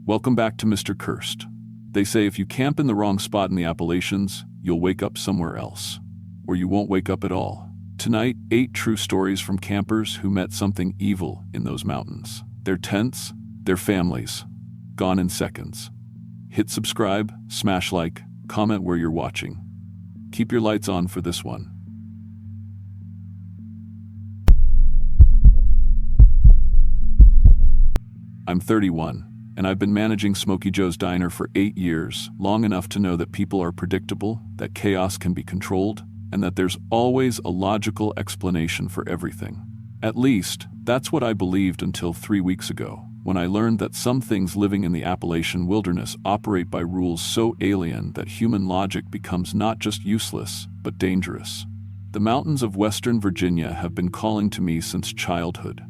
Welcome back to Mr. Cursed. They say if you camp in the wrong spot in the Appalachians, you'll wake up somewhere else. Or you won't wake up at all. Tonight, 8 true stories from campers who met something evil in those mountains. Their tents, their families, gone in seconds. Hit subscribe, smash like, comment where you're watching. Keep your lights on for this one. I'm 31, and I've been managing Smokey Joe's Diner for 8 years, long enough to know that people are predictable, that chaos can be controlled, and that there's always a logical explanation for everything. At least, that's what I believed until 3 weeks ago, when I learned that some things living in the Appalachian wilderness operate by rules so alien that human logic becomes not just useless, but dangerous. The mountains of Western Virginia have been calling to me since childhood.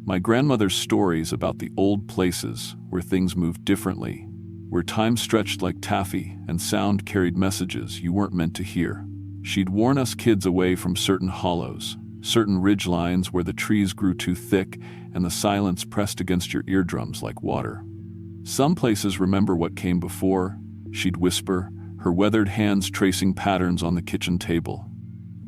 My grandmother's stories about the old places where things moved differently, where time stretched like taffy and sound carried messages you weren't meant to hear. She'd warn us kids away from certain hollows, certain ridge lines where the trees grew too thick and the silence pressed against your eardrums like water. Some places remember what came before, she'd whisper, her weathered hands tracing patterns on the kitchen table.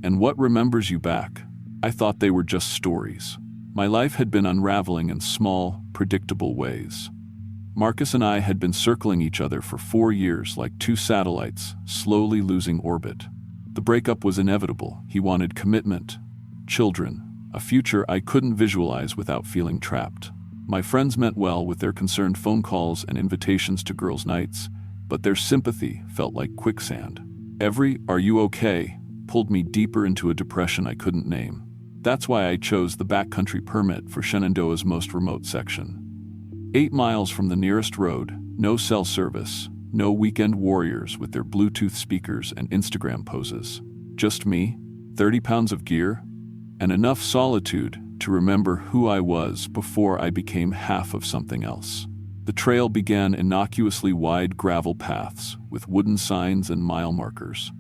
And what remembers you back? I thought they were just stories. My life had been unraveling in small, predictable ways. Marcus and I had been circling each other for 4 years like 2 satellites, slowly losing orbit. The breakup was inevitable. He wanted commitment, children, a future I couldn't visualize without feeling trapped. My friends meant well with their concerned phone calls and invitations to girls' nights, but their sympathy felt like quicksand. Every "are you okay?" pulled me deeper into a depression I couldn't name. That's why I chose the backcountry permit for Shenandoah's most remote section. 8 miles from the nearest road, no cell service, no weekend warriors with their Bluetooth speakers and Instagram poses. Just me, 30 pounds of gear, and enough solitude to remember who I was before I became half of something else. The trail began innocuously wide gravel paths with wooden signs and mile markers.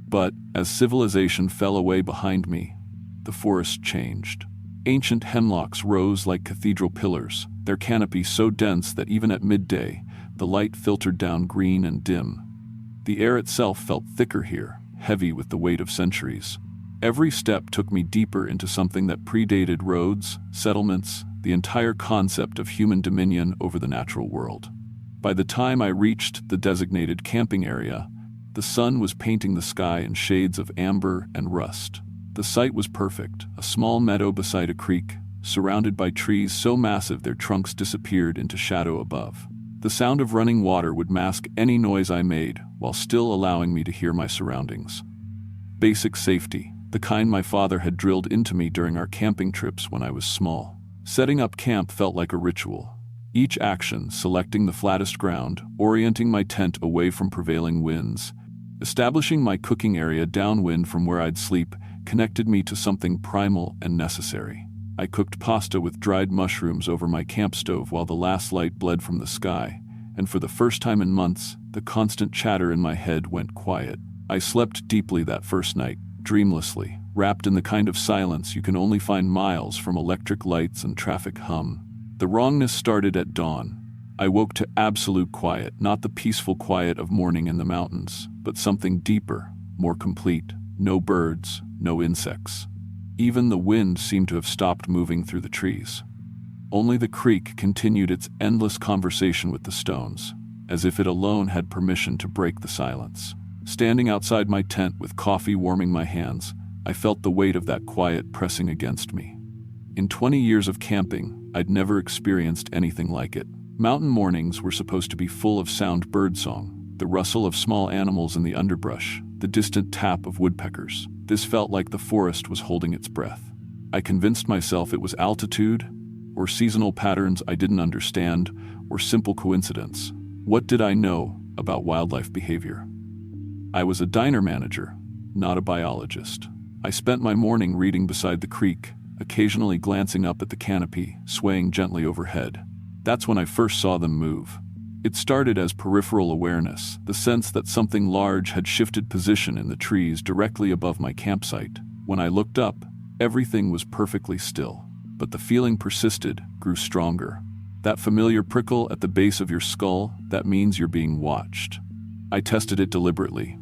But as civilization fell away behind me, the forest changed. Ancient hemlocks rose like cathedral pillars, their canopy so dense that even at midday, the light filtered down green and dim. The air itself felt thicker here, heavy with the weight of centuries. Every step took me deeper into something that predated roads, settlements, the entire concept of human dominion over the natural world. By the time I reached the designated camping area, the sun was painting the sky in shades of amber and rust. The site was perfect, a small meadow beside a creek, surrounded by trees so massive their trunks disappeared into shadow above. The sound of running water would mask any noise I made, while still allowing me to hear my surroundings. Basic safety, the kind my father had drilled into me during our camping trips when I was small. Setting up camp felt like a ritual. Each action, selecting the flattest ground, orienting my tent away from prevailing winds, establishing my cooking area downwind from where I'd sleep, connected me to something primal and necessary. I cooked pasta with dried mushrooms over my camp stove while the last light bled from the sky, and for the first time in months, the constant chatter in my head went quiet. I slept deeply that first night, dreamlessly, wrapped in the kind of silence you can only find miles from electric lights and traffic hum. The wrongness started at dawn. I woke to absolute quiet, not the peaceful quiet of morning in the mountains, but something deeper, more complete. No birds, no insects. Even the wind seemed to have stopped moving through the trees. Only the creek continued its endless conversation with the stones, as if it alone had permission to break the silence. Standing outside my tent with coffee warming my hands, I felt the weight of that quiet pressing against me. In 20 years of camping, I'd never experienced anything like it. Mountain mornings were supposed to be full of sound birdsong, the rustle of small animals in the underbrush, the distant tap of woodpeckers. This felt like the forest was holding its breath. I convinced myself it was altitude, or seasonal patterns I didn't understand, or simple coincidence. What did I know about wildlife behavior? I was a diner manager, not a biologist. I spent my morning reading beside the creek, occasionally glancing up at the canopy, swaying gently overhead. That's when I first saw them move. It started as peripheral awareness, the sense that something large had shifted position in the trees directly above my campsite. When I looked up, everything was perfectly still. But the feeling persisted, grew stronger. That familiar prickle at the base of your skull, that means you're being watched. I tested it deliberately.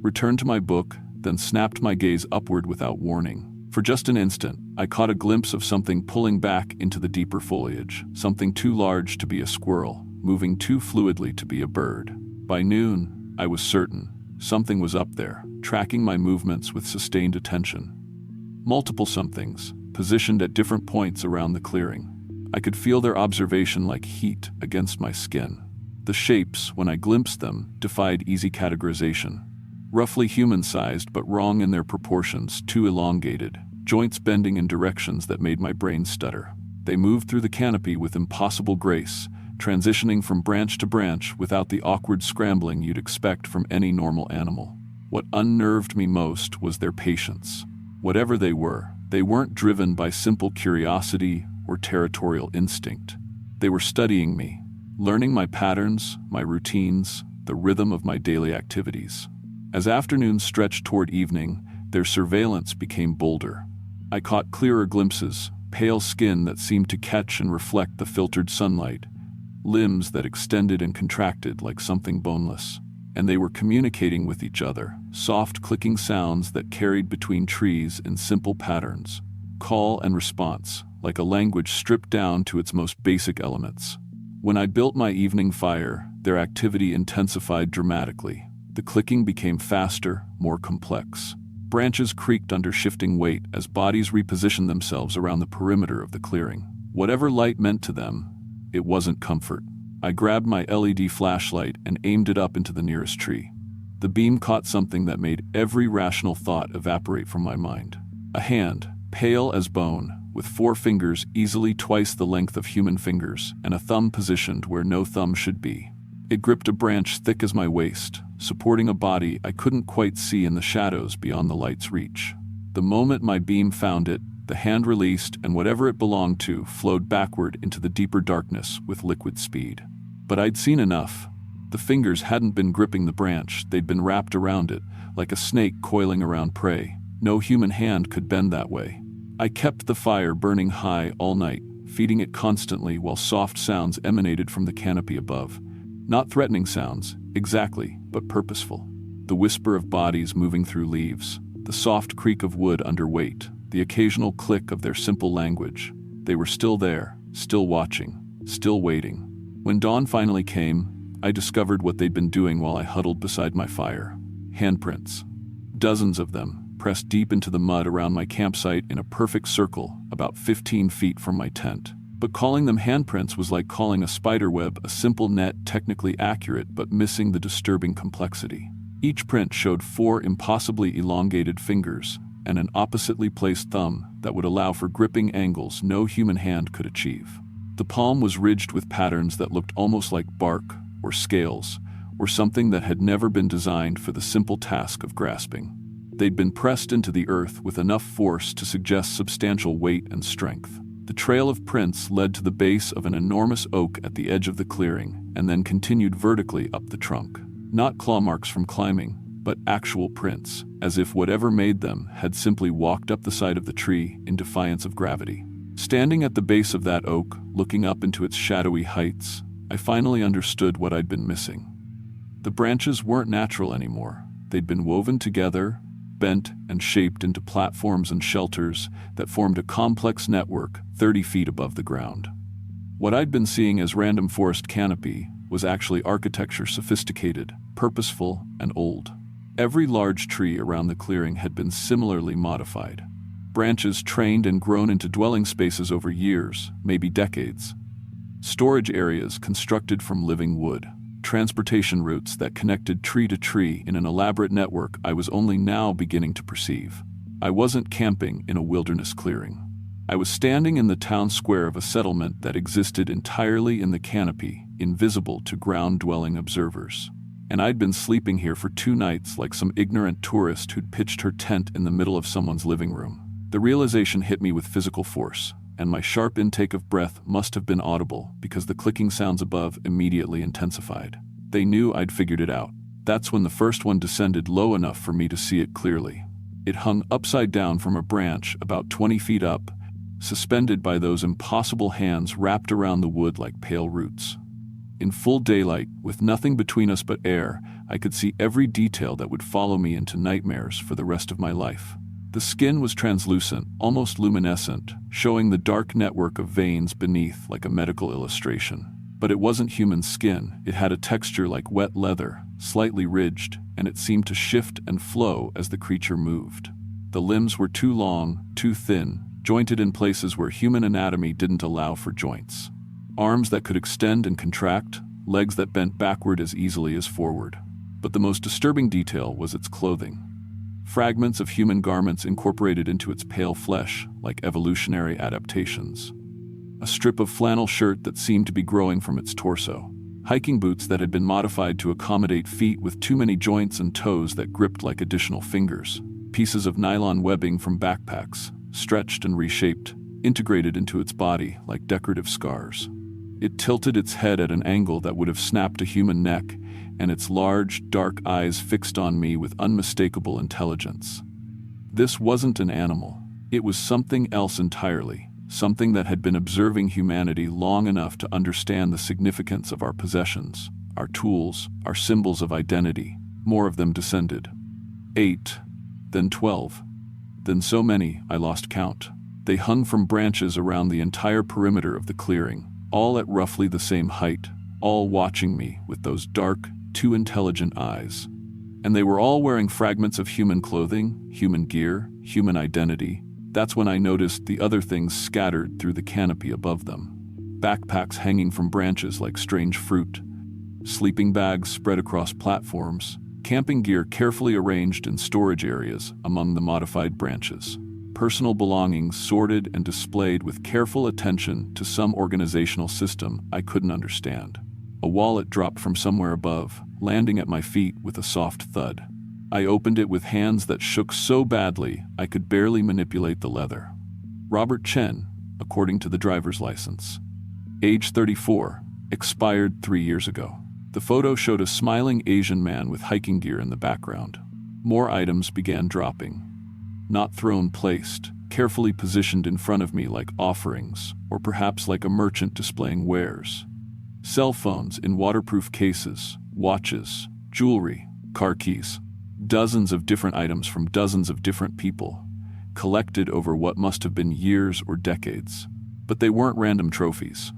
Returned to my book, then snapped my gaze upward without warning. For just an instant, I caught a glimpse of something pulling back into the deeper foliage, something too large to be a squirrel, moving too fluidly to be a bird. By noon, I was certain something was up there, tracking my movements with sustained attention. Multiple somethings, positioned at different points around the clearing. I could feel their observation like heat against my skin. The shapes, when I glimpsed them, defied easy categorization. Roughly human-sized but wrong in their proportions, too elongated, joints bending in directions that made my brain stutter. They moved through the canopy with impossible grace, transitioning from branch to branch without the awkward scrambling you'd expect from any normal animal. What unnerved me most was their patience. Whatever they weren't driven by simple curiosity or territorial instinct. They were studying me, learning my patterns, my routines, the rhythm of my daily activities. As afternoon stretched toward evening, their surveillance became bolder. I caught clearer glimpses, pale skin that seemed to catch and reflect the filtered sunlight, limbs that extended and contracted like something boneless. And they were communicating with each other, soft clicking sounds that carried between trees in simple patterns, call and response, like a language stripped down to its most basic elements. When I built my evening fire, their activity intensified dramatically. The clicking became faster, more complex. Branches creaked under shifting weight as bodies repositioned themselves around the perimeter of the clearing. Whatever light meant to them, it wasn't comfort. I grabbed my LED flashlight and aimed it up into the nearest tree. The beam caught something that made every rational thought evaporate from my mind. A hand, pale as bone, with 4 fingers easily twice the length of human fingers, and a thumb positioned where no thumb should be. It gripped a branch thick as my waist, supporting a body I couldn't quite see in the shadows beyond the light's reach. The moment my beam found it, the hand released, and whatever it belonged to flowed backward into the deeper darkness with liquid speed. But I'd seen enough. The fingers hadn't been gripping the branch, they'd been wrapped around it, like a snake coiling around prey. No human hand could bend that way. I kept the fire burning high all night, feeding it constantly while soft sounds emanated from the canopy above. Not threatening sounds, exactly, but purposeful. The whisper of bodies moving through leaves, the soft creak of wood under weight, the occasional click of their simple language. They were still there, still watching, still waiting. When dawn finally came, I discovered what they'd been doing while I huddled beside my fire. Handprints. Dozens of them, pressed deep into the mud around my campsite in a perfect circle, about 15 feet from my tent. But calling them handprints was like calling a spiderweb a simple net, technically accurate but missing the disturbing complexity. Each print showed 4 impossibly elongated fingers and an oppositely placed thumb that would allow for gripping angles no human hand could achieve. The palm was ridged with patterns that looked almost like bark or scales, or something that had never been designed for the simple task of grasping. They'd been pressed into the earth with enough force to suggest substantial weight and strength. The trail of prints led to the base of an enormous oak at the edge of the clearing, and then continued vertically up the trunk. Not claw marks from climbing, but actual prints, as if whatever made them had simply walked up the side of the tree in defiance of gravity. Standing at the base of that oak, looking up into its shadowy heights, I finally understood what I'd been missing. The branches weren't natural anymore. They'd been woven together, bent and shaped into platforms and shelters that formed a complex network 30 feet above the ground. What I'd been seeing as random forest canopy was actually architecture sophisticated, purposeful, and old. Every large tree around the clearing had been similarly modified. Branches trained and grown into dwelling spaces over years, maybe decades. Storage areas constructed from living wood. Transportation routes that connected tree to tree in an elaborate network I was only now beginning to perceive. I wasn't camping in a wilderness clearing. I was standing in the town square of a settlement that existed entirely in the canopy, invisible to ground-dwelling observers. And I'd been sleeping here for 2 nights like some ignorant tourist who'd pitched her tent in the middle of someone's living room. The realization hit me with physical force, and my sharp intake of breath must have been audible because the clicking sounds above immediately intensified. They knew I'd figured it out. That's when the first one descended low enough for me to see it clearly. It hung upside down from a branch about 20 feet up, suspended by those impossible hands wrapped around the wood like pale roots. In full daylight, with nothing between us but air, I could see every detail that would follow me into nightmares for the rest of my life. The skin was translucent, almost luminescent, showing the dark network of veins beneath like a medical illustration. But it wasn't human skin. It had a texture like wet leather, slightly ridged, and it seemed to shift and flow as the creature moved. The limbs were too long, too thin, jointed in places where human anatomy didn't allow for joints. Arms that could extend and contract, legs that bent backward as easily as forward. But the most disturbing detail was its clothing. Fragments of human garments incorporated into its pale flesh, like evolutionary adaptations. A strip of flannel shirt that seemed to be growing from its torso. Hiking boots that had been modified to accommodate feet with too many joints and toes that gripped like additional fingers. Pieces of nylon webbing from backpacks, stretched and reshaped, integrated into its body like decorative scars. It tilted its head at an angle that would have snapped a human neck, and its large, dark eyes fixed on me with unmistakable intelligence. This wasn't an animal. It was something else entirely, something that had been observing humanity long enough to understand the significance of our possessions, our tools, our symbols of identity. More of them descended. 8, then 12. Then so many, I lost count. They hung from branches around the entire perimeter of the clearing, all at roughly the same height, all watching me with those dark, too intelligent eyes. And they were all wearing fragments of human clothing, human gear, human identity. That's when I noticed the other things scattered through the canopy above them. Backpacks hanging from branches like strange fruit, sleeping bags spread across platforms, camping gear carefully arranged in storage areas among the modified branches. Personal belongings sorted and displayed with careful attention to some organizational system I couldn't understand. A wallet dropped from somewhere above, landing at my feet with a soft thud. I opened it with hands that shook so badly I could barely manipulate the leather. Robert Chen, according to the driver's license. Age 34, expired 3 years ago. The photo showed a smiling Asian man with hiking gear in the background. More items began dropping. Not thrown, placed, carefully positioned in front of me like offerings, or perhaps like a merchant displaying wares. Cell phones in waterproof cases, watches, jewelry, car keys. Dozens of different items from dozens of different people, collected over what must have been years or decades. But they weren't random trophies.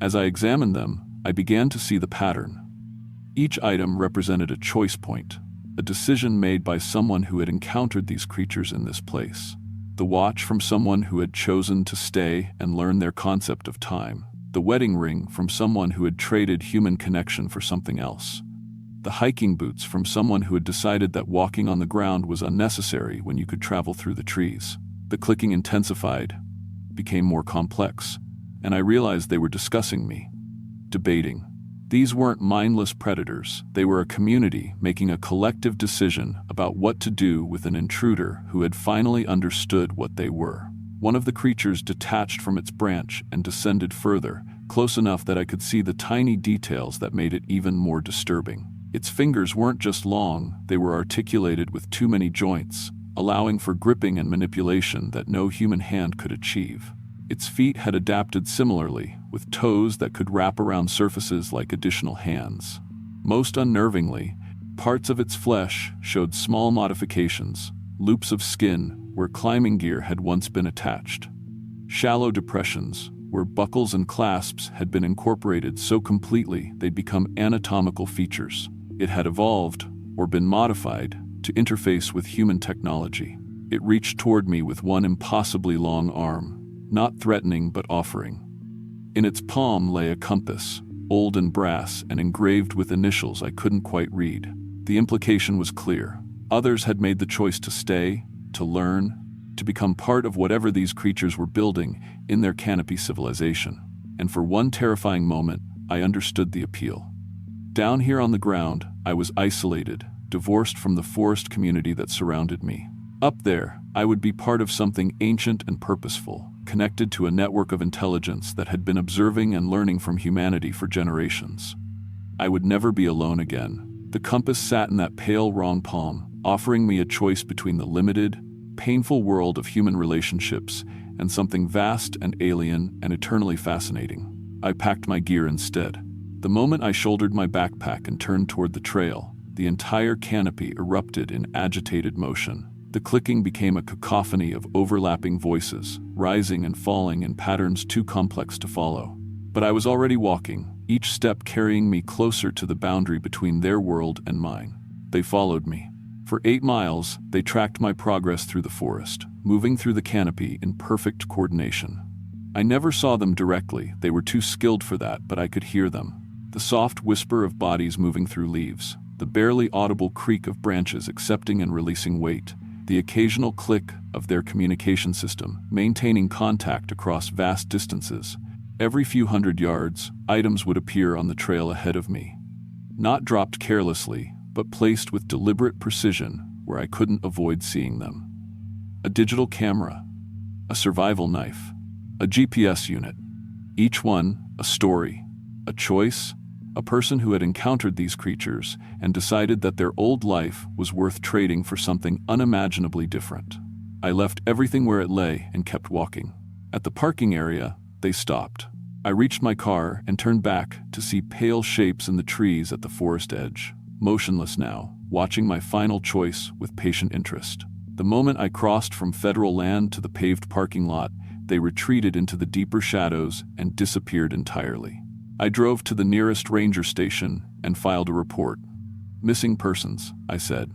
As I examined them, I began to see the pattern. Each item represented a choice point, a decision made by someone who had encountered these creatures in this place. The watch from someone who had chosen to stay and learn their concept of time. The wedding ring from someone who had traded human connection for something else. The hiking boots from someone who had decided that walking on the ground was unnecessary when you could travel through the trees. The clicking intensified, became more complex, and I realized they were discussing me, debating. These weren't mindless predators. They were a community making a collective decision about what to do with an intruder who had finally understood what they were. One of the creatures detached from its branch and descended further, close enough that I could see the tiny details that made it even more disturbing. Its fingers weren't just long, they were articulated with too many joints, allowing for gripping and manipulation that no human hand could achieve. Its feet had adapted similarly, with toes that could wrap around surfaces like additional hands. Most unnervingly, parts of its flesh showed small modifications, loops of skin where climbing gear had once been attached. Shallow depressions, where buckles and clasps had been incorporated so completely they'd become anatomical features. It had evolved, or been modified, to interface with human technology. It reached toward me with one impossibly long arm, not threatening but offering. In its palm lay a compass, old and brass and engraved with initials I couldn't quite read. The implication was clear. Others had made the choice to stay, to learn, to become part of whatever these creatures were building in their canopy civilization. And for one terrifying moment, I understood the appeal. Down here on the ground, I was isolated, divorced from the forest community that surrounded me. Up there, I would be part of something ancient and purposeful, connected to a network of intelligence that had been observing and learning from humanity for generations. I would never be alone again. The compass sat in that pale, wrong palm, offering me a choice between the limited, painful world of human relationships and something vast and alien and eternally fascinating. I packed my gear instead. The moment I shouldered my backpack and turned toward the trail, the entire canopy erupted in agitated motion. The clicking became a cacophony of overlapping voices, rising and falling in patterns too complex to follow. But I was already walking, each step carrying me closer to the boundary between their world and mine. They followed me. For 8 miles, they tracked my progress through the forest, moving through the canopy in perfect coordination. I never saw them directly, they were too skilled for that, but I could hear them. The soft whisper of bodies moving through leaves, the barely audible creak of branches accepting and releasing weight, the occasional click of their communication system, maintaining contact across vast distances. Every few hundred yards, items would appear on the trail ahead of me. Not dropped carelessly, but placed with deliberate precision where I couldn't avoid seeing them. A digital camera, a survival knife, a GPS unit. Each one a story, a choice, a person who had encountered these creatures and decided that their old life was worth trading for something unimaginably different. I left everything where it lay and kept walking. At the parking area, they stopped. I reached my car and turned back to see pale shapes in the trees at the forest edge, motionless now, watching my final choice with patient interest. The moment I crossed from federal land to the paved parking lot, they retreated into the deeper shadows and disappeared entirely. I drove to the nearest ranger station and filed a report. "Missing persons," I said.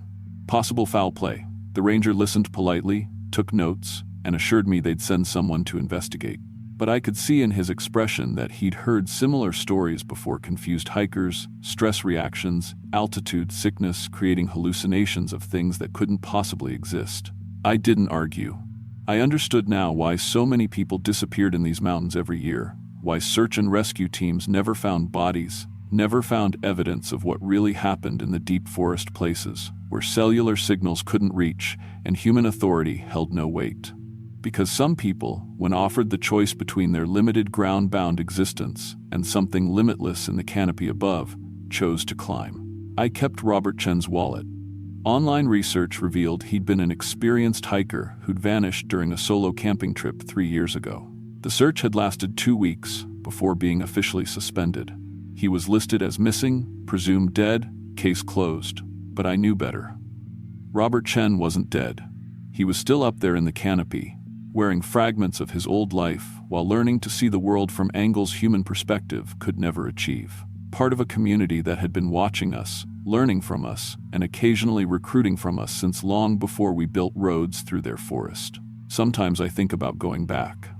"Possible foul play." The ranger listened politely, took notes, and assured me they'd send someone to investigate. But I could see in his expression that he'd heard similar stories before: confused hikers, stress reactions, altitude sickness creating hallucinations of things that couldn't possibly exist. I didn't argue. I understood now why so many people disappeared in these mountains every year, why search and rescue teams never found bodies, never found evidence of what really happened in the deep forest places, where cellular signals couldn't reach and human authority held no weight. Because some people, when offered the choice between their limited ground-bound existence and something limitless in the canopy above, chose to climb. I kept Robert Chen's wallet. Online research revealed he'd been an experienced hiker who'd vanished during a solo camping trip 3 years ago. The search had lasted 2 weeks before being officially suspended. He was listed as missing, presumed dead, case closed. But I knew better. Robert Chen wasn't dead. He was still up there in the canopy, wearing fragments of his old life while learning to see the world from angles human perspective could never achieve. Part of a community that had been watching us, learning from us, and occasionally recruiting from us since long before we built roads through their forest. Sometimes I think about going back.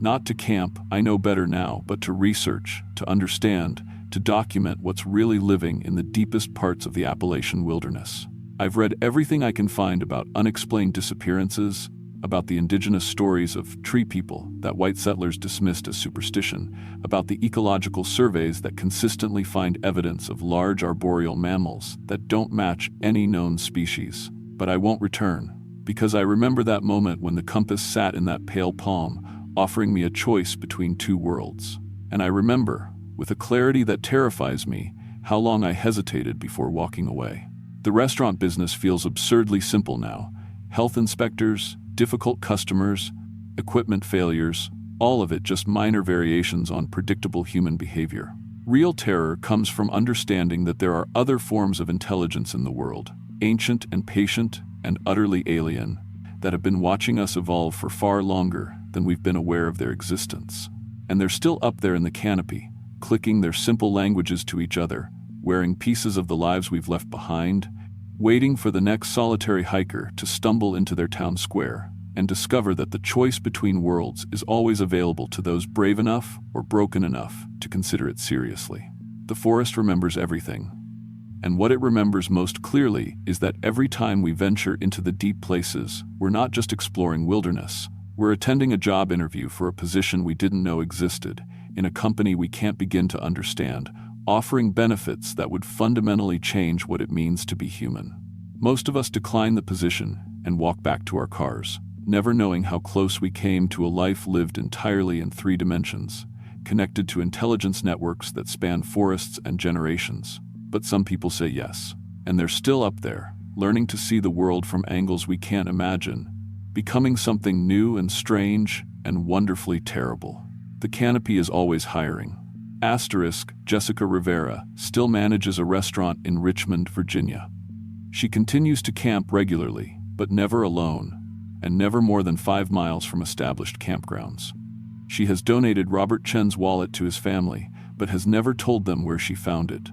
Not to camp, I know better now, but to research, to understand, to document what's really living in the deepest parts of the Appalachian wilderness. I've read everything I can find about unexplained disappearances, about the indigenous stories of tree people that white settlers dismissed as superstition, about the ecological surveys that consistently find evidence of large arboreal mammals that don't match any known species. But I won't return, because I remember that moment when the compass sat in that pale palm, offering me a choice between 2 worlds. And I remember, with a clarity that terrifies me, how long I hesitated before walking away. The restaurant business feels absurdly simple now. Health inspectors, difficult customers, equipment failures, all of it just minor variations on predictable human behavior. Real terror comes from understanding that there are other forms of intelligence in the world, ancient and patient and utterly alien, that have been watching us evolve for far longer than we've been aware of their existence. And they're still up there in the canopy, clicking their simple languages to each other, wearing pieces of the lives we've left behind, waiting for the next solitary hiker to stumble into their town square and discover that the choice between worlds is always available to those brave enough or broken enough to consider it seriously. The forest remembers everything. And what it remembers most clearly is that every time we venture into the deep places, we're not just exploring wilderness. We're attending a job interview for a position we didn't know existed, in a company we can't begin to understand, offering benefits that would fundamentally change what it means to be human. Most of us decline the position and walk back to our cars, never knowing how close we came to a life lived entirely in 3 dimensions, connected to intelligence networks that span forests and generations. But some people say yes, and they're still up there, learning to see the world from angles we can't imagine, becoming something new and strange and wonderfully terrible. The canopy is always hiring. Jessica Rivera still manages a restaurant in Richmond, Virginia. She continues to camp regularly, but never alone, and never more than 5 miles from established campgrounds. She has donated Robert Chen's wallet to his family, but has never told them where she found it.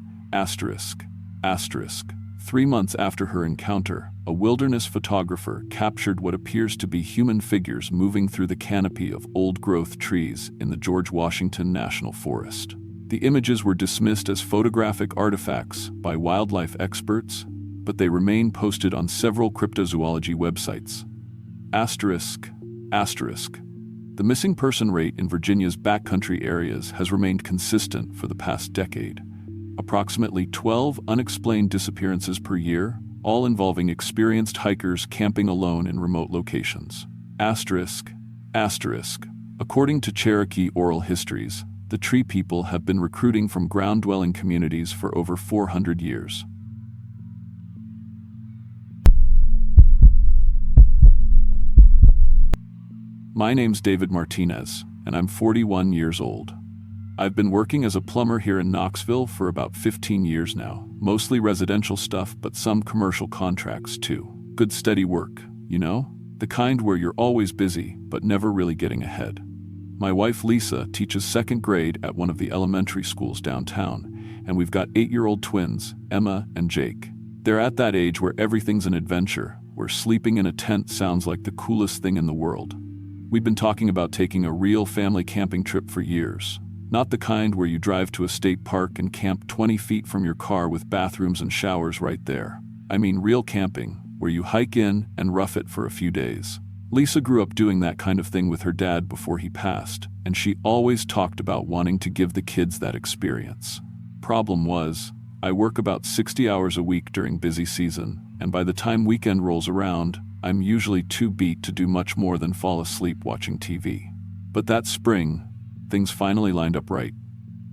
3 months after her encounter, a wilderness photographer captured what appears to be human figures moving through the canopy of old-growth trees in the George Washington National Forest. The images were dismissed as photographic artifacts by wildlife experts, but they remain posted on several cryptozoology websites. The missing person rate in Virginia's backcountry areas has remained consistent for the past decade. Approximately 12 unexplained disappearances per year, all involving experienced hikers camping alone in remote locations. According to Cherokee oral histories, the Tree People have been recruiting from ground-dwelling communities for over 400 years. My name's David Martinez, and I'm 41 years old. I've been working as a plumber here in Knoxville for about 15 years now, mostly residential stuff, but some commercial contracts too. Good steady work, you know? The kind where you're always busy, but never really getting ahead. My wife Lisa teaches 2nd grade at one of the elementary schools downtown, and we've got 8-year-old twins, Emma and Jake. They're at that age where everything's an adventure, where sleeping in a tent sounds like the coolest thing in the world. We've been talking about taking a real family camping trip for years. Not the kind where you drive to a state park and camp 20 feet from your car with bathrooms and showers right there. I mean real camping, where you hike in and rough it for a few days. Lisa grew up doing that kind of thing with her dad before he passed, and she always talked about wanting to give the kids that experience. Problem was, I work about 60 hours a week during busy season, and by the time weekend rolls around, I'm usually too beat to do much more than fall asleep watching TV. But that spring, things finally lined up right.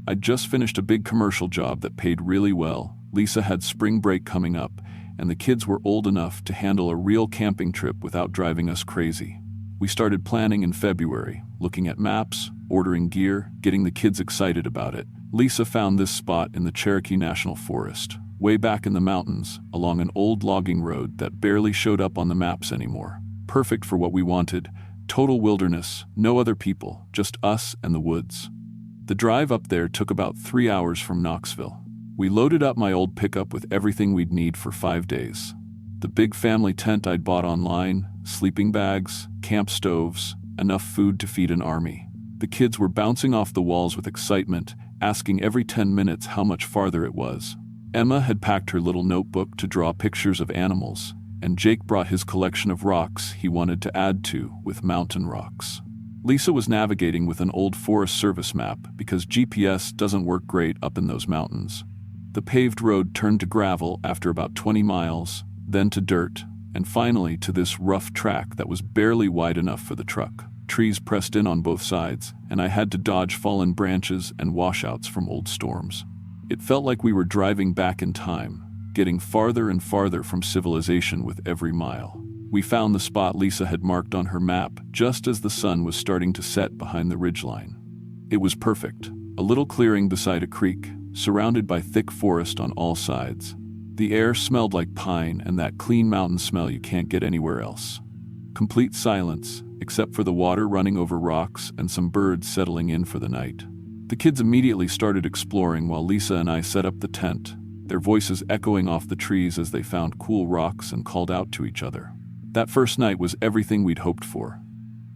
I'd just finished a big commercial job that paid really well. Lisa had spring break coming up, and the kids were old enough to handle a real camping trip without driving us crazy. We started planning in February, looking at maps, ordering gear, getting the kids excited about it. Lisa found this spot in the Cherokee National Forest, way back in the mountains, along an old logging road that barely showed up on the maps anymore. Perfect for what we wanted. Total wilderness, no other people, just us and the woods. The drive up there took about 3 hours from Knoxville. We loaded up my old pickup with everything we'd need for 5 days. The big family tent I'd bought online, sleeping bags, camp stoves, enough food to feed an army. The kids were bouncing off the walls with excitement, asking every 10 minutes how much farther it was. Emma had packed her little notebook to draw pictures of animals, and Jake brought his collection of rocks he wanted to add to with mountain rocks. Lisa was navigating with an old Forest Service map because GPS doesn't work great up in those mountains. The paved road turned to gravel after about 20 miles, then to dirt, and finally to this rough track that was barely wide enough for the truck. Trees pressed in on both sides, and I had to dodge fallen branches and washouts from old storms. It felt like we were driving back in time, getting farther and farther from civilization with every mile. We found the spot Lisa had marked on her map just as the sun was starting to set behind the ridgeline. It was perfect, a little clearing beside a creek, surrounded by thick forest on all sides. The air smelled like pine and that clean mountain smell you can't get anywhere else. Complete silence, except for the water running over rocks and some birds settling in for the night. The kids immediately started exploring while Lisa and I set up the tent, their voices echoing off the trees as they found cool rocks and called out to each other. That first night was everything we'd hoped for.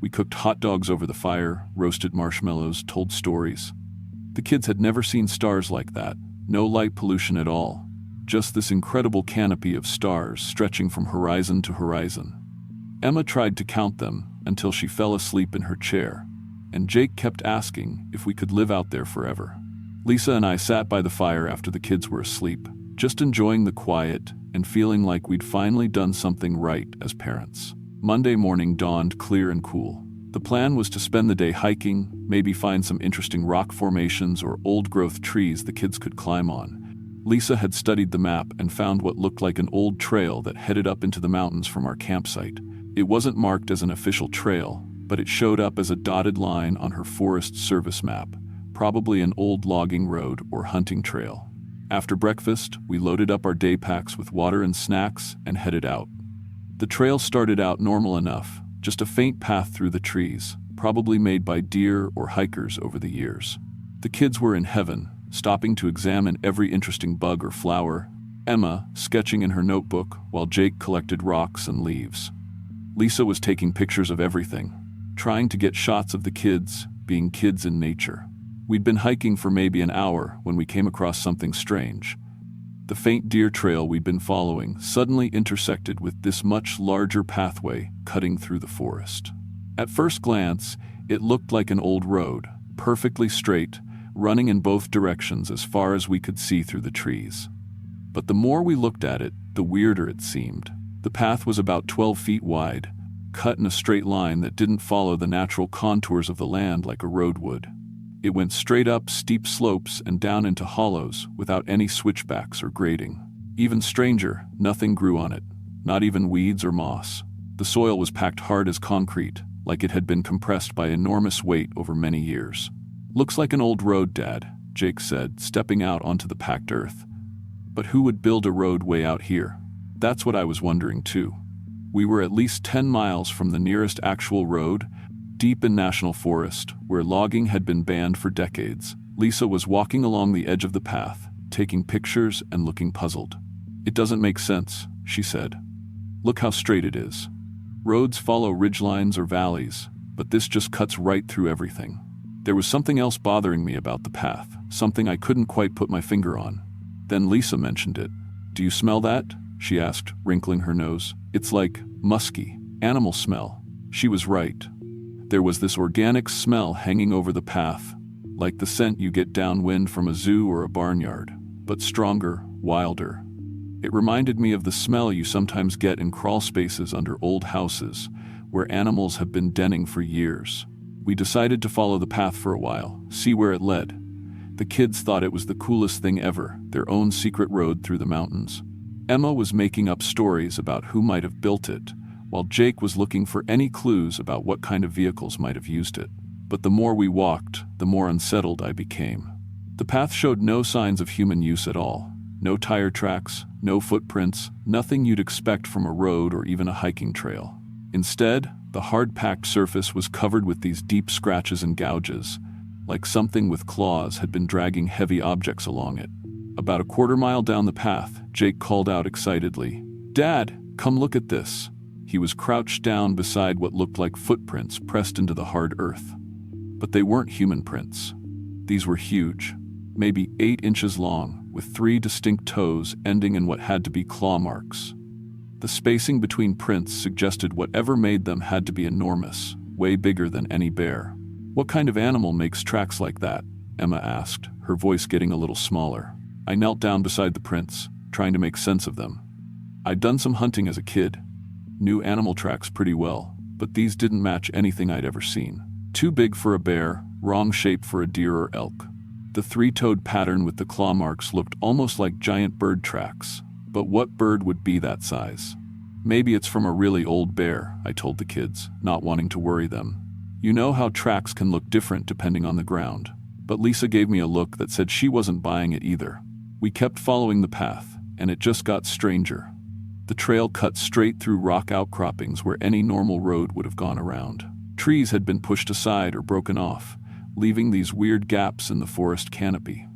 We cooked hot dogs over the fire, roasted marshmallows, told stories. The kids had never seen stars like that, no light pollution at all, just this incredible canopy of stars stretching from horizon to horizon. Emma tried to count them until she fell asleep in her chair, and Jake kept asking if we could live out there forever. Lisa and I sat by the fire after the kids were asleep, just enjoying the quiet and feeling like we'd finally done something right as parents. Monday morning dawned clear and cool. The plan was to spend the day hiking, maybe find some interesting rock formations or old-growth trees the kids could climb on. Lisa had studied the map and found what looked like an old trail that headed up into the mountains from our campsite. It wasn't marked as an official trail, but it showed up as a dotted line on her Forest Service map, probably an old logging road or hunting trail. After breakfast, we loaded up our day packs with water and snacks and headed out. The trail started out normal enough, just a faint path through the trees, probably made by deer or hikers over the years. The kids were in heaven, stopping to examine every interesting bug or flower, Emma sketching in her notebook while Jake collected rocks and leaves. Lisa was taking pictures of everything, trying to get shots of the kids being kids in nature. We'd been hiking for maybe an hour when we came across something strange. The faint deer trail we'd been following suddenly intersected with this much larger pathway cutting through the forest. At first glance, it looked like an old road, perfectly straight, running in both directions as far as we could see through the trees. But the more we looked at it, the weirder it seemed. The path was about 12 feet wide, cut in a straight line that didn't follow the natural contours of the land like a road would. It went straight up steep slopes and down into hollows without any switchbacks or grading. Even stranger, nothing grew on it, not even weeds or moss. The soil was packed hard as concrete, like it had been compressed by enormous weight over many years. "Looks like an old road, Dad," Jake said, stepping out onto the packed earth. "But who would build a road way out here?" That's what I was wondering too. We were at least 10 miles from the nearest actual road, deep in national forest, where logging had been banned for decades. Lisa was walking along the edge of the path, taking pictures and looking puzzled. "It doesn't make sense," she said. "Look how straight it is. Roads follow ridgelines or valleys, but this just cuts right through everything." There was something else bothering me about the path, something I couldn't quite put my finger on. Then Lisa mentioned it. "Do you smell that?" she asked, wrinkling her nose. "It's like musky, animal smell." She was right. There was this organic smell hanging over the path, like the scent you get downwind from a zoo or a barnyard, but stronger, wilder. It reminded me of the smell you sometimes get in crawl spaces under old houses, where animals have been denning for years. We decided to follow the path for a while, see where it led. The kids thought it was the coolest thing ever, their own secret road through the mountains. Emma was making up stories about who might have built it, while Jake was looking for any clues about what kind of vehicles might have used it. But the more we walked, the more unsettled I became. The path showed no signs of human use at all. No tire tracks, no footprints, nothing you'd expect from a road or even a hiking trail. Instead, the hard-packed surface was covered with these deep scratches and gouges, like something with claws had been dragging heavy objects along it. About a quarter-mile down the path, Jake called out excitedly, "Dad, come look at this." He was crouched down beside what looked like footprints pressed into the hard earth. But they weren't human prints. These were huge, maybe 8 inches long, with 3 distinct toes ending in what had to be claw marks. The spacing between prints suggested whatever made them had to be enormous, way bigger than any bear. "What kind of animal makes tracks like that?" Emma asked, her voice getting a little smaller. I knelt down beside the prints, trying to make sense of them. I'd done some hunting as a kid, knew animal tracks pretty well, but these didn't match anything I'd ever seen. Too big for a bear, wrong shape for a deer or elk. The 3-toed pattern with the claw marks looked almost like giant bird tracks, but what bird would be that size? "Maybe it's from a really old bear," I told the kids, not wanting to worry them. You know how tracks can look different depending on the ground. But Lisa gave me a look that said she wasn't buying it either. We kept following the path, and it just got stranger. The trail cut straight through rock outcroppings where any normal road would have gone around. Trees had been pushed aside or broken off, leaving these weird gaps in the forest canopy.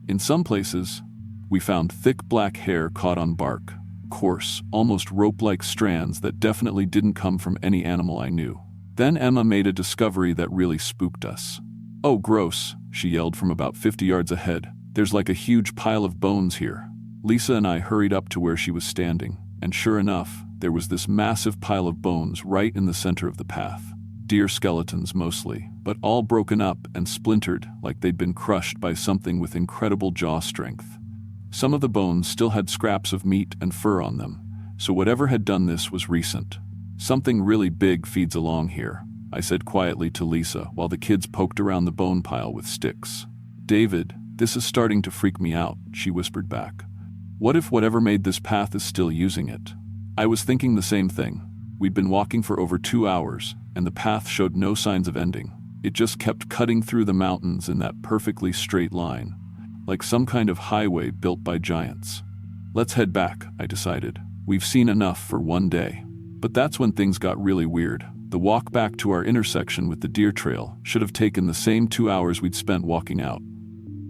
In some places, we found thick black hair caught on bark, coarse, almost rope-like strands that definitely didn't come from any animal I knew. Then Emma made a discovery that really spooked us. "Oh, gross," she yelled from about 50 yards ahead. "There's like a huge pile of bones here." Lisa and I hurried up to where she was standing, and sure enough, there was this massive pile of bones right in the center of the path. Deer skeletons mostly, but all broken up and splintered like they'd been crushed by something with incredible jaw strength. Some of the bones still had scraps of meat and fur on them, so whatever had done this was recent. "Something really big feeds along here," I said quietly to Lisa while the kids poked around the bone pile with sticks. "David, this is starting to freak me out," she whispered back. "What if whatever made this path is still using it?" I was thinking the same thing. We'd been walking for over 2 hours, and the path showed no signs of ending. It just kept cutting through the mountains in that perfectly straight line, like some kind of highway built by giants. Let's head back, I decided. We've seen enough for one day. But that's when things got really weird. The walk back to our intersection with the deer trail should have taken the same 2 hours we'd spent walking out.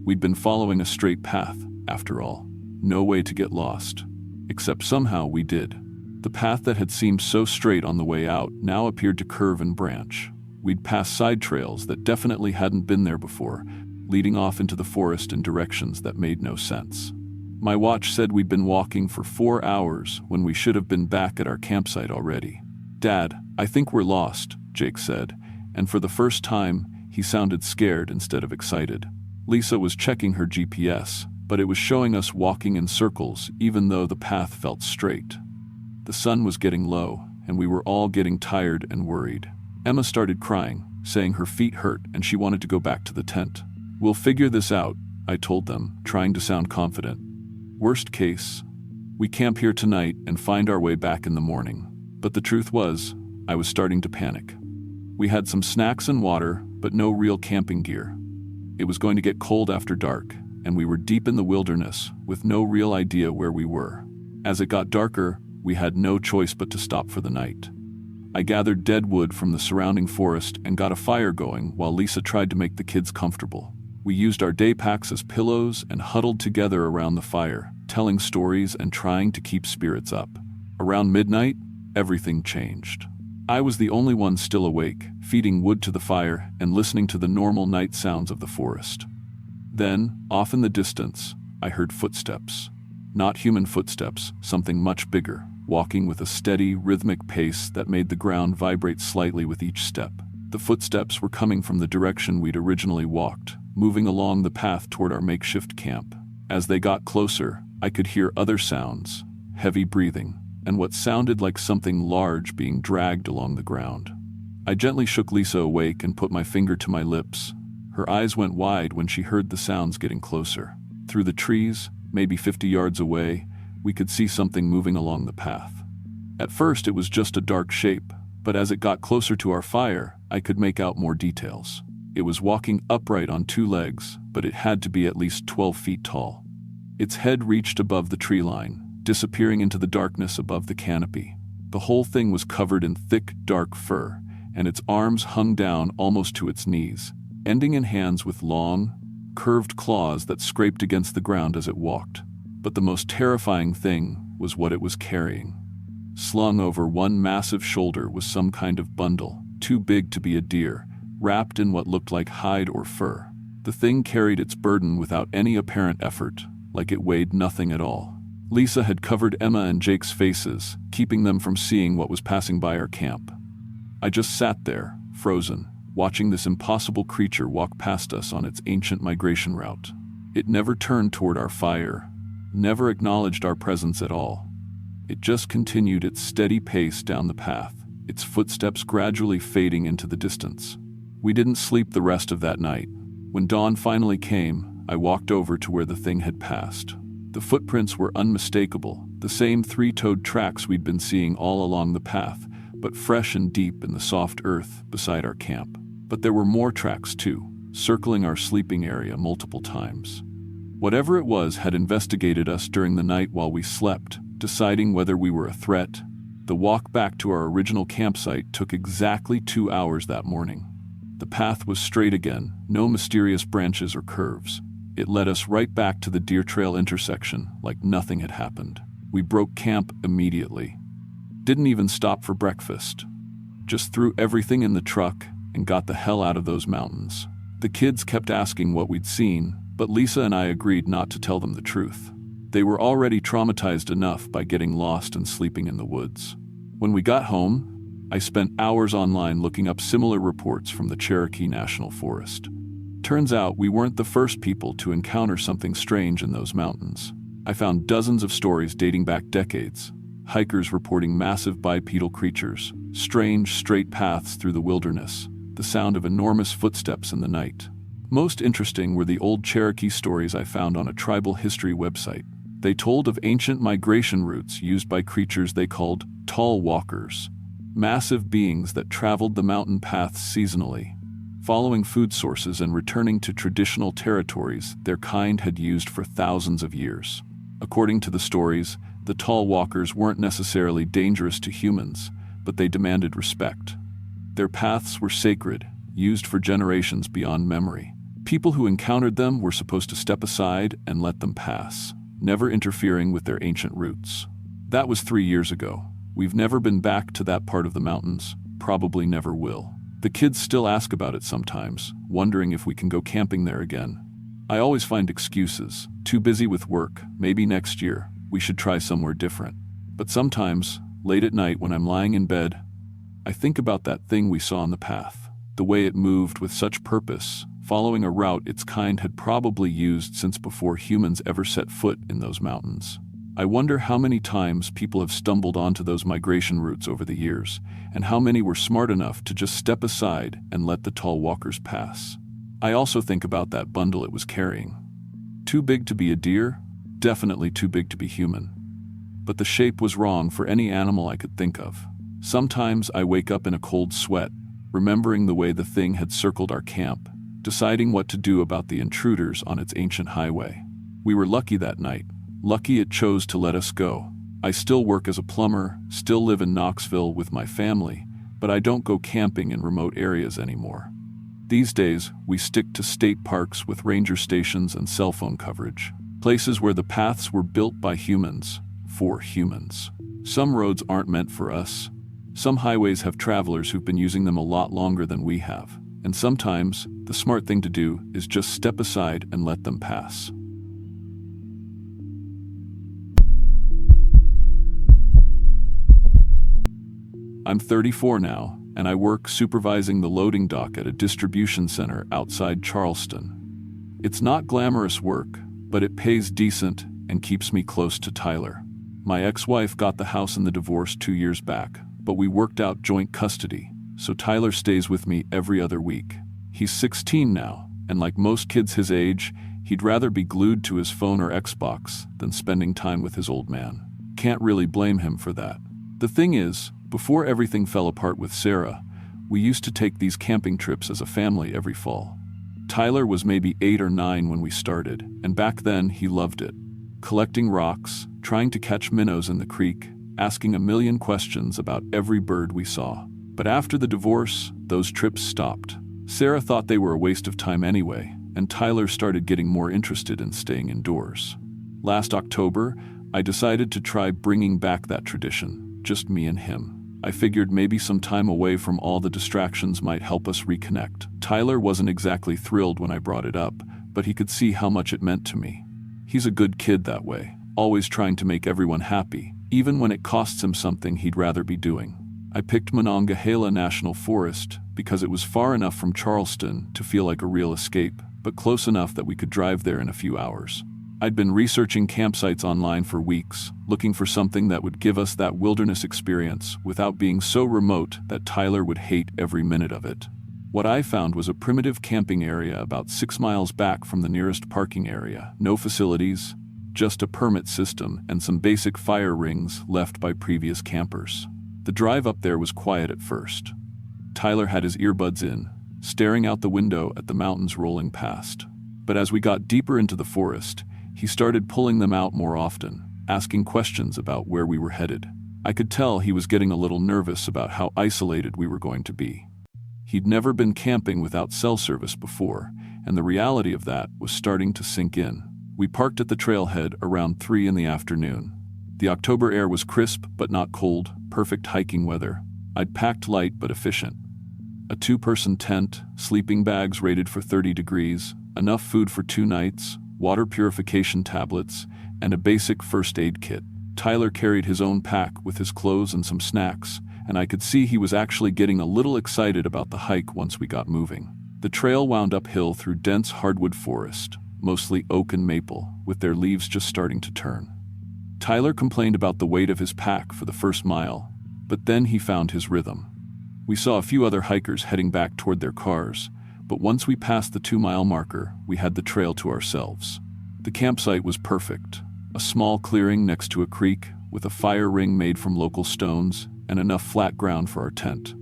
We'd been following a straight path, after all. No way to get lost. Except somehow we did. The path that had seemed so straight on the way out now appeared to curve and branch. We'd passed side trails that definitely hadn't been there before, leading off into the forest in directions that made no sense. My watch said we'd been walking for 4 hours when we should have been back at our campsite already. "Dad, I think we're lost," Jake said, and for the first time, he sounded scared instead of excited. Lisa was checking her GPS, but it was showing us walking in circles even though the path felt straight. The sun was getting low, and we were all getting tired and worried. Emma started crying, saying her feet hurt and she wanted to go back to the tent. "We'll figure this out," I told them, trying to sound confident. "Worst case, we camp here tonight and find our way back in the morning." But the truth was, I was starting to panic. We had some snacks and water, but no real camping gear. It was going to get cold after dark, and we were deep in the wilderness with no real idea where we were. As it got darker, we had no choice but to stop for the night. I gathered dead wood from the surrounding forest and got a fire going while Lisa tried to make the kids comfortable. We used our day packs as pillows and huddled together around the fire, telling stories and trying to keep spirits up. Around midnight, everything changed. I was the only one still awake, feeding wood to the fire and listening to the normal night sounds of the forest. Then, off in the distance, I heard footsteps. Not human footsteps, something much bigger, walking with a steady, rhythmic pace that made the ground vibrate slightly with each step. The footsteps were coming from the direction we'd originally walked, moving along the path toward our makeshift camp. As they got closer, I could hear other sounds, heavy breathing, and what sounded like something large being dragged along the ground. I gently shook Lisa awake and put my finger to my lips. Her eyes went wide when she heard the sounds getting closer. Through the trees, maybe 50 yards away, we could see something moving along the path. At first it was just a dark shape, but as it got closer to our fire, I could make out more details. It was walking upright on 2 legs, but it had to be at least 12 feet tall. Its head reached above the tree line, disappearing into the darkness above the canopy. The whole thing was covered in thick, dark fur, and its arms hung down almost to its knees, ending in hands with long, curved claws that scraped against the ground as it walked. But the most terrifying thing was what it was carrying. Slung over one massive shoulder was some kind of bundle, too big to be a deer, wrapped in what looked like hide or fur. The thing carried its burden without any apparent effort, like it weighed nothing at all. Lisa had covered Emma and Jake's faces, keeping them from seeing what was passing by our camp. I just sat there, frozen, watching this impossible creature walk past us on its ancient migration route. It never turned toward our fire, never acknowledged our presence at all. It just continued its steady pace down the path, its footsteps gradually fading into the distance. We didn't sleep the rest of that night. When dawn finally came, I walked over to where the thing had passed. The footprints were unmistakable, the same 3-toed tracks we'd been seeing all along the path, but fresh and deep in the soft earth beside our camp. But there were more tracks too, circling our sleeping area multiple times. Whatever it was had investigated us during the night while we slept, deciding whether we were a threat. The walk back to our original campsite took exactly 2 hours that morning. The path was straight again, no mysterious branches or curves. It led us right back to the deer trail intersection, like nothing had happened. We broke camp immediately. Didn't even stop for breakfast. Just threw everything in the truck and got the hell out of those mountains. The kids kept asking what we'd seen, but Lisa and I agreed not to tell them the truth. They were already traumatized enough by getting lost and sleeping in the woods. When we got home, I spent hours online looking up similar reports from the Cherokee National Forest. Turns out we weren't the first people to encounter something strange in those mountains. I found dozens of stories dating back decades. Hikers reporting massive bipedal creatures, strange straight paths through the wilderness, the sound of enormous footsteps in the night. Most interesting were the old Cherokee stories I found on a tribal history website. They told of ancient migration routes used by creatures they called tall walkers. massive beings that traveled the mountain paths seasonally, following food sources and returning to traditional territories their kind had used for thousands of years. According to the stories, the tall walkers weren't necessarily dangerous to humans, but they demanded respect. Their paths were sacred, used for generations beyond memory. People who encountered them were supposed to step aside and let them pass, never interfering with their ancient roots. That was 3 years ago. We've never been back to that part of the mountains, probably never will. The kids still ask about it sometimes, wondering if we can go camping there again. I always find excuses, too busy with work, maybe next year, we should try somewhere different. But sometimes, late at night when I'm lying in bed, I think about that thing we saw on the path, the way it moved with such purpose, following a route its kind had probably used since before humans ever set foot in those mountains. I wonder how many times people have stumbled onto those migration routes over the years, and how many were smart enough to just step aside and let the tall walkers pass. I also think about that bundle it was carrying. Too big to be a deer? Definitely too big to be human. But the shape was wrong for any animal I could think of. Sometimes I wake up in a cold sweat, remembering the way the thing had circled our camp, deciding what to do about the intruders on its ancient highway. We were lucky that night. Lucky it chose to let us go. I still work as a plumber, still live in Knoxville with my family, but I don't go camping in remote areas anymore. These days, we stick to state parks with ranger stations and cell phone coverage, places where the paths were built by humans, for humans. Some roads aren't meant for us. Some highways have travelers who've been using them a lot longer than we have, and sometimes, the smart thing to do is just step aside and let them pass. I'm 34 now, and I work supervising the loading dock at a distribution center outside Charleston. It's not glamorous work, but it pays decent and keeps me close to Tyler. My ex-wife got the house in the divorce 2 years back, but we worked out joint custody, so Tyler stays with me every other week. He's 16 now, and like most kids his age, he'd rather be glued to his phone or Xbox than spending time with his old man. Can't really blame him for that. The thing is, before everything fell apart with Sarah, we used to take these camping trips as a family every fall. Tyler was maybe 8 or 9 when we started, and back then he loved it. Collecting rocks, trying to catch minnows in the creek, asking a million questions about every bird we saw. But after the divorce, those trips stopped. Sarah thought they were a waste of time anyway, and Tyler started getting more interested in staying indoors. Last October, I decided to try bringing back that tradition, just me and him. I figured maybe some time away from all the distractions might help us reconnect. Tyler wasn't exactly thrilled when I brought it up, but he could see how much it meant to me. He's a good kid that way, always trying to make everyone happy, even when it costs him something he'd rather be doing. I picked Monongahela National Forest because it was far enough from Charleston to feel like a real escape, but close enough that we could drive there in a few hours. I'd been researching campsites online for weeks, looking for something that would give us that wilderness experience without being so remote that Tyler would hate every minute of it. What I found was a primitive camping area about 6 miles back from the nearest parking area. No facilities, just a permit system and some basic fire rings left by previous campers. The drive up there was quiet at first. Tyler had his earbuds in, staring out the window at the mountains rolling past. But as we got deeper into the forest, he started pulling them out more often, asking questions about where we were headed. I could tell he was getting a little nervous about how isolated we were going to be. He'd never been camping without cell service before, and the reality of that was starting to sink in. We parked at the trailhead around 3 in the afternoon. The October air was crisp but not cold, perfect hiking weather. I'd packed light but efficient. A 2-person tent, sleeping bags rated for 30 degrees, enough food for 2 nights, water purification tablets, and a basic first aid kit. Tyler carried his own pack with his clothes and some snacks, and I could see he was actually getting a little excited about the hike once we got moving. The trail wound uphill through dense hardwood forest, mostly oak and maple, with their leaves just starting to turn. Tyler complained about the weight of his pack for the first mile, but then he found his rhythm. We saw a few other hikers heading back toward their cars, but once we passed the 2-mile marker, we had the trail to ourselves. The campsite was perfect. A small clearing next to a creek, with a fire ring made from local stones, and enough flat ground for our tent.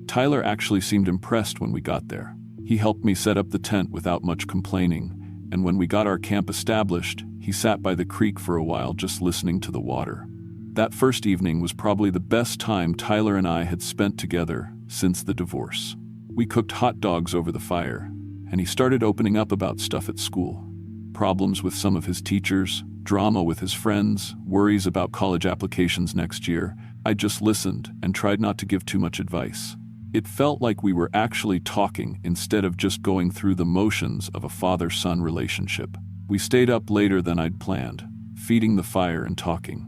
Tyler actually seemed impressed when we got there. He helped me set up the tent without much complaining, and when we got our camp established, he sat by the creek for a while just listening to the water. That first evening was probably the best time Tyler and I had spent together since the divorce. We cooked hot dogs over the fire, and he started opening up about stuff at school. Problems with some of his teachers, drama with his friends, worries about college applications next year. I just listened and tried not to give too much advice. It felt like we were actually talking instead of just going through the motions of a father-son relationship. We stayed up later than I'd planned, feeding the fire and talking.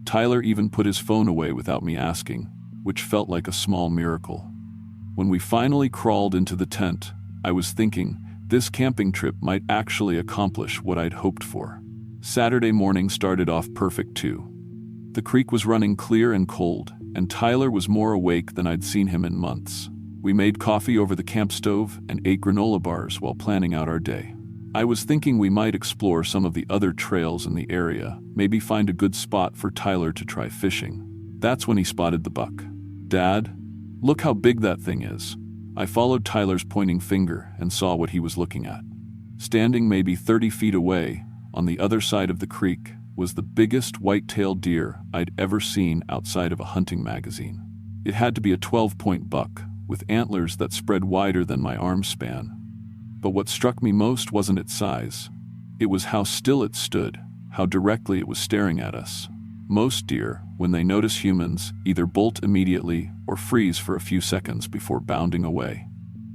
Tyler even put his phone away without me asking, which felt like a small miracle. When we finally crawled into the tent, I was thinking this camping trip might actually accomplish what I'd hoped for. Saturday morning started off perfect too. The creek was running clear and cold, and Tyler was more awake than I'd seen him in months. We made coffee over the camp stove and ate granola bars while planning out our day. I was thinking we might explore some of the other trails in the area, maybe find a good spot for Tyler to try fishing. That's when he spotted the buck. "Dad, look how big that thing is." I followed Tyler's pointing finger and saw what he was looking at. Standing maybe 30 feet away, on the other side of the creek, was the biggest white-tailed deer I'd ever seen outside of a hunting magazine. It had to be a 12-point buck, with antlers that spread wider than my arm span. But what struck me most wasn't its size. It was how still it stood, how directly it was staring at us. Most deer, when they notice humans, either bolt immediately or freeze for a few seconds before bounding away.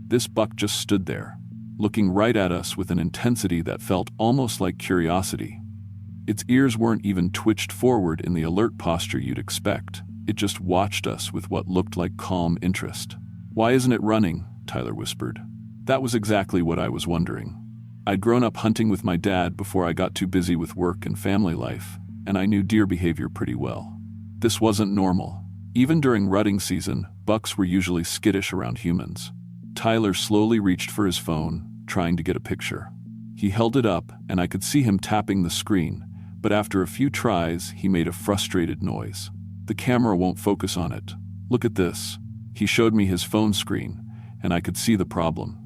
This buck just stood there, looking right at us with an intensity that felt almost like curiosity. Its ears weren't even twitched forward in the alert posture you'd expect. It just watched us with what looked like calm interest. "Why isn't it running?" Tyler whispered. That was exactly what I was wondering. I'd grown up hunting with my dad before I got too busy with work and family life, and I knew deer behavior pretty well. This wasn't normal. Even during rutting season, bucks were usually skittish around humans. Tyler slowly reached for his phone, trying to get a picture. He held it up, and I could see him tapping the screen, but after a few tries, he made a frustrated noise. "The camera won't focus on it. Look at this." He showed me his phone screen, and I could see the problem.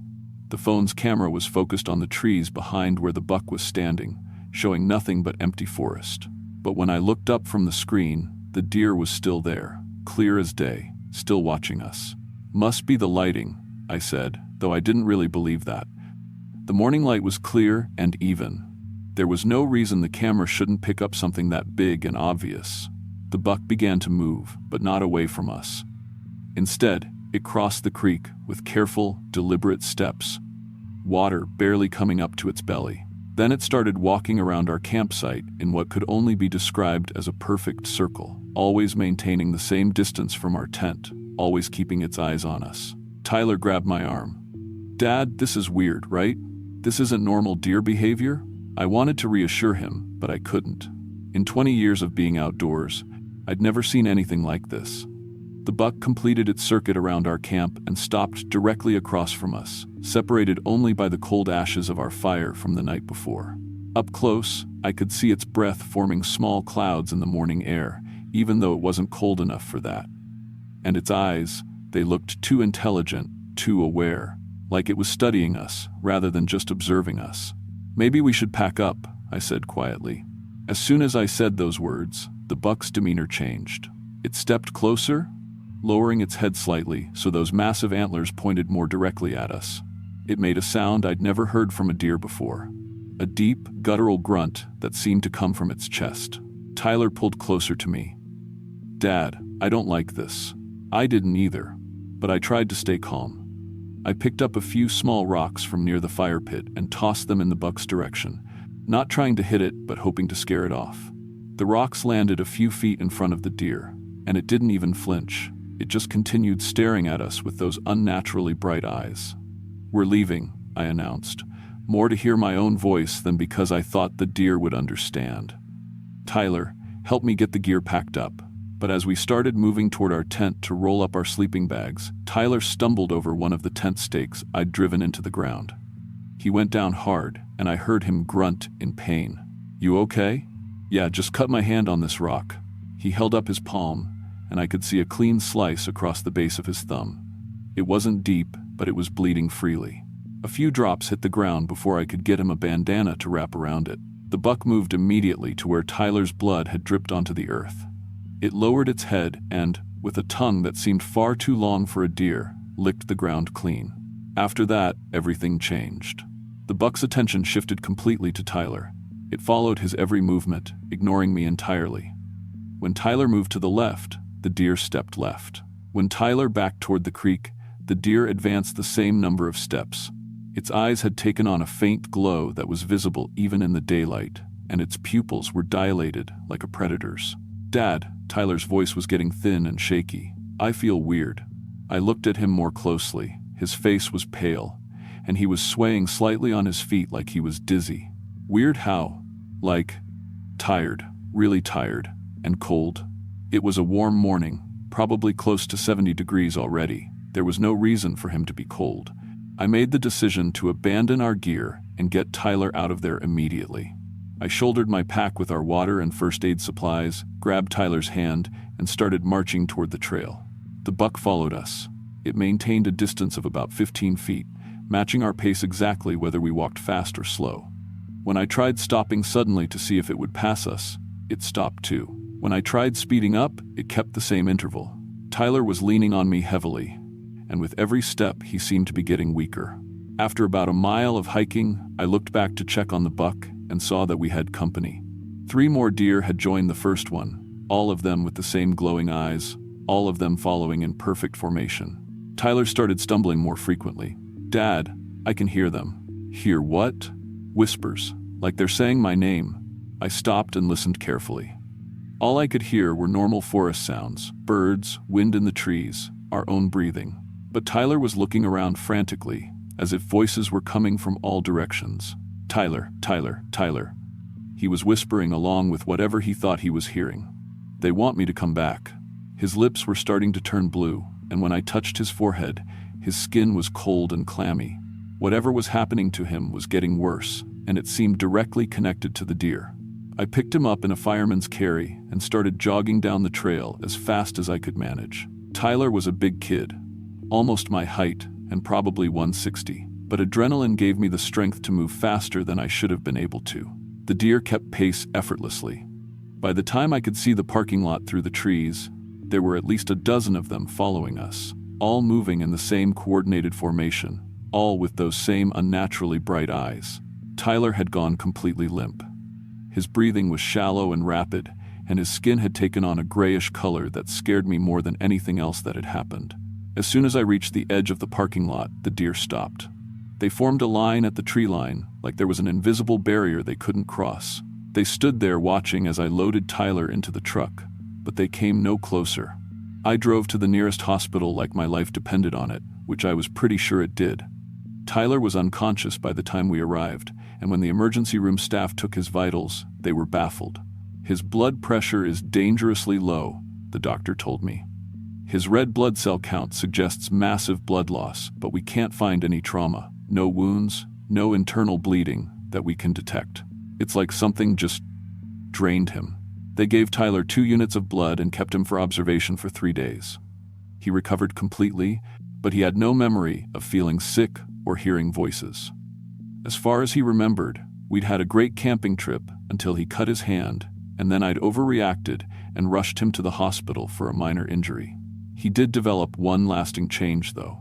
The phone's camera was focused on the trees behind where the buck was standing, showing nothing but empty forest. But when I looked up from the screen, the deer was still there, clear as day, still watching us. "Must be the lighting," I said, though I didn't really believe that. The morning light was clear and even. There was no reason the camera shouldn't pick up something that big and obvious. The buck began to move, but not away from us. Instead, it crossed the creek with careful, deliberate steps, water barely coming up to its belly. Then it started walking around our campsite in what could only be described as a perfect circle, always maintaining the same distance from our tent, always keeping its eyes on us. Tyler grabbed my arm. "Dad, this is weird, right? This isn't normal deer behavior?" I wanted to reassure him, but I couldn't. In 20 years of being outdoors, I'd never seen anything like this. The buck completed its circuit around our camp and stopped directly across from us, separated only by the cold ashes of our fire from the night before. Up close, I could see its breath forming small clouds in the morning air, even though it wasn't cold enough for that. And its eyes, they looked too intelligent, too aware, like it was studying us rather than just observing us. "Maybe we should pack up," I said quietly. As soon as I said those words, the buck's demeanor changed. It stepped closer, lowering its head slightly so those massive antlers pointed more directly at us. It made a sound I'd never heard from a deer before, a deep, guttural grunt that seemed to come from its chest. Tyler pulled closer to me. "Dad, I don't like this." I didn't either, but I tried to stay calm. I picked up a few small rocks from near the fire pit and tossed them in the buck's direction, not trying to hit it but hoping to scare it off. The rocks landed a few feet in front of the deer, and it didn't even flinch. It just continued staring at us with those unnaturally bright eyes. "We're leaving," I announced, more to hear my own voice than because I thought the deer would understand. Tyler helped me get the gear packed up, but as we started moving toward our tent to roll up our sleeping bags, Tyler stumbled over one of the tent stakes I'd driven into the ground. He went down hard, and I heard him grunt in pain. "You okay?" "Yeah, just cut my hand on this rock." He held up his palm, and I could see a clean slice across the base of his thumb. It wasn't deep, but it was bleeding freely. A few drops hit the ground before I could get him a bandana to wrap around it. The buck moved immediately to where Tyler's blood had dripped onto the earth. It lowered its head and, with a tongue that seemed far too long for a deer, licked the ground clean. After that, everything changed. The buck's attention shifted completely to Tyler. It followed his every movement, ignoring me entirely. When Tyler moved to the left, the deer stepped left. When Tyler backed toward the creek, the deer advanced the same number of steps. Its eyes had taken on a faint glow that was visible even in the daylight, and its pupils were dilated like a predator's. "Dad," Tyler's voice was getting thin and shaky. "I feel weird." I looked at him more closely. His face was pale, and he was swaying slightly on his feet like he was dizzy. Weird how? Like, tired, really tired, and cold. It was a warm morning, probably close to 70 degrees already. There was no reason for him to be cold. I made the decision to abandon our gear and get Tyler out of there immediately. I shouldered my pack with our water and first aid supplies, grabbed Tyler's hand, and started marching toward the trail. The buck followed us. It maintained a distance of about 15 feet, matching our pace exactly whether we walked fast or slow. When I tried stopping suddenly to see if it would pass us, it stopped too. When I tried speeding up, it kept the same interval. Tyler was leaning on me heavily, and with every step he seemed to be getting weaker. After about a mile of hiking, I looked back to check on the buck and saw that we had company. 3 more deer had joined the first one, all of them with the same glowing eyes, all of them following in perfect formation. Tyler started stumbling more frequently. "Dad, I can hear them." "Hear what?" "Whispers, like they're saying my name." I stopped and listened carefully. All I could hear were normal forest sounds, birds, wind in the trees, our own breathing. But Tyler was looking around frantically, as if voices were coming from all directions. "Tyler, Tyler, Tyler." He was whispering along with whatever he thought he was hearing. "They want me to come back." His lips were starting to turn blue, and when I touched his forehead, his skin was cold and clammy. Whatever was happening to him was getting worse, and it seemed directly connected to the deer. I picked him up in a fireman's carry and started jogging down the trail as fast as I could manage. Tyler was a big kid, almost my height, and probably 160, but adrenaline gave me the strength to move faster than I should have been able to. The deer kept pace effortlessly. By the time I could see the parking lot through the trees, there were at least a dozen of them following us, all moving in the same coordinated formation, all with those same unnaturally bright eyes. Tyler had gone completely limp. His breathing was shallow and rapid, and his skin had taken on a grayish color that scared me more than anything else that had happened. As soon as I reached the edge of the parking lot, the deer stopped. They formed a line at the tree line, like there was an invisible barrier they couldn't cross. They stood there watching as I loaded Tyler into the truck, but they came no closer. I drove to the nearest hospital like my life depended on it, which I was pretty sure it did. Tyler was unconscious by the time we arrived, and when the emergency room staff took his vitals, they were baffled. "His blood pressure is dangerously low," the doctor told me. "His red blood cell count suggests massive blood loss, but we can't find any trauma, no wounds, no internal bleeding that we can detect. It's like something just drained him." They gave Tyler 2 units of blood and kept him for observation for 3 days. He recovered completely, but he had no memory of feeling sick or hearing voices. As far as he remembered, we'd had a great camping trip until he cut his hand, and then I'd overreacted and rushed him to the hospital for a minor injury. He did develop one lasting change, though.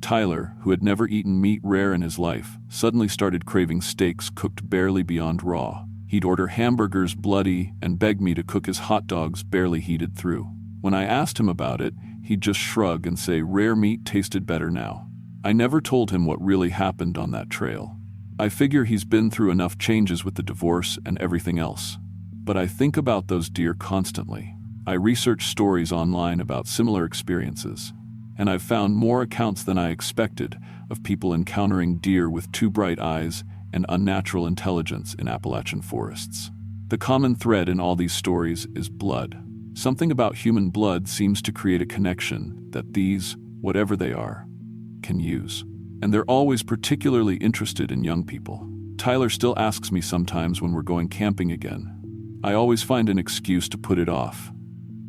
Tyler, who had never eaten meat rare in his life, suddenly started craving steaks cooked barely beyond raw. He'd order hamburgers bloody and beg me to cook his hot dogs barely heated through. When I asked him about it, he'd just shrug and say rare meat tasted better now. I never told him what really happened on that trail. I figure he's been through enough changes with the divorce and everything else. But I think about those deer constantly. I research stories online about similar experiences, and I've found more accounts than I expected of people encountering deer with too bright eyes and unnatural intelligence in Appalachian forests. The common thread in all these stories is blood. Something about human blood seems to create a connection that these, whatever they are, can use. And they're always particularly interested in young people. Tyler still asks me sometimes when we're going camping again. I always find an excuse to put it off.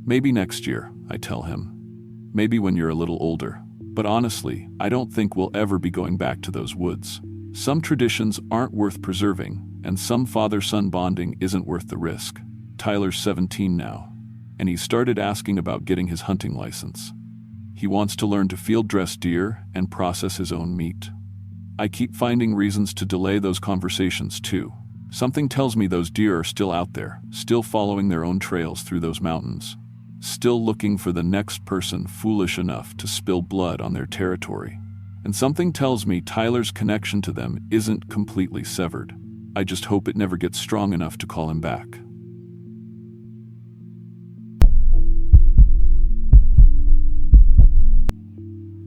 "Maybe next year," I tell him. Maybe when you're a little older. But honestly, I don't think we'll ever be going back to those woods. Some traditions aren't worth preserving, and some father-son bonding isn't worth the risk. Tyler's 17 now, and he started asking about getting his hunting license. He wants to learn to field dress deer and process his own meat. I keep finding reasons to delay those conversations too. Something tells me those deer are still out there, still following their own trails through those mountains, still looking for the next person foolish enough to spill blood on their territory. And something tells me Tyler's connection to them isn't completely severed. I just hope it never gets strong enough to call him back.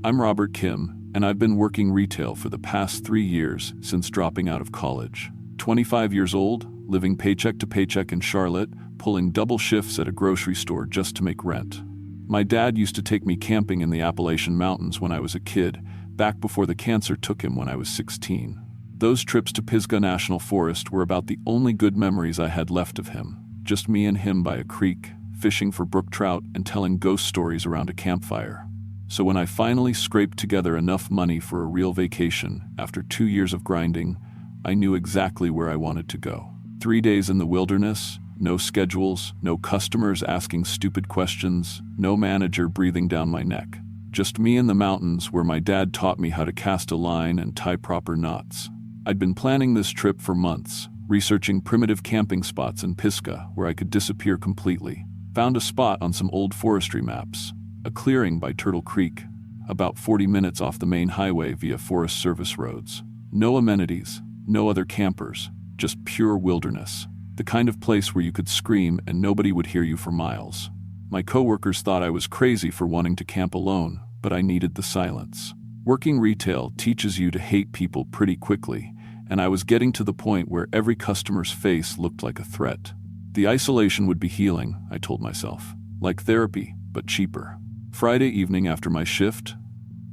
I'm Robert Kim, and I've been working retail for the past 3 years since dropping out of college. 25 years old, living paycheck to paycheck in Charlotte, pulling double shifts at a grocery store just to make rent. My dad used to take me camping in the Appalachian Mountains when I was a kid, back before the cancer took him when I was 16. Those trips to Pisgah National Forest were about the only good memories I had left of him. Just me and him by a creek, fishing for brook trout and telling ghost stories around a campfire. So when I finally scraped together enough money for a real vacation, after 2 years of grinding, I knew exactly where I wanted to go. 3 days in the wilderness, no schedules, no customers asking stupid questions, no manager breathing down my neck. Just me in the mountains where my dad taught me how to cast a line and tie proper knots. I'd been planning this trip for months, researching primitive camping spots in Pisgah where I could disappear completely. Found a spot on some old forestry maps, a clearing by Turtle Creek, about 40 minutes off the main highway via Forest Service roads. No amenities, no other campers, just pure wilderness. The kind of place where you could scream and nobody would hear you for miles. My coworkers thought I was crazy for wanting to camp alone, but I needed the silence. Working retail teaches you to hate people pretty quickly, and I was getting to the point where every customer's face looked like a threat. The isolation would be healing, I told myself, like therapy, but cheaper. Friday evening after my shift,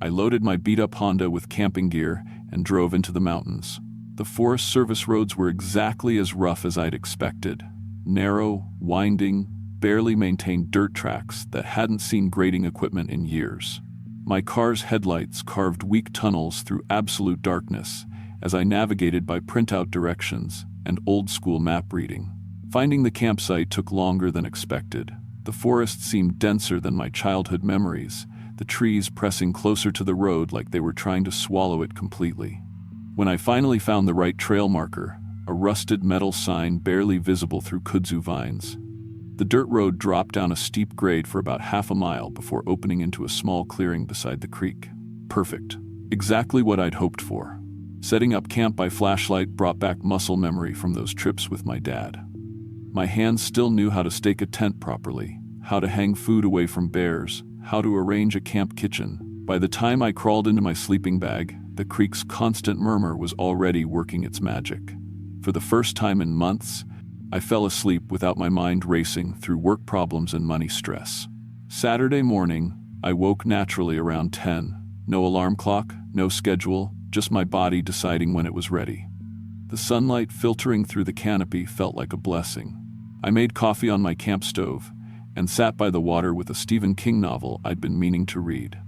I loaded my beat-up Honda with camping gear and drove into the mountains. The Forest Service roads were exactly as rough as I'd expected. Narrow, winding, barely maintained dirt tracks that hadn't seen grading equipment in years. My car's headlights carved weak tunnels through absolute darkness as I navigated by printout directions and old-school map reading. Finding the campsite took longer than expected. The forest seemed denser than my childhood memories, the trees pressing closer to the road like they were trying to swallow it completely. When I finally found the right trail marker, a rusted metal sign barely visible through kudzu vines, the dirt road dropped down a steep grade for about half a mile before opening into a small clearing beside the creek. Perfect. Exactly what I'd hoped for. Setting up camp by flashlight brought back muscle memory from those trips with my dad. My hands still knew how to stake a tent properly, how to hang food away from bears, how to arrange a camp kitchen. By the time I crawled into my sleeping bag, the creek's constant murmur was already working its magic. For the first time in months, I fell asleep without my mind racing through work problems and money stress. Saturday morning, I woke naturally around 10. No alarm clock, no schedule, just my body deciding when it was ready. The sunlight filtering through the canopy felt like a blessing. I made coffee on my camp stove and sat by the water with a Stephen King novel I'd been meaning to read.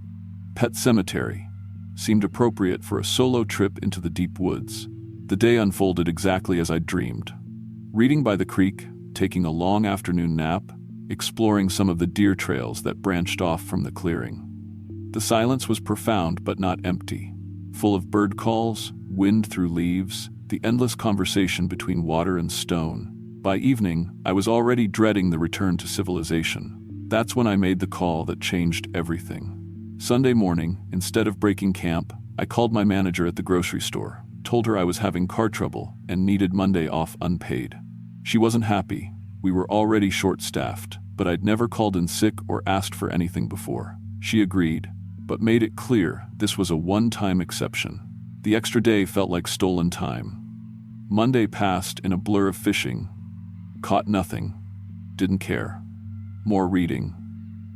Pet Sematary seemed appropriate for a solo trip into the deep woods. The day unfolded exactly as I'd dreamed. Reading by the creek, taking a long afternoon nap, exploring some of the deer trails that branched off from the clearing. The silence was profound but not empty, full of bird calls, wind through leaves, the endless conversation between water and stone. By evening, I was already dreading the return to civilization. That's when I made the call that changed everything. Sunday morning, instead of breaking camp, I called my manager at the grocery store, told her I was having car trouble and needed Monday off unpaid. She wasn't happy. We were already short-staffed, but I'd never called in sick or asked for anything before. She agreed, but made it clear this was a one-time exception. The extra day felt like stolen time. Monday passed in a blur of fishing. Caught nothing. Didn't care. More reading.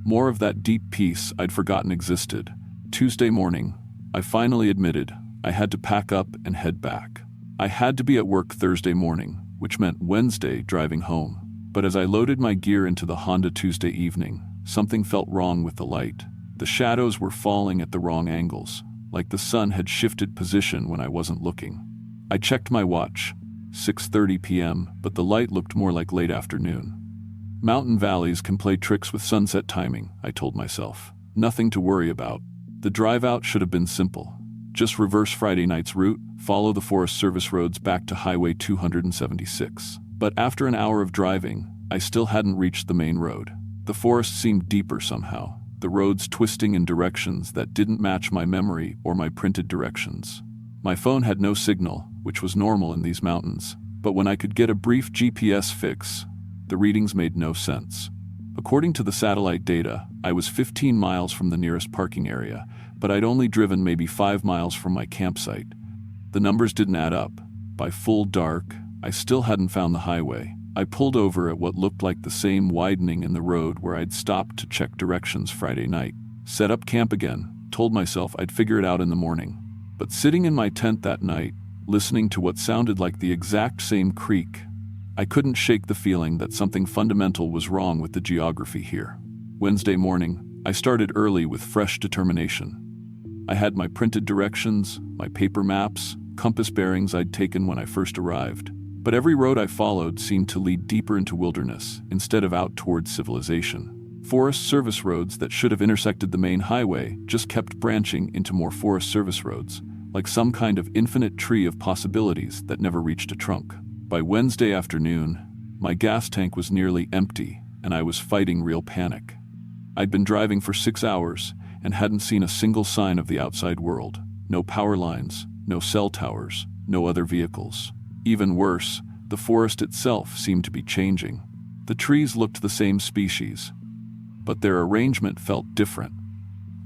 More of that deep peace I'd forgotten existed. Tuesday morning, I finally admitted I had to pack up and head back. I had to be at work Thursday morning, which meant Wednesday driving home. But as I loaded my gear into the Honda Tuesday evening, something felt wrong with the light. The shadows were falling at the wrong angles, like the sun had shifted position when I wasn't looking. I checked my watch, 6:30 p.m., but the light looked more like late afternoon. Mountain valleys can play tricks with sunset timing, I told myself. Nothing to worry about. The drive out should have been simple. Just reverse Friday night's route, follow the Forest Service roads back to Highway 276. But after an hour of driving, I still hadn't reached the main road. The forest seemed deeper somehow, the roads twisting in directions that didn't match my memory or my printed directions. My phone had no signal, which was normal in these mountains, but when I could get a brief GPS fix, the readings made no sense. According to the satellite data, I was 15 miles from the nearest parking area, but I'd only driven maybe 5 miles from my campsite. The numbers didn't add up. By full dark, I still hadn't found the highway. I pulled over at what looked like the same widening in the road where I'd stopped to check directions Friday night. Set up camp again, told myself I'd figure it out in the morning. But sitting in my tent that night, listening to what sounded like the exact same creak, I couldn't shake the feeling that something fundamental was wrong with the geography here. Wednesday morning, I started early with fresh determination. I had my printed directions, my paper maps, compass bearings I'd taken when I first arrived. But every road I followed seemed to lead deeper into wilderness instead of out towards civilization. Forest Service roads that should have intersected the main highway just kept branching into more Forest Service roads, like some kind of infinite tree of possibilities that never reached a trunk. By Wednesday afternoon, my gas tank was nearly empty, and I was fighting real panic. I'd been driving for 6 hours and hadn't seen a single sign of the outside world. No power lines, no cell towers, no other vehicles. Even worse, the forest itself seemed to be changing. The trees looked the same species, but their arrangement felt different,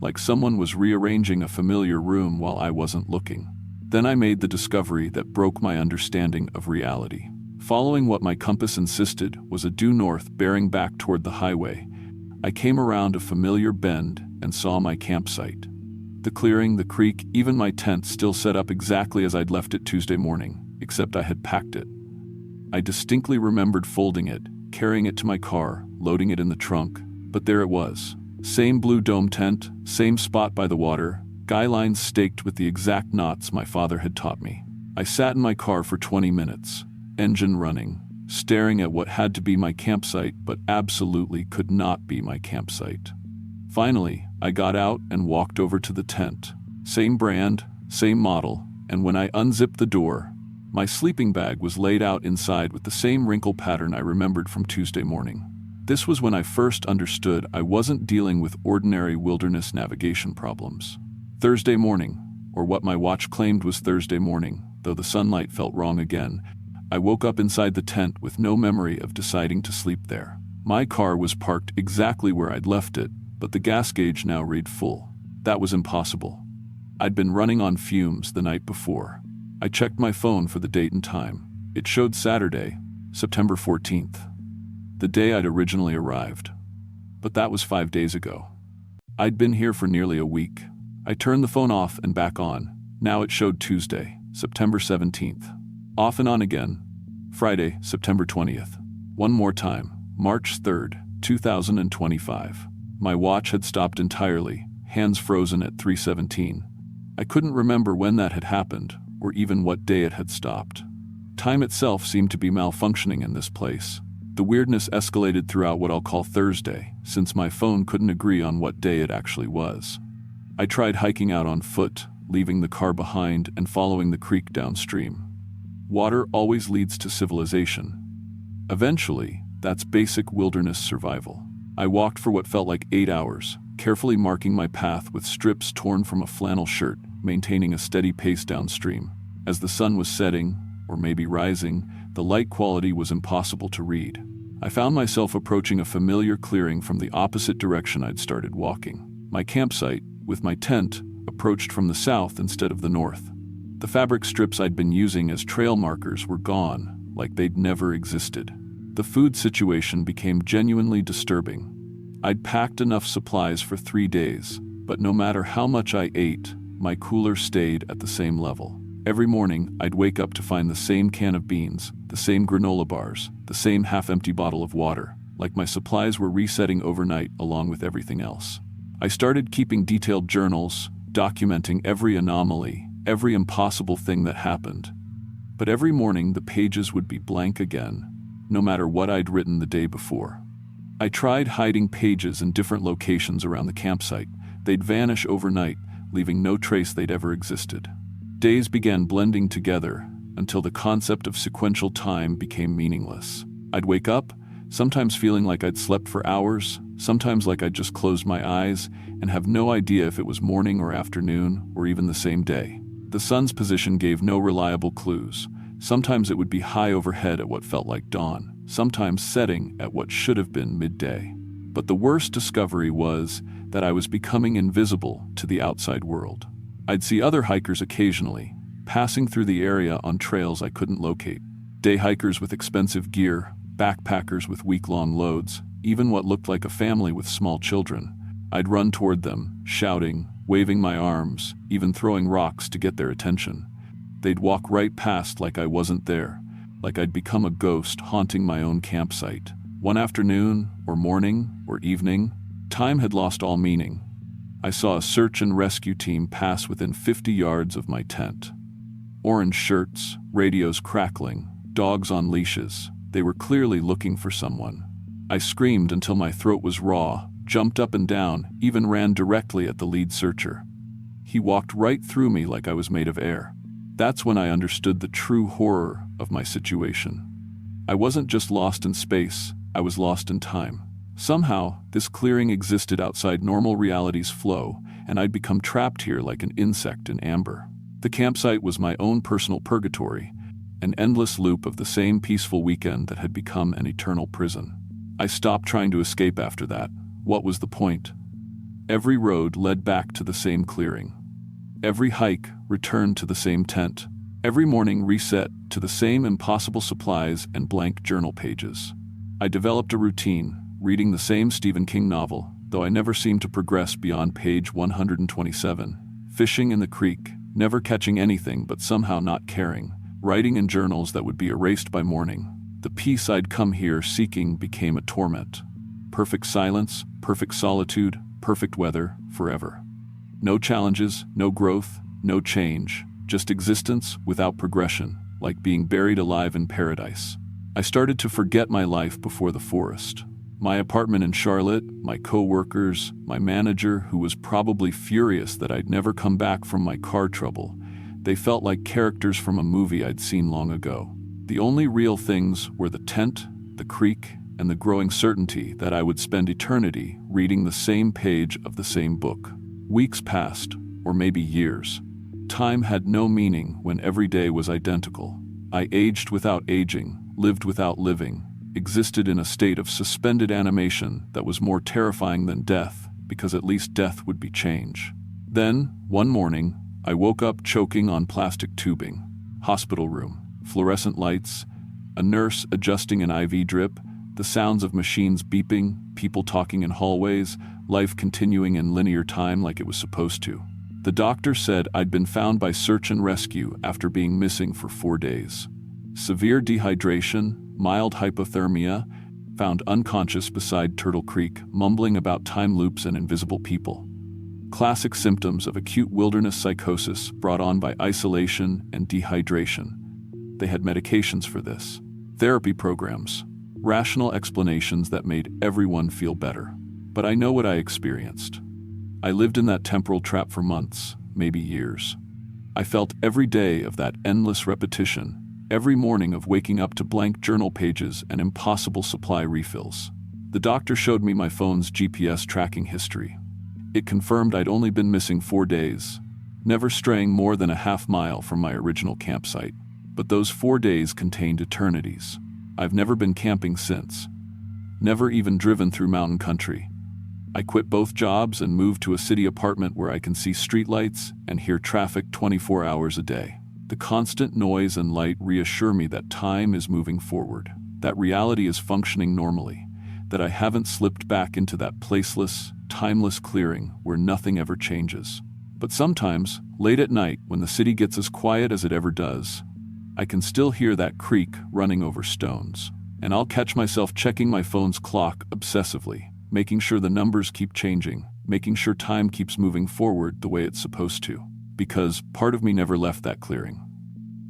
like someone was rearranging a familiar room while I wasn't looking. Then I made the discovery that broke my understanding of reality. Following what my compass insisted was a due north bearing back toward the highway, I came around a familiar bend and saw my campsite. The clearing, the creek, even my tent still set up exactly as I'd left it Tuesday morning, except I had packed it. I distinctly remembered folding it, carrying it to my car, loading it in the trunk, but there it was. Same blue dome tent, same spot by the water, guy lines staked with the exact knots my father had taught me. I sat in my car for 20 minutes, engine running, staring at what had to be my campsite but absolutely could not be my campsite. Finally, I got out and walked over to the tent. Same brand, same model, and when I unzipped the door, my sleeping bag was laid out inside with the same wrinkle pattern I remembered from Tuesday morning. This was when I first understood I wasn't dealing with ordinary wilderness navigation problems. Thursday morning, or what my watch claimed was Thursday morning, though the sunlight felt wrong again, I woke up inside the tent with no memory of deciding to sleep there. My car was parked exactly where I'd left it, but the gas gauge now read full. That was impossible. I'd been running on fumes the night before. I checked my phone for the date and time. It showed Saturday, September 14th, the day I'd originally arrived. But that was 5 days ago. I'd been here for nearly a week. I turned the phone off and back on. Now it showed Tuesday, September 17th. Off and on again. Friday, September 20th. One more time, March 3rd, 2025. My watch had stopped entirely, hands frozen at 3:17. I couldn't remember when that had happened, or even what day it had stopped. Time itself seemed to be malfunctioning in this place. The weirdness escalated throughout what I'll call Thursday, since my phone couldn't agree on what day it actually was. I tried hiking out on foot, leaving the car behind and following the creek downstream. Water always leads to civilization. Eventually, that's basic wilderness survival. I walked for what felt like 8 hours, carefully marking my path with strips torn from a flannel shirt, maintaining a steady pace downstream. As the sun was setting, or maybe rising, the light quality was impossible to read. I found myself approaching a familiar clearing from the opposite direction I'd started walking. My campsite, with my tent, approached from the south instead of the north. The fabric strips I'd been using as trail markers were gone, like they'd never existed. The food situation became genuinely disturbing. I'd packed enough supplies for 3 days, but no matter how much I ate, my cooler stayed at the same level. Every morning, I'd wake up to find the same can of beans, the same granola bars, the same half-empty bottle of water, like my supplies were resetting overnight along with everything else. I started keeping detailed journals, documenting every anomaly, every impossible thing that happened. But every morning the pages would be blank again, no matter what I'd written the day before. I tried hiding pages in different locations around the campsite. They'd vanish overnight, leaving no trace they'd ever existed. Days began blending together until the concept of sequential time became meaningless. I'd wake up, sometimes feeling like I'd slept for hours, sometimes like I'd just closed my eyes, and have no idea if it was morning or afternoon or even the same day. The sun's position gave no reliable clues. Sometimes it would be high overhead at what felt like dawn, sometimes setting at what should have been midday. But the worst discovery was that I was becoming invisible to the outside world. I'd see other hikers occasionally, passing through the area on trails I couldn't locate. Day hikers with expensive gear, backpackers with week-long loads, even what looked like a family with small children. I'd run toward them, shouting, waving my arms, even throwing rocks to get their attention. They'd walk right past like I wasn't there, like I'd become a ghost haunting my own campsite. One afternoon, or morning, or evening, time had lost all meaning. I saw a search and rescue team pass within 50 yards of my tent. Orange shirts, radios crackling, dogs on leashes. They were clearly looking for someone. I screamed until my throat was raw, jumped up and down, even ran directly at the lead searcher. He walked right through me like I was made of air. That's when I understood the true horror of my situation. I wasn't just lost in space, I was lost in time. Somehow, this clearing existed outside normal reality's flow, and I'd become trapped here like an insect in amber. The campsite was my own personal purgatory, an endless loop of the same peaceful weekend that had become an eternal prison. I stopped trying to escape after that. What was the point? Every road led back to the same clearing. Every hike returned to the same tent. Every morning reset to the same impossible supplies and blank journal pages. I developed a routine, reading the same Stephen King novel, though I never seemed to progress beyond page 127. Fishing in the creek, never catching anything but somehow not caring. Writing in journals that would be erased by morning. The peace I'd come here seeking became a torment. Perfect silence, perfect solitude, perfect weather, forever. No challenges, no growth, no change, just existence without progression, like being buried alive in paradise. I started to forget my life before the forest. My apartment in Charlotte, my co-workers, my manager, who was probably furious that I'd never come back from my car trouble. They felt like characters from a movie I'd seen long ago. The only real things were the tent, the creek, and the growing certainty that I would spend eternity reading the same page of the same book. Weeks passed, or maybe years. Time had no meaning when every day was identical. I aged without aging, lived without living, existed in a state of suspended animation that was more terrifying than death, because at least death would be change. Then, one morning, I woke up choking on plastic tubing. Hospital room, fluorescent lights, a nurse adjusting an IV drip, the sounds of machines beeping, people talking in hallways, life continuing in linear time like it was supposed to. The doctor said I'd been found by search and rescue after being missing for 4 days. Severe dehydration, mild hypothermia, found unconscious beside Turtle Creek, mumbling about time loops and invisible people. Classic symptoms of acute wilderness psychosis brought on by isolation and dehydration. They had medications for this, therapy programs, rational explanations that made everyone feel better. But I know what I experienced. I lived in that temporal trap for months, maybe years. I felt every day of that endless repetition, every morning of waking up to blank journal pages and impossible supply refills. The doctor showed me my phone's GPS tracking history. It confirmed I'd only been missing 4 days, never straying more than a half mile from my original campsite. But those 4 days contained eternities. I've never been camping since. Never even driven through mountain country. I quit both jobs and moved to a city apartment where I can see streetlights and hear traffic 24 hours a day. The constant noise and light reassure me that time is moving forward, that reality is functioning normally, that I haven't slipped back into that placeless, timeless clearing where nothing ever changes. But sometimes, late at night, when the city gets as quiet as it ever does, I can still hear that creek running over stones. And I'll catch myself checking my phone's clock obsessively, making sure the numbers keep changing, making sure time keeps moving forward the way it's supposed to. Because part of me never left that clearing.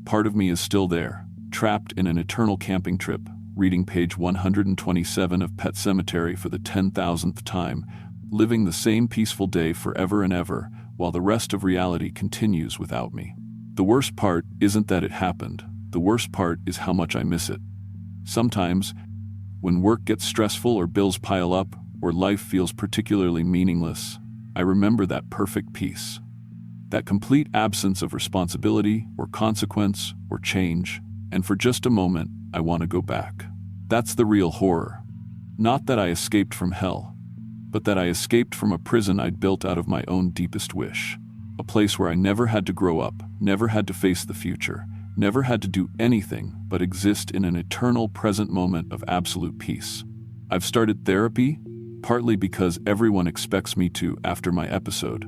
Part of me is still there, trapped in an eternal camping trip, reading page 127 of Pet Sematary for the 10,000th time, living the same peaceful day forever and ever, while the rest of reality continues without me. The worst part isn't that it happened. The worst part is how much I miss it. Sometimes, when work gets stressful or bills pile up, or life feels particularly meaningless, I remember that perfect peace. That complete absence of responsibility, or consequence, or change, and for just a moment, I want to go back. That's the real horror. Not that I escaped from hell, but that I escaped from a prison I'd built out of my own deepest wish. A place where I never had to grow up, never had to face the future, never had to do anything but exist in an eternal present moment of absolute peace. I've started therapy, partly because everyone expects me to after my episode,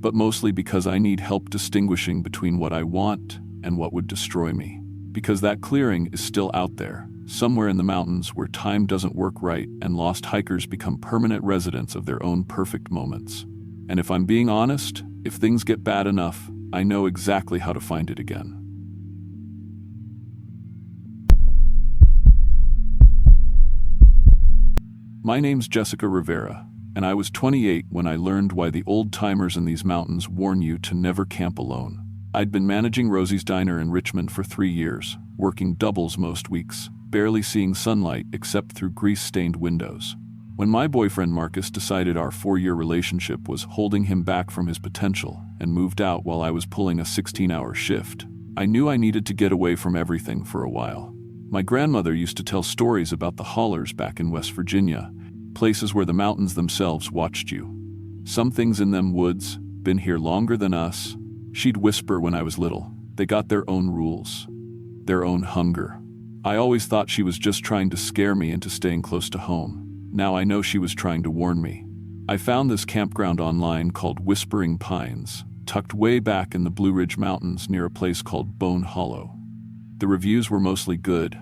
but mostly because I need help distinguishing between what I want and what would destroy me. Because that clearing is still out there, somewhere in the mountains where time doesn't work right and lost hikers become permanent residents of their own perfect moments. And if I'm being honest, if things get bad enough, I know exactly how to find it again. My name's Jessica Rivera, and I was 28 when I learned why the old-timers in these mountains warn you to never camp alone. I'd been managing Rosie's Diner in Richmond for 3 years, working doubles most weeks, barely seeing sunlight except through grease-stained windows. When my boyfriend Marcus decided our 4-year relationship was holding him back from his potential and moved out while I was pulling a 16-hour shift, I knew I needed to get away from everything for a while. My grandmother used to tell stories about the hollers back in West Virginia, places where the mountains themselves watched you. Some things in them woods, been here longer than us. She'd whisper when I was little. They got their own rules, their own hunger. I always thought she was just trying to scare me into staying close to home. Now I know she was trying to warn me. I found this campground online called Whispering Pines, tucked way back in the Blue Ridge Mountains near a place called Bone Hollow. The reviews were mostly good,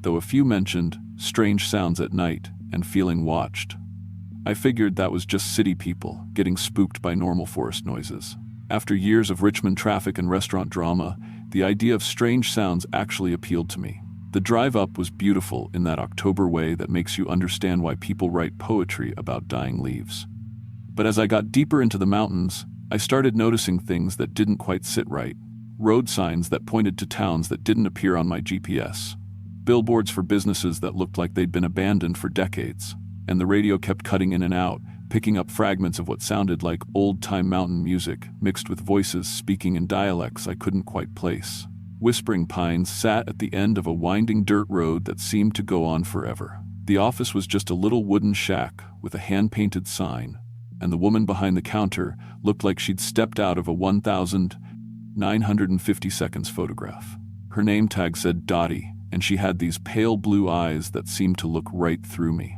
though a few mentioned strange sounds at night and feeling watched. I figured that was just city people getting spooked by normal forest noises. After years of Richmond traffic and restaurant drama, the idea of strange sounds actually appealed to me. The drive up was beautiful in that October way that makes you understand why people write poetry about dying leaves. But as I got deeper into the mountains, I started noticing things that didn't quite sit right. Road signs that pointed to towns that didn't appear on my GPS. Billboards for businesses that looked like they'd been abandoned for decades. And the radio kept cutting in and out, picking up fragments of what sounded like old-time mountain music, mixed with voices speaking in dialects I couldn't quite place. Whispering Pines sat at the end of a winding dirt road that seemed to go on forever. The office was just a little wooden shack with a hand-painted sign, and the woman behind the counter looked like she'd stepped out of a 1,950 seconds photograph. Her name tag said Dottie, and she had these pale blue eyes that seemed to look right through me.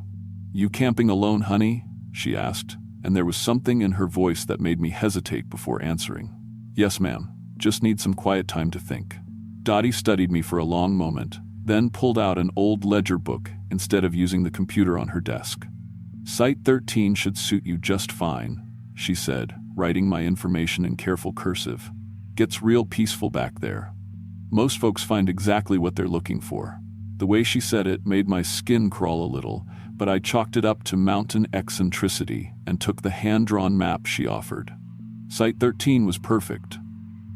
"You camping alone, honey?" she asked, and there was something in her voice that made me hesitate before answering. "Yes, ma'am. Just need some quiet time to think." Dottie studied me for a long moment, then pulled out an old ledger book instead of using the computer on her desk. "Site 13 should suit you just fine," she said, writing my information in careful cursive. "Gets real peaceful back there. Most folks find exactly what they're looking for." The way she said it made my skin crawl a little, but I chalked it up to mountain eccentricity and took the hand-drawn map she offered. Site 13 was perfect.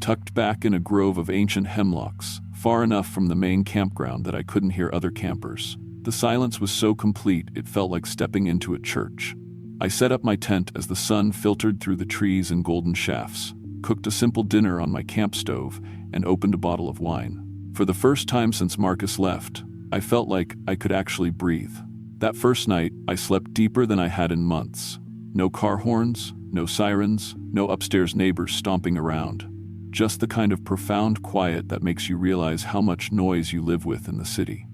Tucked back in a grove of ancient hemlocks, far enough from the main campground that I couldn't hear other campers. The silence was so complete it felt like stepping into a church. I set up my tent as the sun filtered through the trees in golden shafts, cooked a simple dinner on my camp stove, and opened a bottle of wine. For the first time since Marcus left, I felt like I could actually breathe. That first night, I slept deeper than I had in months. No car horns, no sirens, no upstairs neighbors stomping around. Just the kind of profound quiet that makes you realize how much noise you live with in the city.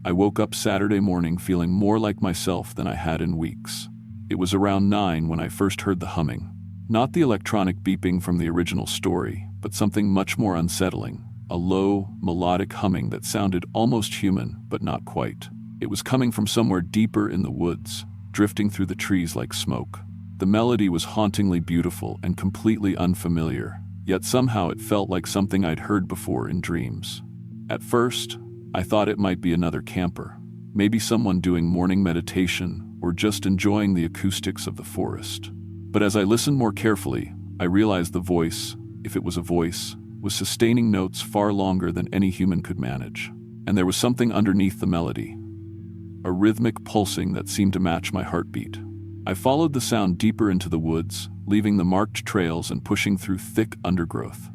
I woke up Saturday morning feeling more like myself than I had in weeks. It was around 9 when I first heard the humming. Not the electronic beeping from the original story, but something much more unsettling. A low, melodic humming that sounded almost human, but not quite. It was coming from somewhere deeper in the woods, drifting through the trees like smoke. The melody was hauntingly beautiful and completely unfamiliar, yet somehow it felt like something I'd heard before in dreams. At first, I thought it might be another camper, maybe someone doing morning meditation or just enjoying the acoustics of the forest. But as I listened more carefully, I realized the voice, if it was a voice, was sustaining notes far longer than any human could manage. And there was something underneath the melody, a rhythmic pulsing that seemed to match my heartbeat. I followed the sound deeper into the woods, leaving the marked trails and pushing through thick undergrowth.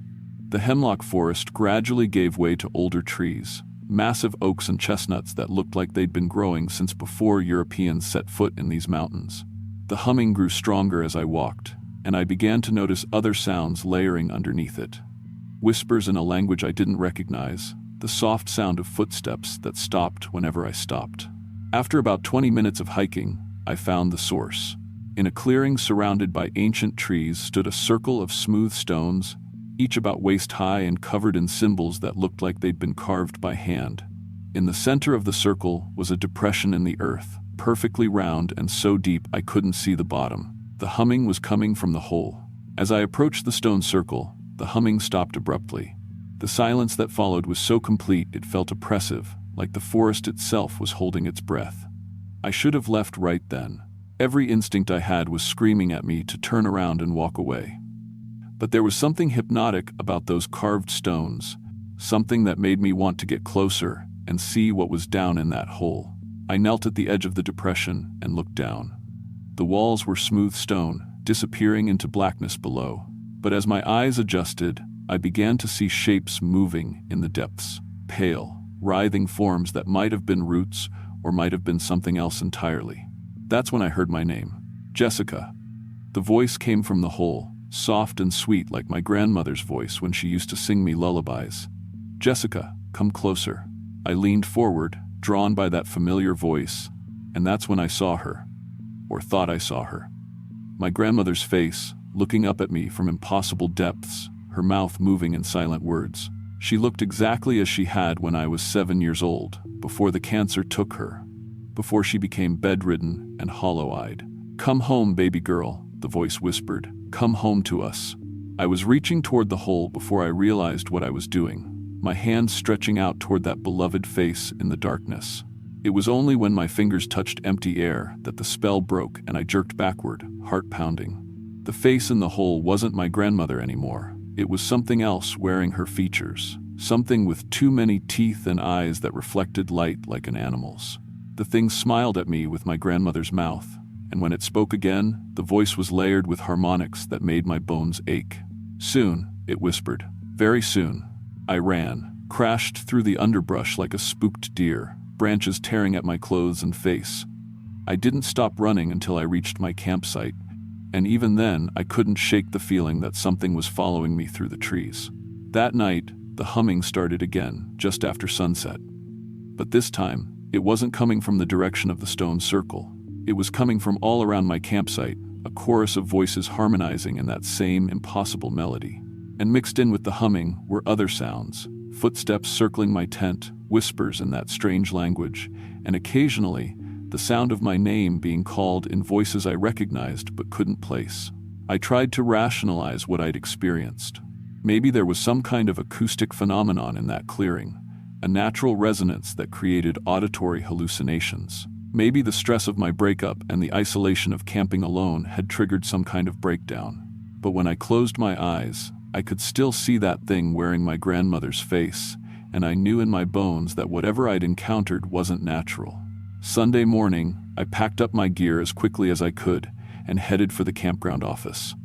The hemlock forest gradually gave way to older trees, massive oaks and chestnuts that looked like they'd been growing since before Europeans set foot in these mountains. The humming grew stronger as I walked, and I began to notice other sounds layering underneath it. Whispers in a language I didn't recognize, the soft sound of footsteps that stopped whenever I stopped. After about 20 minutes of hiking, I found the source. In a clearing surrounded by ancient trees stood a circle of smooth stones, each about waist high and covered in symbols that looked like they'd been carved by hand. In the center of the circle was a depression in the earth, perfectly round and so deep I couldn't see the bottom. The humming was coming from the hole. As I approached the stone circle, the humming stopped abruptly. The silence that followed was so complete it felt oppressive, like the forest itself was holding its breath. I should have left right then. Every instinct I had was screaming at me to turn around and walk away. But there was something hypnotic about those carved stones, something that made me want to get closer and see what was down in that hole. I knelt at the edge of the depression and looked down. The walls were smooth stone, disappearing into blackness below. But as my eyes adjusted, I began to see shapes moving in the depths, pale, writhing forms that might have been roots or might have been something else entirely. That's when I heard my name, Jessica. The voice came from the hole, soft and sweet like my grandmother's voice when she used to sing me lullabies. Jessica, come closer. I leaned forward, drawn by that familiar voice, and that's when I saw her, or thought I saw her. My grandmother's face, looking up at me from impossible depths, her mouth moving in silent words. She looked exactly as she had when I was 7 years old, before the cancer took her, before she became bedridden and hollow-eyed. Come home, baby girl, the voice whispered. Come home to us. I was reaching toward the hole before I realized what I was doing, my hands stretching out toward that beloved face in the darkness. It was only when my fingers touched empty air that the spell broke and I jerked backward, heart pounding. The face in the hole wasn't my grandmother anymore. It was something else wearing her features, something with too many teeth and eyes that reflected light like an animal's. The thing smiled at me with my grandmother's mouth, and when it spoke again, the voice was layered with harmonics that made my bones ache. Soon, it whispered. Very soon. I ran, crashed through the underbrush like a spooked deer, branches tearing at my clothes and face. I didn't stop running until I reached my campsite, and even then I couldn't shake the feeling that something was following me through the trees. That night, the humming started again, just after sunset. But this time, it wasn't coming from the direction of the stone circle. It was coming from all around my campsite, a chorus of voices harmonizing in that same impossible melody. And mixed in with the humming were other sounds, footsteps circling my tent, whispers in that strange language, and occasionally, the sound of my name being called in voices I recognized but couldn't place. I tried to rationalize what I'd experienced. Maybe there was some kind of acoustic phenomenon in that clearing, a natural resonance that created auditory hallucinations. Maybe the stress of my breakup and the isolation of camping alone had triggered some kind of breakdown. But when I closed my eyes, I could still see that thing wearing my grandmother's face, and I knew in my bones that whatever I'd encountered wasn't natural. Sunday morning, I packed up my gear as quickly as I could and headed for the campground office.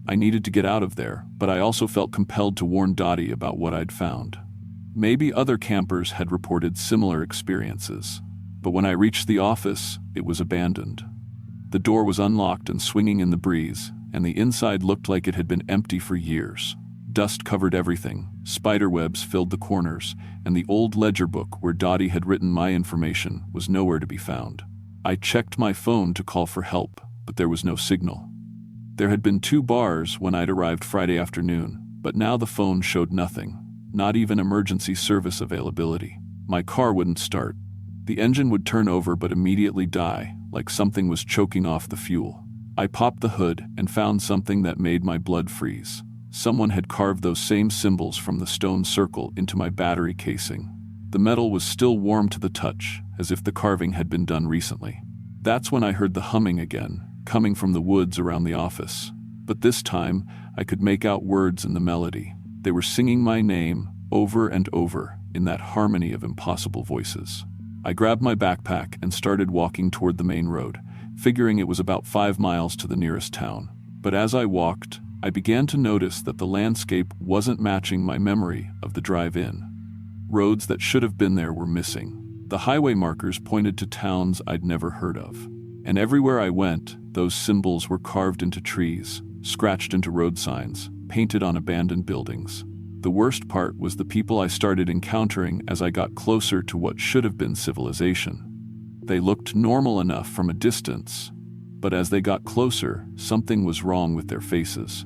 I needed to get out of there, but I also felt compelled to warn Dottie about what I'd found. Maybe other campers had reported similar experiences, but when I reached the office, it was abandoned. The door was unlocked and swinging in the breeze, and the inside looked like it had been empty for years. Dust covered everything, spiderwebs filled the corners, and the old ledger book where Dottie had written my information was nowhere to be found. I checked my phone to call for help, but there was no signal. There had been 2 bars when I'd arrived Friday afternoon, but now the phone showed nothing, not even emergency service availability. My car wouldn't start. The engine would turn over but immediately die, like something was choking off the fuel. I popped the hood and found something that made my blood freeze. Someone had carved those same symbols from the stone circle into my battery casing. The metal was still warm to the touch, as if the carving had been done recently. That's when I heard the humming again, coming from the woods around the office. But this time, I could make out words in the melody. They were singing my name over and over in that harmony of impossible voices. I grabbed my backpack and started walking toward the main road, figuring it was about 5 miles to the nearest town. But as I walked, I began to notice that the landscape wasn't matching my memory of the drive-in. Roads that should have been there were missing. The highway markers pointed to towns I'd never heard of. And everywhere I went, those symbols were carved into trees, scratched into road signs, painted on abandoned buildings. The worst part was the people I started encountering as I got closer to what should have been civilization. They looked normal enough from a distance, but as they got closer, something was wrong with their faces.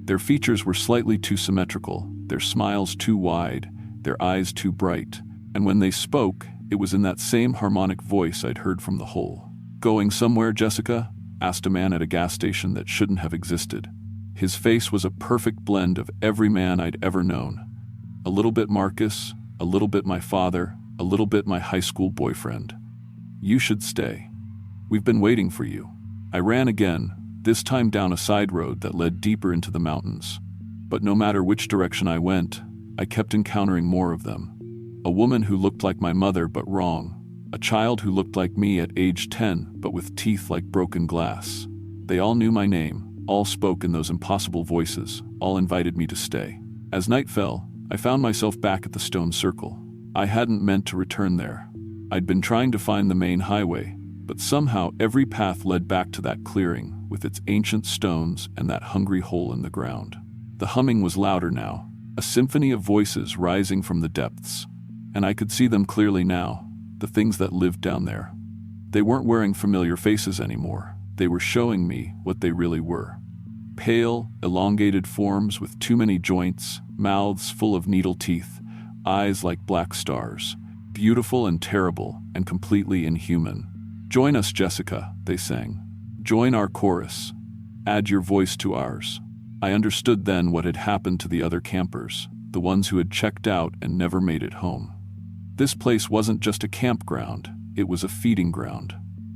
Their features were slightly too symmetrical, their smiles too wide, their eyes too bright, and when they spoke, it was in that same harmonic voice I'd heard from the hole. "Going somewhere, Jessica?" asked a man at a gas station that shouldn't have existed. His face was a perfect blend of every man I'd ever known. A little bit Marcus, a little bit my father, a little bit my high school boyfriend. "You should stay. We've been waiting for you." I ran again, this time down a side road that led deeper into the mountains. But no matter which direction I went, I kept encountering more of them. A woman who looked like my mother but wrong. A child who looked like me at age 10 but with teeth like broken glass. They all knew my name, all spoke in those impossible voices, all invited me to stay. As night fell, I found myself back at the stone circle. I hadn't meant to return there. I'd been trying to find the main highway, but somehow every path led back to that clearing, with its ancient stones and that hungry hole in the ground. The humming was louder now, a symphony of voices rising from the depths. And I could see them clearly now, the things that lived down there. They weren't wearing familiar faces anymore. They were showing me what they really were. Pale, elongated forms with too many joints, mouths full of needle teeth, eyes like black stars. Beautiful and terrible and completely inhuman. "Join us, Jessica," they sang. "Join our chorus. Add your voice to ours." I understood then what had happened to the other campers, the ones who had checked out and never made it home. This place wasn't just a campground, it was a feeding ground.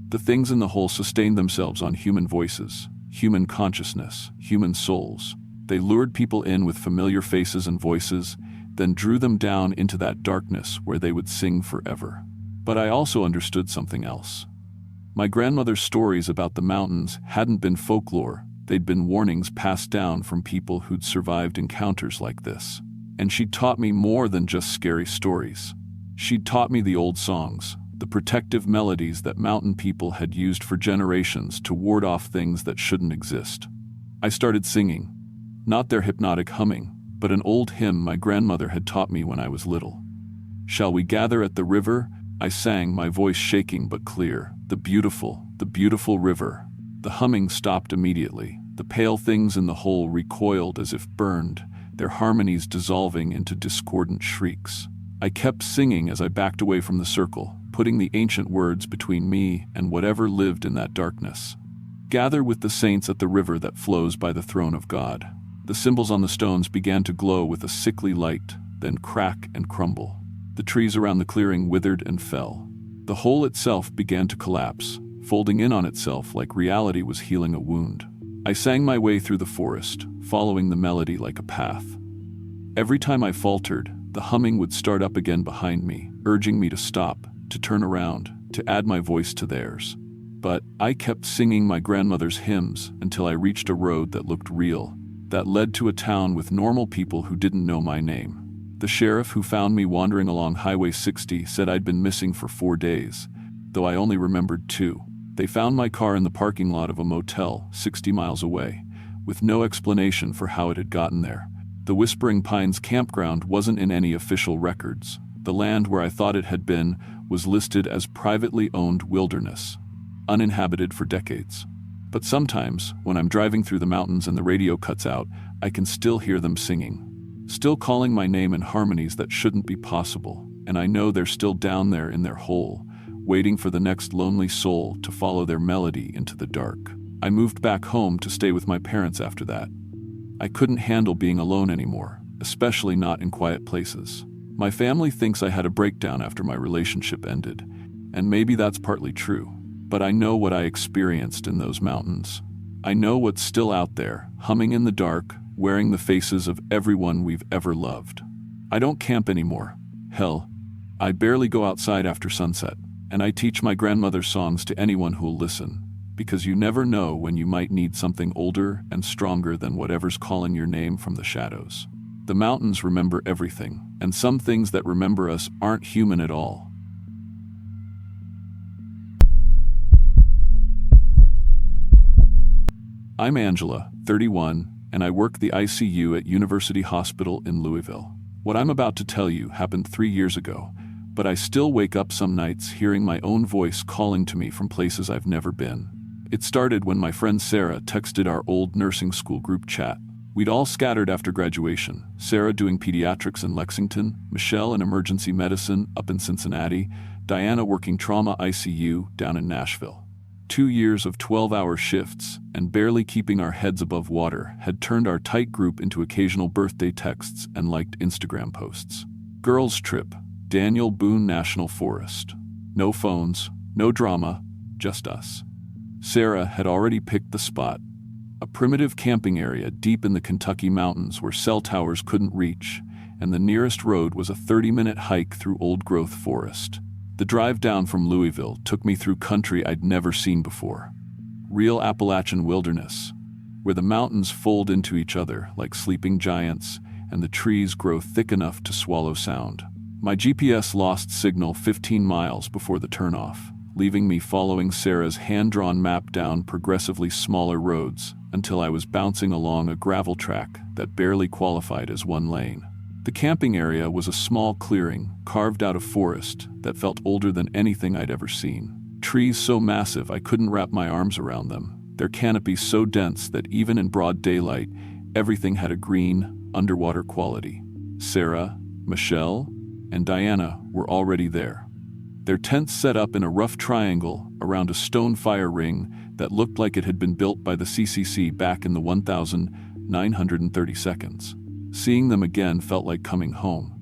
The things in the hole sustained themselves on human voices, human consciousness, human souls. They lured people in with familiar faces and voices, then drew them down into that darkness where they would sing forever. But I also understood something else. My grandmother's stories about the mountains hadn't been folklore, they'd been warnings passed down from people who'd survived encounters like this. And she'd taught me more than just scary stories. She'd taught me the old songs, the protective melodies that mountain people had used for generations to ward off things that shouldn't exist. I started singing, not their hypnotic humming, but an old hymn my grandmother had taught me when I was little. "Shall we gather at the river?" I sang, my voice shaking but clear. The beautiful river." The humming stopped immediately. The pale things in the hole recoiled as if burned, their harmonies dissolving into discordant shrieks. I kept singing as I backed away from the circle, putting the ancient words between me and whatever lived in that darkness. "Gather with the saints at the river that flows by the throne of God." The symbols on the stones began to glow with a sickly light, then crack and crumble. The trees around the clearing withered and fell. The hole itself began to collapse, folding in on itself like reality was healing a wound. I sang my way through the forest, following the melody like a path. Every time I faltered, the humming would start up again behind me, urging me to stop, to turn around, to add my voice to theirs. But I kept singing my grandmother's hymns until I reached a road that looked real, that led to a town with normal people who didn't know my name. The sheriff who found me wandering along Highway 60 said I'd been missing for 4 days, though I only remembered 2. They found my car in the parking lot of a motel 60 miles away, with no explanation for how it had gotten there. The Whispering Pines campground wasn't in any official records. The land where I thought it had been was listed as privately owned wilderness, uninhabited for decades. But sometimes, when I'm driving through the mountains and the radio cuts out, I can still hear them singing, still calling my name in harmonies that shouldn't be possible, and I know they're still down there in their hole, waiting for the next lonely soul to follow their melody into the dark. I moved back home to stay with my parents after that. I couldn't handle being alone anymore, especially not in quiet places. My family thinks I had a breakdown after my relationship ended, and maybe that's partly true. But I know what I experienced in those mountains. I know what's still out there, humming in the dark, wearing the faces of everyone we've ever loved. I don't camp anymore. Hell, I barely go outside after sunset, and I teach my grandmother's songs to anyone who'll listen, because you never know when you might need something older and stronger than whatever's calling your name from the shadows. The mountains remember everything, and some things that remember us aren't human at all. I'm Angela, 31, and I work the ICU at University Hospital in Louisville. What I'm about to tell you happened 3 years ago, but I still wake up some nights hearing my own voice calling to me from places I've never been. It started when my friend Sarah texted our old nursing school group chat. We'd all scattered after graduation, Sarah doing pediatrics in Lexington, Michelle in emergency medicine up in Cincinnati, Diana working trauma ICU down in Nashville. 2 years of 12-hour shifts and barely keeping our heads above water had turned our tight group into occasional birthday texts and liked Instagram posts. Girls trip, Daniel Boone National Forest. No phones, no drama, just us. Sarah had already picked the spot, a primitive camping area deep in the Kentucky mountains where cell towers couldn't reach, and the nearest road was a 30-minute hike through old-growth forest. The drive down from Louisville took me through country I'd never seen before. Real Appalachian wilderness, where the mountains fold into each other like sleeping giants and the trees grow thick enough to swallow sound. My GPS lost signal 15 miles before the turnoff, leaving me following Sarah's hand-drawn map down progressively smaller roads until I was bouncing along a gravel track that barely qualified as one lane. The camping area was a small clearing carved out of forest that felt older than anything I'd ever seen. Trees so massive I couldn't wrap my arms around them, their canopy so dense that even in broad daylight, everything had a green, underwater quality. Sarah, Michelle, and Diana were already there. Their tents set up in a rough triangle around a stone fire ring that looked like it had been built by the CCC back in the 1930 seconds. Seeing them again felt like coming home.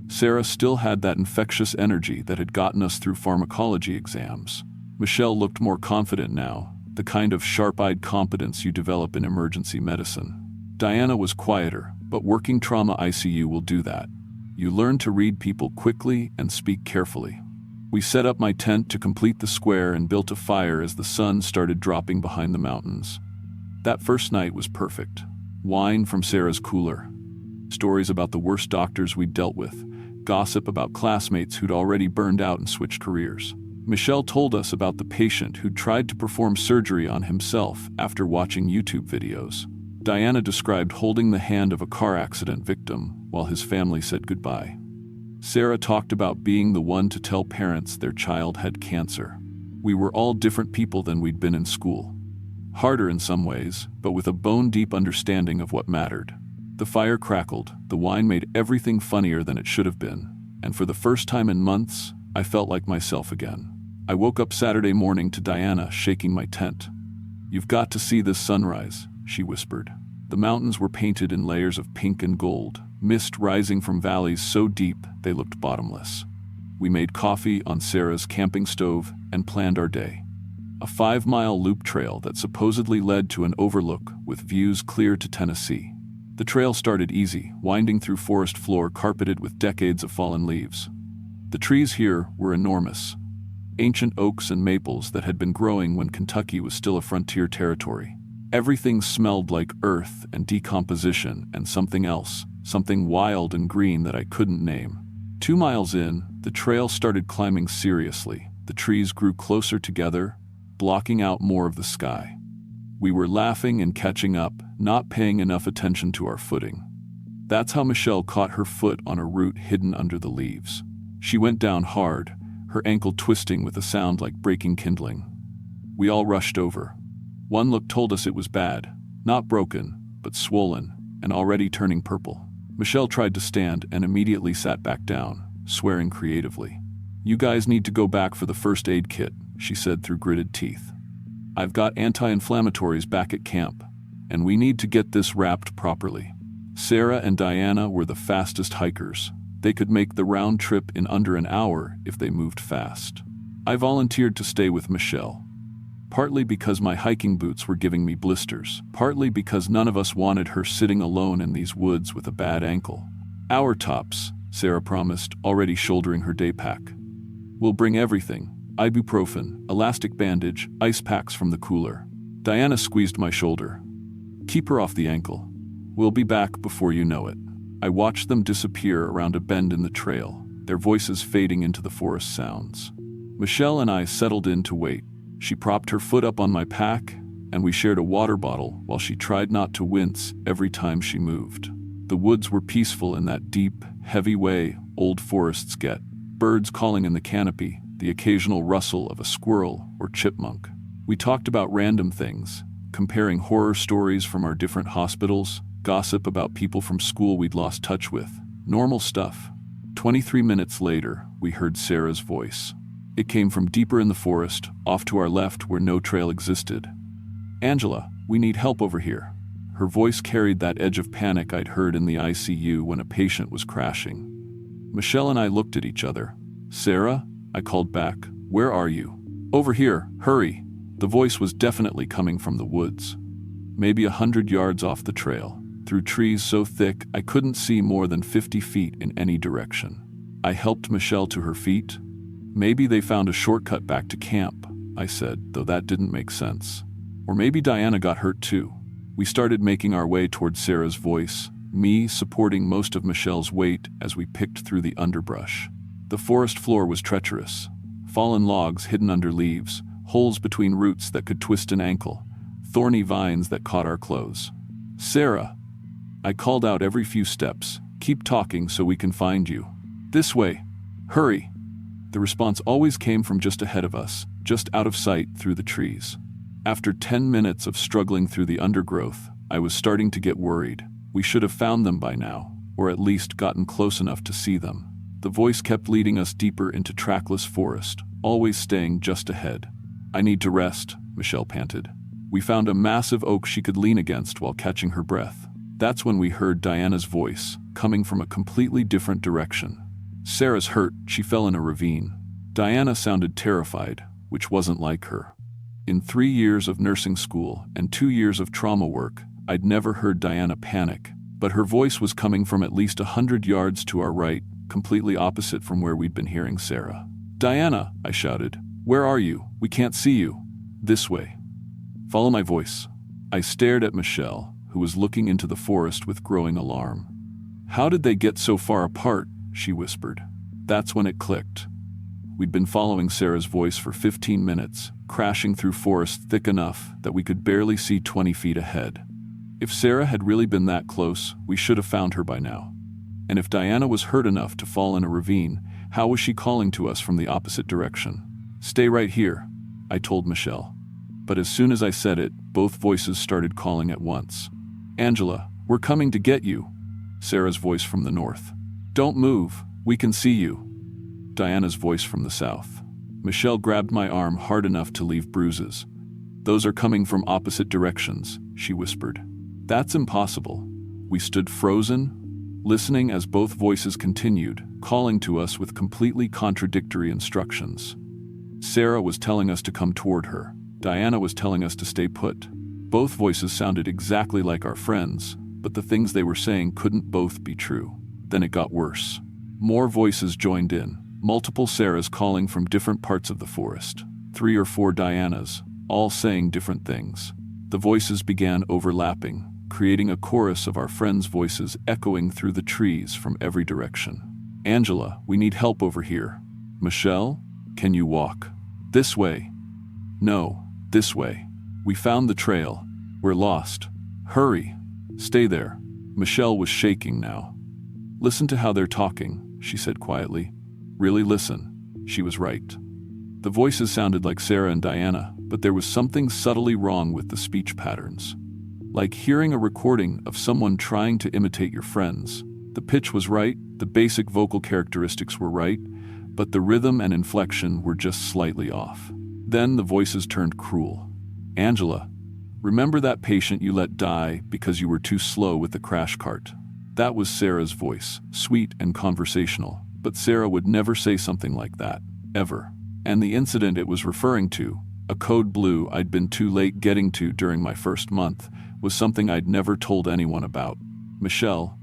Sarah still had that infectious energy that had gotten us through pharmacology exams. Michelle looked more confident now, the kind of sharp-eyed competence you develop in emergency medicine. Diana was quieter, but working trauma ICU will do that. You learn to read people quickly and speak carefully. We set up my tent to complete the square and built a fire as the sun started dropping behind the mountains. That first night was perfect. Wine from Sarah's cooler, stories about the worst doctors we'd dealt with, gossip about classmates who'd already burned out and switched careers. Michelle told us about the patient who'd tried to perform surgery on himself after watching YouTube videos. Diana described holding the hand of a car accident victim while his family said goodbye. Sarah talked about being the one to tell parents their child had cancer. We were all different people than we'd been in school. Harder in some ways, but with a bone-deep understanding of what mattered. The fire crackled, the wine made everything funnier than it should have been, and for the first time in months, I felt like myself again. I woke up Saturday morning to Diana shaking my tent. "You've got to see this sunrise," she whispered. The mountains were painted in layers of pink and gold, mist rising from valleys so deep they looked bottomless. We made coffee on Sarah's camping stove and planned our day. A 5-mile loop trail that supposedly led to an overlook with views clear to Tennessee. The trail started easy, winding through forest floor carpeted with decades of fallen leaves. The trees here were enormous, ancient oaks and maples that had been growing when Kentucky was still a frontier territory. Everything smelled like earth and decomposition and something else, something wild and green that I couldn't name. 2 miles in, the trail started climbing seriously. The trees grew closer together, blocking out more of the sky. We were laughing and catching up, not paying enough attention to our footing. That's how Michelle caught her foot on a root hidden under the leaves. She went down hard, her ankle twisting with a sound like breaking kindling. We all rushed over. One look told us it was bad, not broken, but swollen, and already turning purple. Michelle tried to stand and immediately sat back down, swearing creatively. "You guys need to go back for the first aid kit," she said through gritted teeth. "I've got anti-inflammatories back at camp, and we need to get this wrapped properly." Sarah and Diana were the fastest hikers. They could make the round trip in under an hour if they moved fast. I volunteered to stay with Michelle. Partly because my hiking boots were giving me blisters, partly because none of us wanted her sitting alone in these woods with a bad ankle. "Our tops," Sarah promised, already shouldering her day pack. "We'll bring everything: ibuprofen, elastic bandage, ice packs from the cooler." Diana squeezed my shoulder. "Keep her off the ankle. We'll be back before you know it." I watched them disappear around a bend in the trail, their voices fading into the forest sounds. Michelle and I settled in to wait. She propped her foot up on my pack, and we shared a water bottle while she tried not to wince every time she moved. The woods were peaceful in that deep, heavy way old forests get. Birds calling in the canopy, the occasional rustle of a squirrel or chipmunk. We talked about random things, comparing horror stories from our different hospitals, gossip about people from school we'd lost touch with. Normal stuff. 23 minutes later, we heard Sarah's voice. It came from deeper in the forest, off to our left where no trail existed. "Angela, we need help over here." Her voice carried that edge of panic I'd heard in the ICU when a patient was crashing. Michelle and I looked at each other. "Sarah?" I called back. "Where are you?" "Over here, hurry." The voice was definitely coming from the woods. Maybe 100 yards off the trail, through trees so thick I couldn't see more than 50 feet in any direction. I helped Michelle to her feet. "Maybe they found a shortcut back to camp," I said, though that didn't make sense. "Or maybe Diana got hurt too." We started making our way toward Sarah's voice, me supporting most of Michelle's weight as we picked through the underbrush. The forest floor was treacherous. Fallen logs hidden under leaves, holes between roots that could twist an ankle, thorny vines that caught our clothes. "Sarah!" I called out every few steps. "Keep talking so we can find you." "This way! Hurry!" The response always came from just ahead of us, just out of sight through the trees. After 10 minutes of struggling through the undergrowth, I was starting to get worried. We should have found them by now, or at least gotten close enough to see them. The voice kept leading us deeper into trackless forest, always staying just ahead. "I need to rest," Michelle panted. We found a massive oak she could lean against while catching her breath. That's when we heard Diana's voice, coming from a completely different direction. "Sarah's hurt, she fell in a ravine." Diana sounded terrified, which wasn't like her. In 3 years of nursing school and 2 years of trauma work, I'd never heard Diana panic, but her voice was coming from at least 100 yards to our right, completely opposite from where we'd been hearing Sarah. "Diana," I shouted. "Where are you? We can't see you." "This way. Follow my voice." I stared at Michelle, who was looking into the forest with growing alarm. "How did they get so far apart?" she whispered. That's when it clicked. We'd been following Sarah's voice for 15 minutes, crashing through forest thick enough that we could barely see 20 feet ahead. If Sarah had really been that close, we should have found her by now. And if Diana was hurt enough to fall in a ravine, how was she calling to us from the opposite direction? "Stay right here," I told Michelle. But as soon as I said it, both voices started calling at once. "Angela, we're coming to get you." Sarah's voice from the north. "Don't move, we can see you." Diana's voice from the south. Michelle grabbed my arm hard enough to leave bruises. "Those are coming from opposite directions," she whispered. "That's impossible." We stood frozen, listening as both voices continued, calling to us with completely contradictory instructions. Sarah was telling us to come toward her. Diana was telling us to stay put. Both voices sounded exactly like our friends, but the things they were saying couldn't both be true. Then it got worse. More voices joined in, multiple Sarahs calling from different parts of the forest, 3 or 4 Dianas, all saying different things. The voices began overlapping, creating a chorus of our friends' voices echoing through the trees from every direction. "Angela, we need help over here." "Michelle, can you walk?" "This way." "No, this way. We found the trail. We're lost. Hurry. Stay there." Michelle was shaking now. "Listen to how they're talking," she said quietly. "Really listen." She was right. The voices sounded like Sarah and Diana, but there was something subtly wrong with the speech patterns. Like hearing a recording of someone trying to imitate your friends. The pitch was right, the basic vocal characteristics were right, but the rhythm and inflection were just slightly off. Then the voices turned cruel. "Angela, remember that patient you let die because you were too slow with the crash cart?" That was Sarah's voice, sweet and conversational, but Sarah would never say something like that, ever. And the incident it was referring to, a code blue I'd been too late getting to during my first month, was something I'd never told anyone about. "Michelle,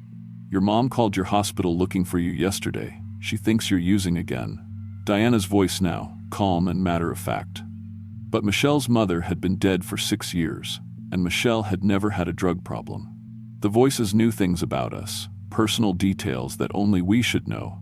your mom called your hospital looking for you yesterday. She thinks you're using again." Diana's voice now, calm and matter-of-fact. But Michelle's mother had been dead for 6 years, and Michelle had never had a drug problem. The voices knew things about us, personal details that only we should know,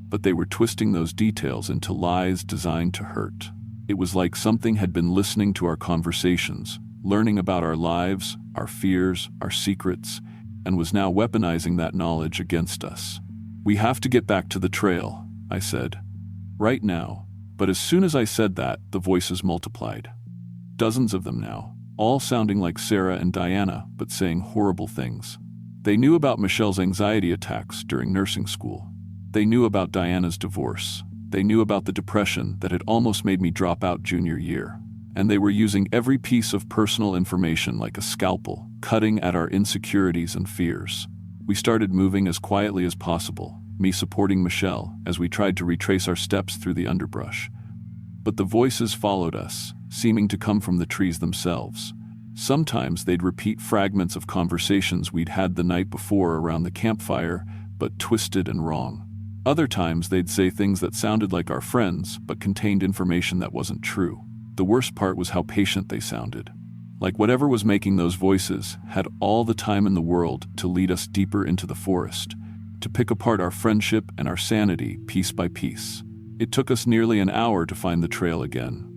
but they were twisting those details into lies designed to hurt. It was like something had been listening to our conversations, learning about our lives, our fears, our secrets, and was now weaponizing that knowledge against us. "We have to get back to the trail," I said. "Right now." But as soon as I said that, the voices multiplied. Dozens of them now, all sounding like Sarah and Diana, but saying horrible things. They knew about Michelle's anxiety attacks during nursing school. They knew about Diana's divorce. They knew about the depression that had almost made me drop out junior year. And they were using every piece of personal information like a scalpel, cutting at our insecurities and fears. We started moving as quietly as possible, me supporting Michelle as we tried to retrace our steps through the underbrush. But the voices followed us, seeming to come from the trees themselves. Sometimes they'd repeat fragments of conversations we'd had the night before around the campfire, but twisted and wrong. Other times they'd say things that sounded like our friends, but contained information that wasn't true. The worst part was how patient they sounded. Like whatever was making those voices had all the time in the world to lead us deeper into the forest, to pick apart our friendship and our sanity piece by piece. It took us nearly an hour to find the trail again.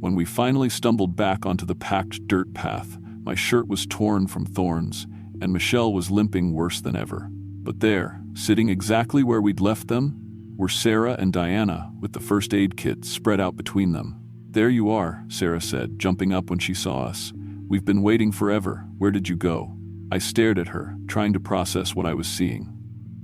When we finally stumbled back onto the packed dirt path, my shirt was torn from thorns, and Michelle was limping worse than ever. But there, sitting exactly where we'd left them, were Sarah and Diana with the first aid kit spread out between them. "There you are," Sarah said, jumping up when she saw us. "We've been waiting forever. Where did you go?" I stared at her, trying to process what I was seeing.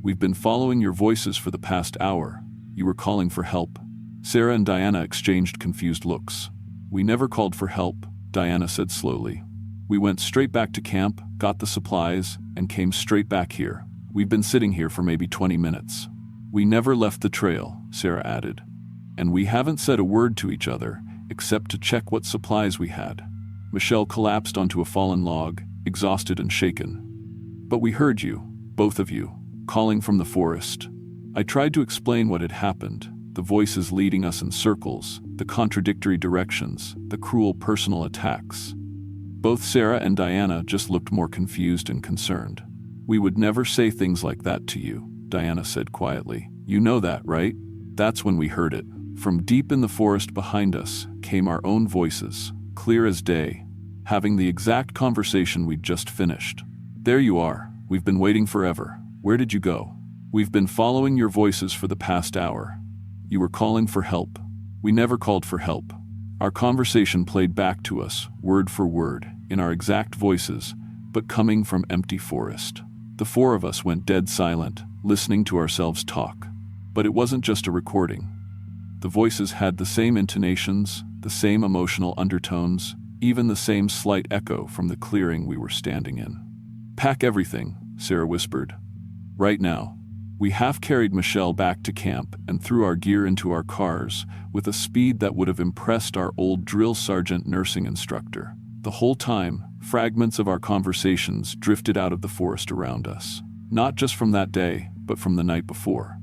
"We've been following your voices for the past hour. You were calling for help." Sarah and Diana exchanged confused looks. "We never called for help," Diana said slowly. "We went straight back to camp, got the supplies, and came straight back here. We've been sitting here for maybe 20 minutes. We never left the trail," Sarah added. "And we haven't said a word to each other, except to check what supplies we had." Michelle collapsed onto a fallen log, exhausted and shaken. "But we heard you, both of you, calling from the forest." I tried to explain what had happened, the voices leading us in circles, the contradictory directions, the cruel personal attacks. Both Sarah and Diana just looked more confused and concerned. "We would never say things like that to you," Diana said quietly. "You know that, right?" That's when we heard it. From deep in the forest behind us came our own voices, clear as day, having the exact conversation we'd just finished. "There you are. We've been waiting forever. Where did you go? We've been following your voices for the past hour. You were calling for help. We never called for help." Our conversation played back to us, word for word, in our exact voices, but coming from empty forest. The four of us went dead silent, listening to ourselves talk. But it wasn't just a recording. The voices had the same intonations, the same emotional undertones, even the same slight echo from the clearing we were standing in. "Pack everything," Sarah whispered. "Right now." We half-carried Michelle back to camp and threw our gear into our cars with a speed that would have impressed our old drill sergeant nursing instructor. The whole time, fragments of our conversations drifted out of the forest around us. Not just from that day, but from the night before.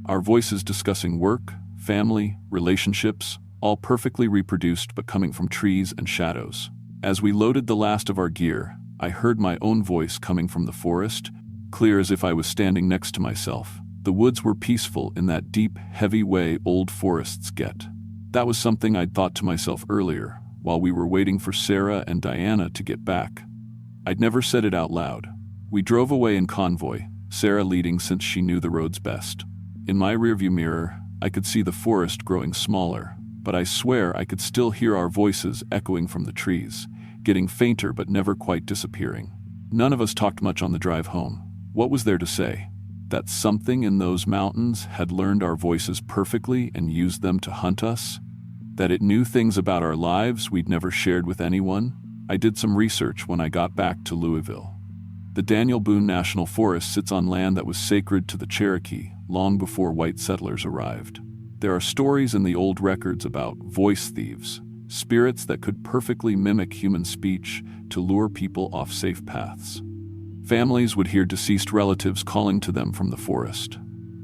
Our voices discussing work, family, relationships, all perfectly reproduced but coming from trees and shadows. As we loaded the last of our gear, I heard my own voice coming from the forest, clear as if I was standing next to myself. The woods were peaceful in that deep, heavy way old forests get. That was something I'd thought to myself earlier, while we were waiting for Sarah and Diana to get back. I'd never said it out loud. We drove away in convoy, Sarah leading since she knew the roads best. In my rearview mirror, I could see the forest growing smaller, but I swear I could still hear our voices echoing from the trees, getting fainter but never quite disappearing. None of us talked much on the drive home. What was there to say? That something in those mountains had learned our voices perfectly and used them to hunt us? That it knew things about our lives we'd never shared with anyone? I did some research when I got back to Louisville. The Daniel Boone National Forest sits on land that was sacred to the Cherokee long before white settlers arrived. There are stories in the old records about voice thieves, spirits that could perfectly mimic human speech to lure people off safe paths. Families would hear deceased relatives calling to them from the forest.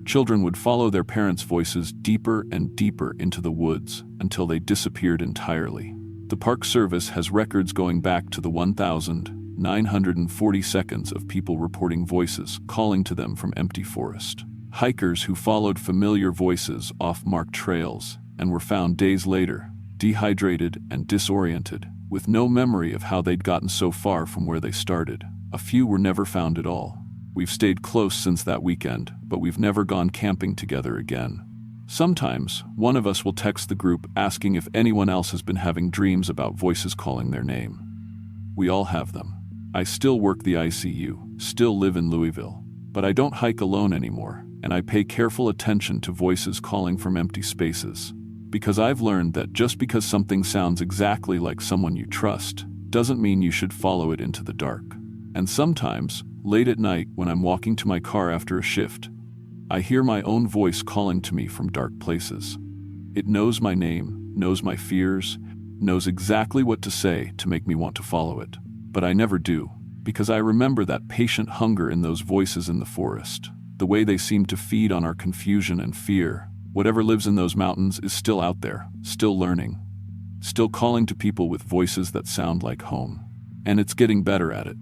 Children would follow their parents' voices deeper and deeper into the woods until they disappeared entirely. The Park Service has records going back to the 1,940 seconds of people reporting voices calling to them from empty forest. Hikers who followed familiar voices off marked trails and were found days later, dehydrated and disoriented, with no memory of how they'd gotten so far from where they started. A few were never found at all. We've stayed close since that weekend, but we've never gone camping together again. Sometimes, one of us will text the group asking if anyone else has been having dreams about voices calling their name. We all have them. I still work the ICU, still live in Louisville, but I don't hike alone anymore, and I pay careful attention to voices calling from empty spaces. Because I've learned that just because something sounds exactly like someone you trust, doesn't mean you should follow it into the dark. And sometimes, late at night when I'm walking to my car after a shift, I hear my own voice calling to me from dark places. It knows my name, knows my fears, knows exactly what to say to make me want to follow it. But I never do, because I remember that patient hunger in those voices in the forest, the way they seem to feed on our confusion and fear. Whatever lives in those mountains is still out there, still learning, still calling to people with voices that sound like home. And it's getting better at it.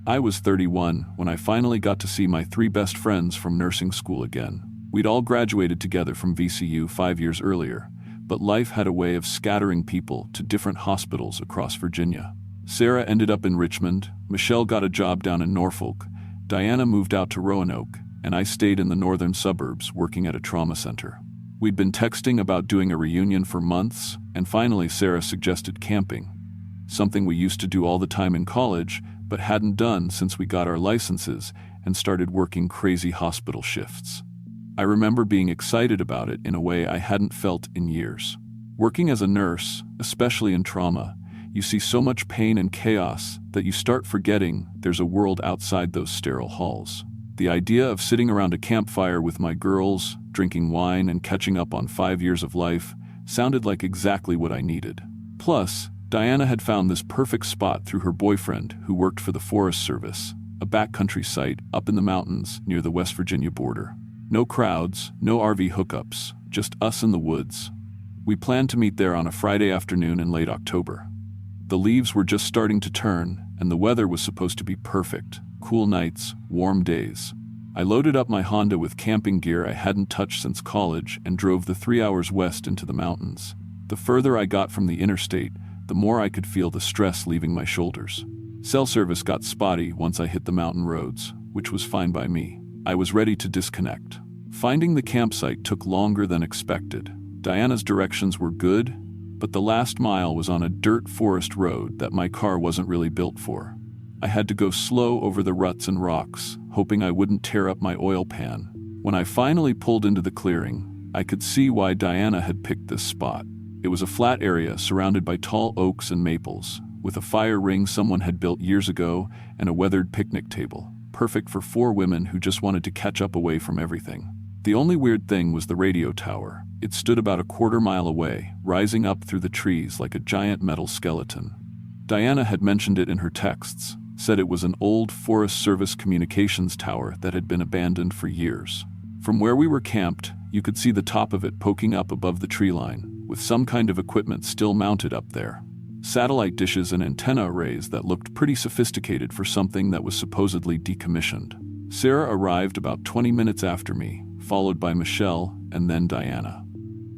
I was 31 when I finally got to see my 3 best friends from nursing school again. We'd all graduated together from VCU 5 years earlier, but life had a way of scattering people to different hospitals across Virginia. Sarah ended up in Richmond, Michelle got a job down in Norfolk, Diana moved out to Roanoke, and I stayed in the northern suburbs working at a trauma center. We'd been texting about doing a reunion for months, and finally Sarah suggested camping, something we used to do all the time in college, but hadn't done since we got our licenses and started working crazy hospital shifts. I remember being excited about it in a way I hadn't felt in years. Working as a nurse, especially in trauma, you see so much pain and chaos that you start forgetting there's a world outside those sterile halls. The idea of sitting around a campfire with my girls, drinking wine and catching up on 5 years of life, sounded like exactly what I needed. Plus, Diana had found this perfect spot through her boyfriend who worked for the Forest Service, a backcountry site up in the mountains near the West Virginia border. No crowds, no RV hookups, just us in the woods. We planned to meet there on a Friday afternoon in late October. The leaves were just starting to turn, and the weather was supposed to be perfect. Cool nights, warm days. I loaded up my Honda with camping gear I hadn't touched since college and drove the 3 hours west into the mountains. The further I got from the interstate, the more I could feel the stress leaving my shoulders. Cell service got spotty once I hit the mountain roads, which was fine by me. I was ready to disconnect. Finding the campsite took longer than expected. Diana's directions were good, but the last mile was on a dirt forest road that my car wasn't really built for. I had to go slow over the ruts and rocks, hoping I wouldn't tear up my oil pan. When I finally pulled into the clearing, I could see why Diana had picked this spot. It was a flat area surrounded by tall oaks and maples, with a fire ring someone had built years ago and a weathered picnic table, perfect for 4 women who just wanted to catch up away from everything. The only weird thing was the radio tower. It stood about a quarter-mile away, rising up through the trees like a giant metal skeleton. Diana had mentioned it in her texts, said it was an old Forest Service communications tower that had been abandoned for years. From where we were camped, you could see the top of it poking up above the tree line, with some kind of equipment still mounted up there. Satellite dishes and antenna arrays that looked pretty sophisticated for something that was supposedly decommissioned. Sarah arrived about 20 minutes after me, followed by Michelle and then Diana.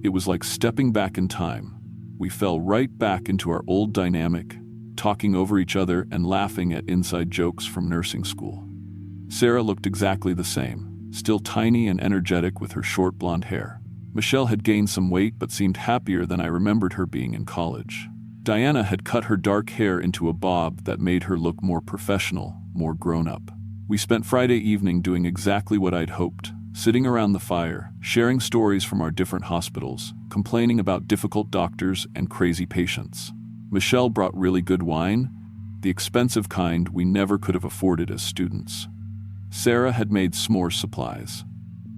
It was like stepping back in time. We fell right back into our old dynamic, talking over each other and laughing at inside jokes from nursing school. Sarah looked exactly the same, still tiny and energetic with her short blonde hair. Michelle had gained some weight but seemed happier than I remembered her being in college. Diana had cut her dark hair into a bob that made her look more professional, more grown-up. We spent Friday evening doing exactly what I'd hoped, sitting around the fire, sharing stories from our different hospitals, complaining about difficult doctors and crazy patients. Michelle brought really good wine, the expensive kind we never could have afforded as students. Sarah had made s'more supplies.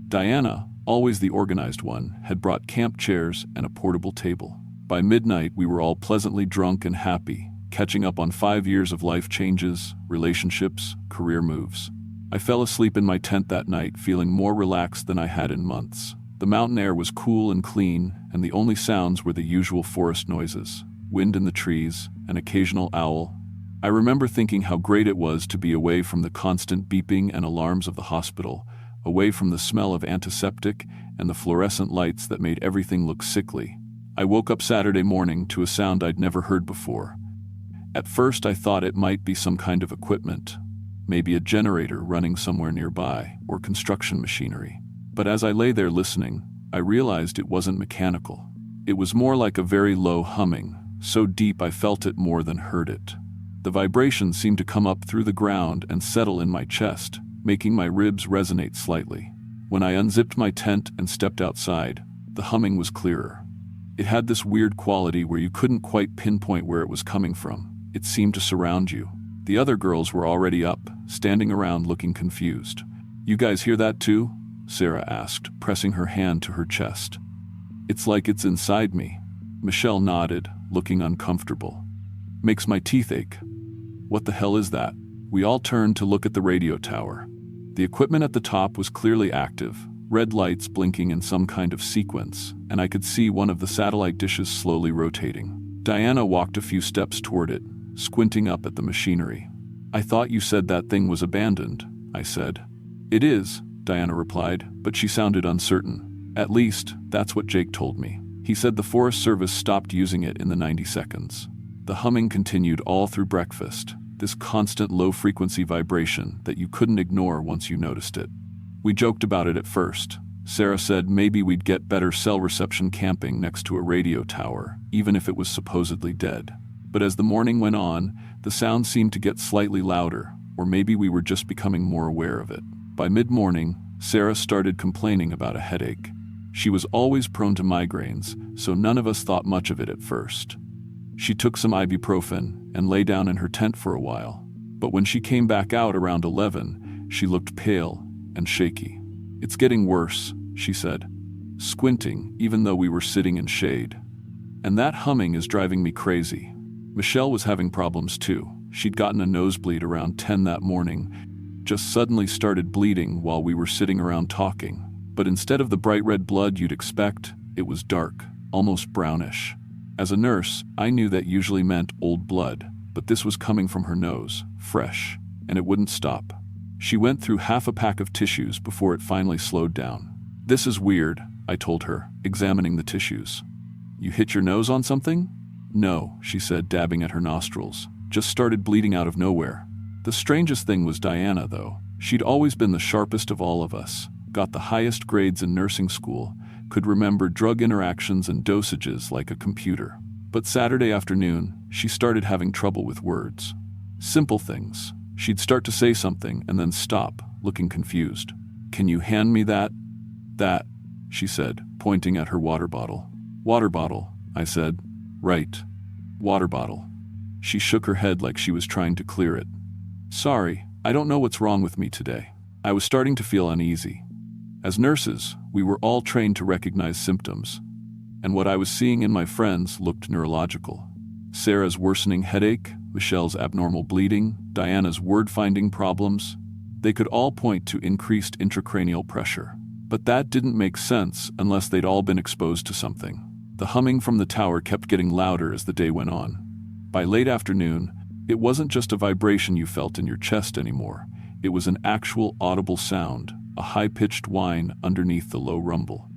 Diana, always the organized one, had brought camp chairs and a portable table. By midnight, we were all pleasantly drunk and happy, catching up on 5 years of life changes, relationships, career moves. I fell asleep in my tent that night, feeling more relaxed than I had in months. The mountain air was cool and clean, and the only sounds were the usual forest noises, wind in the trees, an occasional owl. I remember thinking how great it was to be away from the constant beeping and alarms of the hospital, away from the smell of antiseptic and the fluorescent lights that made everything look sickly. I woke up Saturday morning to a sound I'd never heard before. At first I thought it might be some kind of equipment, maybe a generator running somewhere nearby, or construction machinery. But as I lay there listening, I realized it wasn't mechanical. It was more like a very low humming, so deep I felt it more than heard it. The vibration seemed to come up through the ground and settle in my chest, making my ribs resonate slightly. When I unzipped my tent and stepped outside, the humming was clearer. It had this weird quality where you couldn't quite pinpoint where it was coming from. It seemed to surround you. The other girls were already up, standing around looking confused. "You guys hear that too?" Sarah asked, pressing her hand to her chest. "It's like it's inside me." Michelle nodded, looking uncomfortable. "Makes my teeth ache." "What the hell is that?" We all turned to look at the radio tower. The equipment at the top was clearly active, red lights blinking in some kind of sequence, and I could see one of the satellite dishes slowly rotating. Diana walked a few steps toward it, squinting up at the machinery. "I thought you said that thing was abandoned," I said. "It is," Diana replied, but she sounded uncertain. "At least, that's what Jake told me. He said the Forest Service stopped using it in the 90 seconds. The humming continued all through breakfast, this constant low-frequency vibration that you couldn't ignore once you noticed it. We joked about it at first. Sarah said maybe we'd get better cell reception camping next to a radio tower, even if it was supposedly dead. But as the morning went on, the sound seemed to get slightly louder, or maybe we were just becoming more aware of it. By mid-morning, Sarah started complaining about a headache. She was always prone to migraines, so none of us thought much of it at first. She took some ibuprofen and lay down in her tent for a while, but when she came back out around 11, she looked pale and shaky. "It's getting worse," she said, squinting even though we were sitting in shade. "And that humming is driving me crazy." Michelle was having problems too. She'd gotten a nosebleed around 10 that morning, just suddenly started bleeding while we were sitting around talking. But instead of the bright red blood you'd expect, it was dark, almost brownish. As a nurse, I knew that usually meant old blood, but this was coming from her nose, fresh, and it wouldn't stop. She went through half a pack of tissues before it finally slowed down. "This is weird," I told her, examining the tissues. "You hit your nose on something?" "No," she said, dabbing at her nostrils. "Just started bleeding out of nowhere." The strangest thing was Diana, though. She'd always been the sharpest of all of us, got the highest grades in nursing school, could remember drug interactions and dosages like a computer. But Saturday afternoon, she started having trouble with words. Simple things. She'd start to say something and then stop, looking confused. "Can you hand me that?" "That," she said, pointing at her water bottle. "Water bottle," I said. "Right. Water bottle." She shook her head like she was trying to clear it. "Sorry, I don't know what's wrong with me today." I was starting to feel uneasy. As nurses, we were all trained to recognize symptoms, and what I was seeing in my friends looked neurological. Sarah's worsening headache, Michelle's abnormal bleeding, Diana's word-finding problems, they could all point to increased intracranial pressure. But that didn't make sense unless they'd all been exposed to something. The humming from the tower kept getting louder as the day went on. By late afternoon, it wasn't just a vibration you felt in your chest anymore. It was an actual audible sound, a high-pitched whine underneath the low rumble.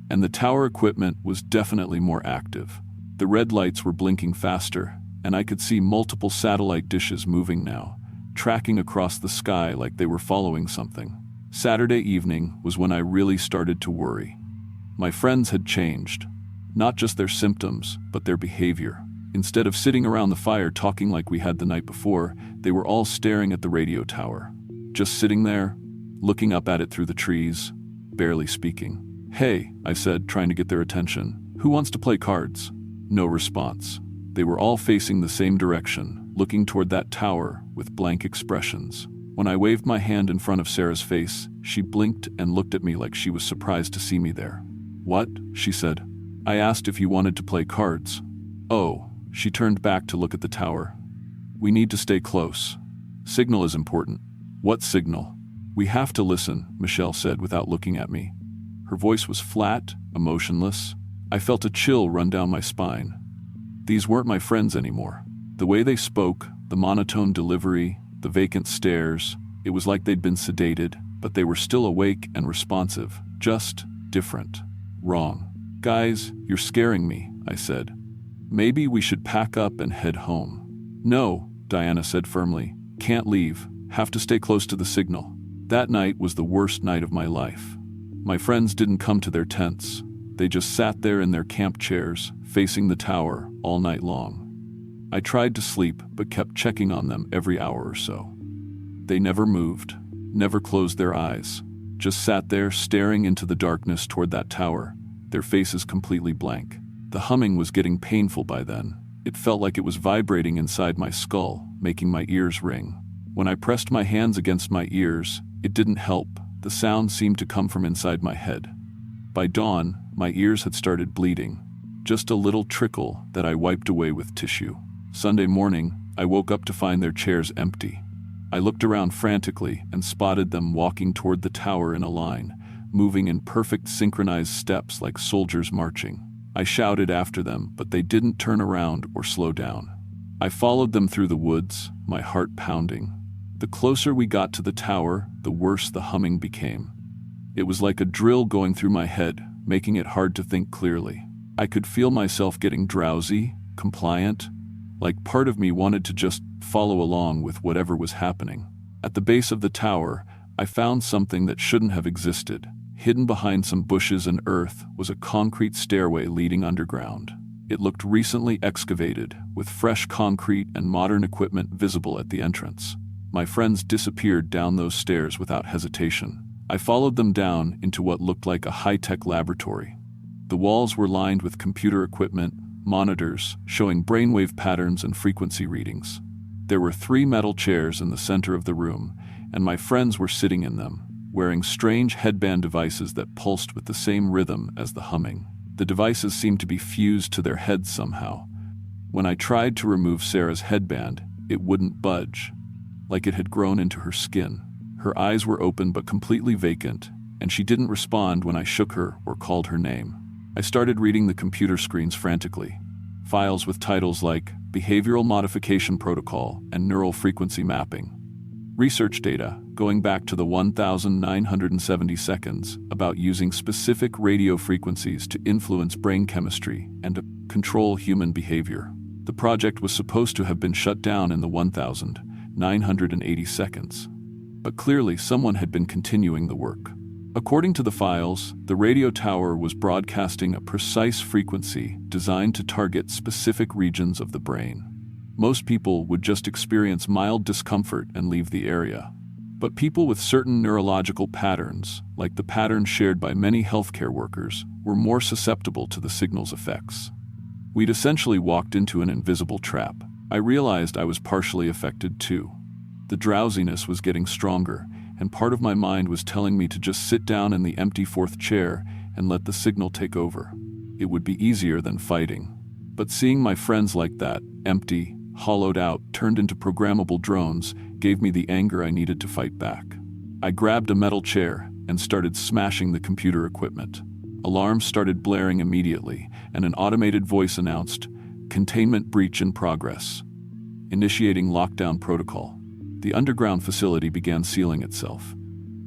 And the tower equipment was definitely more active. The red lights were blinking faster, and I could see multiple satellite dishes moving now, tracking across the sky like they were following something. Saturday evening was when I really started to worry. My friends had changed. Not just their symptoms, but their behavior. Instead of sitting around the fire talking like we had the night before, they were all staring at the radio tower. Just sitting there, looking up at it through the trees, barely speaking. "Hey," I said, trying to get their attention. "Who wants to play cards?" No response. They were all facing the same direction, looking toward that tower with blank expressions. When I waved my hand in front of Sarah's face, she blinked and looked at me like she was surprised to see me there. "What?" she said. "I asked if you wanted to play cards." "Oh." She turned back to look at the tower. "We need to stay close. Signal is important." "What signal?" "We have to listen," Michelle said without looking at me. Her voice was flat, emotionless. I felt a chill run down my spine. These weren't my friends anymore. The way they spoke, the monotone delivery, the vacant stares, it was like they'd been sedated, but they were still awake and responsive, just different. "Wrong." "Guys, you're scaring me," I said. "Maybe we should pack up and head home." "No," Diana said firmly. "Can't leave. Have to stay close to the signal." That night was the worst night of my life. My friends didn't come to their tents. They just sat there in their camp chairs, facing the tower, all night long. I tried to sleep, but kept checking on them every hour or so. They never moved, never closed their eyes, just sat there staring into the darkness toward that tower, their faces completely blank. The humming was getting painful by then. It felt like it was vibrating inside my skull, making my ears ring. When I pressed my hands against my ears, it didn't help. The sound seemed to come from inside my head. By dawn, my ears had started bleeding. Just a little trickle that I wiped away with tissue. Sunday morning, I woke up to find their chairs empty. I looked around frantically and spotted them walking toward the tower in a line, moving in perfect synchronized steps like soldiers marching. I shouted after them, but they didn't turn around or slow down. I followed them through the woods, my heart pounding. The closer we got to the tower, the worse the humming became. It was like a drill going through my head, making it hard to think clearly. I could feel myself getting drowsy, compliant, like part of me wanted to just follow along with whatever was happening. At the base of the tower, I found something that shouldn't have existed. Hidden behind some bushes and earth was a concrete stairway leading underground. It looked recently excavated, with fresh concrete and modern equipment visible at the entrance. My friends disappeared down those stairs without hesitation. I followed them down into what looked like a high-tech laboratory. The walls were lined with computer equipment, monitors showing brainwave patterns and frequency readings. There were 3 metal chairs in the center of the room, and my friends were sitting in them, wearing strange headband devices that pulsed with the same rhythm as the humming. The devices seemed to be fused to their heads somehow. When I tried to remove Sarah's headband, it wouldn't budge, like it had grown into her skin. Her eyes were open but completely vacant, and she didn't respond when I shook her or called her name. I started reading the computer screens frantically. Files with titles like Behavioral Modification Protocol and Neural Frequency Mapping. Research data, going back to the 1970 seconds, about using specific radio frequencies to influence brain chemistry and to control human behavior. The project was supposed to have been shut down in the 1980 seconds. But clearly someone had been continuing the work. According to the files, the radio tower was broadcasting a precise frequency designed to target specific regions of the brain. Most people would just experience mild discomfort and leave the area. But people with certain neurological patterns, like the pattern shared by many healthcare workers, were more susceptible to the signal's effects. We'd essentially walked into an invisible trap. I realized I was partially affected too. The drowsiness was getting stronger, and part of my mind was telling me to just sit down in the empty 4th chair and let the signal take over. It would be easier than fighting. But seeing my friends like that, empty, hollowed out, turned into programmable drones, gave me the anger I needed to fight back. I grabbed a metal chair and started smashing the computer equipment. Alarms started blaring immediately, and an automated voice announced, "Containment breach in progress." Initiating lockdown protocol. The underground facility began sealing itself.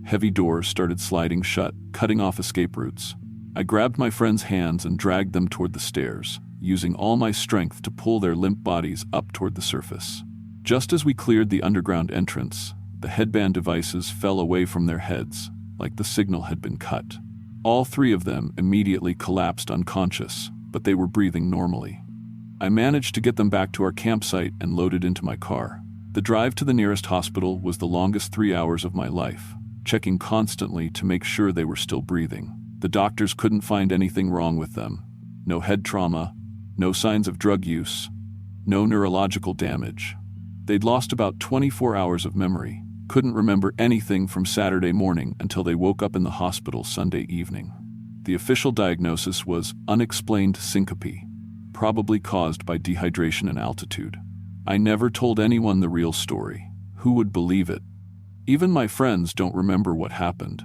Heavy doors started sliding shut, cutting off escape routes. I grabbed my friends' hands and dragged them toward the stairs, using all my strength to pull their limp bodies up toward the surface. Just as we cleared the underground entrance, the headband devices fell away from their heads, like the signal had been cut. All 3 of them immediately collapsed unconscious, but they were breathing normally. I managed to get them back to our campsite and loaded into my car. The drive to the nearest hospital was the longest 3 hours of my life, checking constantly to make sure they were still breathing. The doctors couldn't find anything wrong with them. No head trauma, no signs of drug use, no neurological damage. They'd lost about 24 hours of memory, couldn't remember anything from Saturday morning until they woke up in the hospital Sunday evening. The official diagnosis was unexplained syncope, probably caused by dehydration and altitude. I never told anyone the real story. Who would believe it? Even my friends don't remember what happened.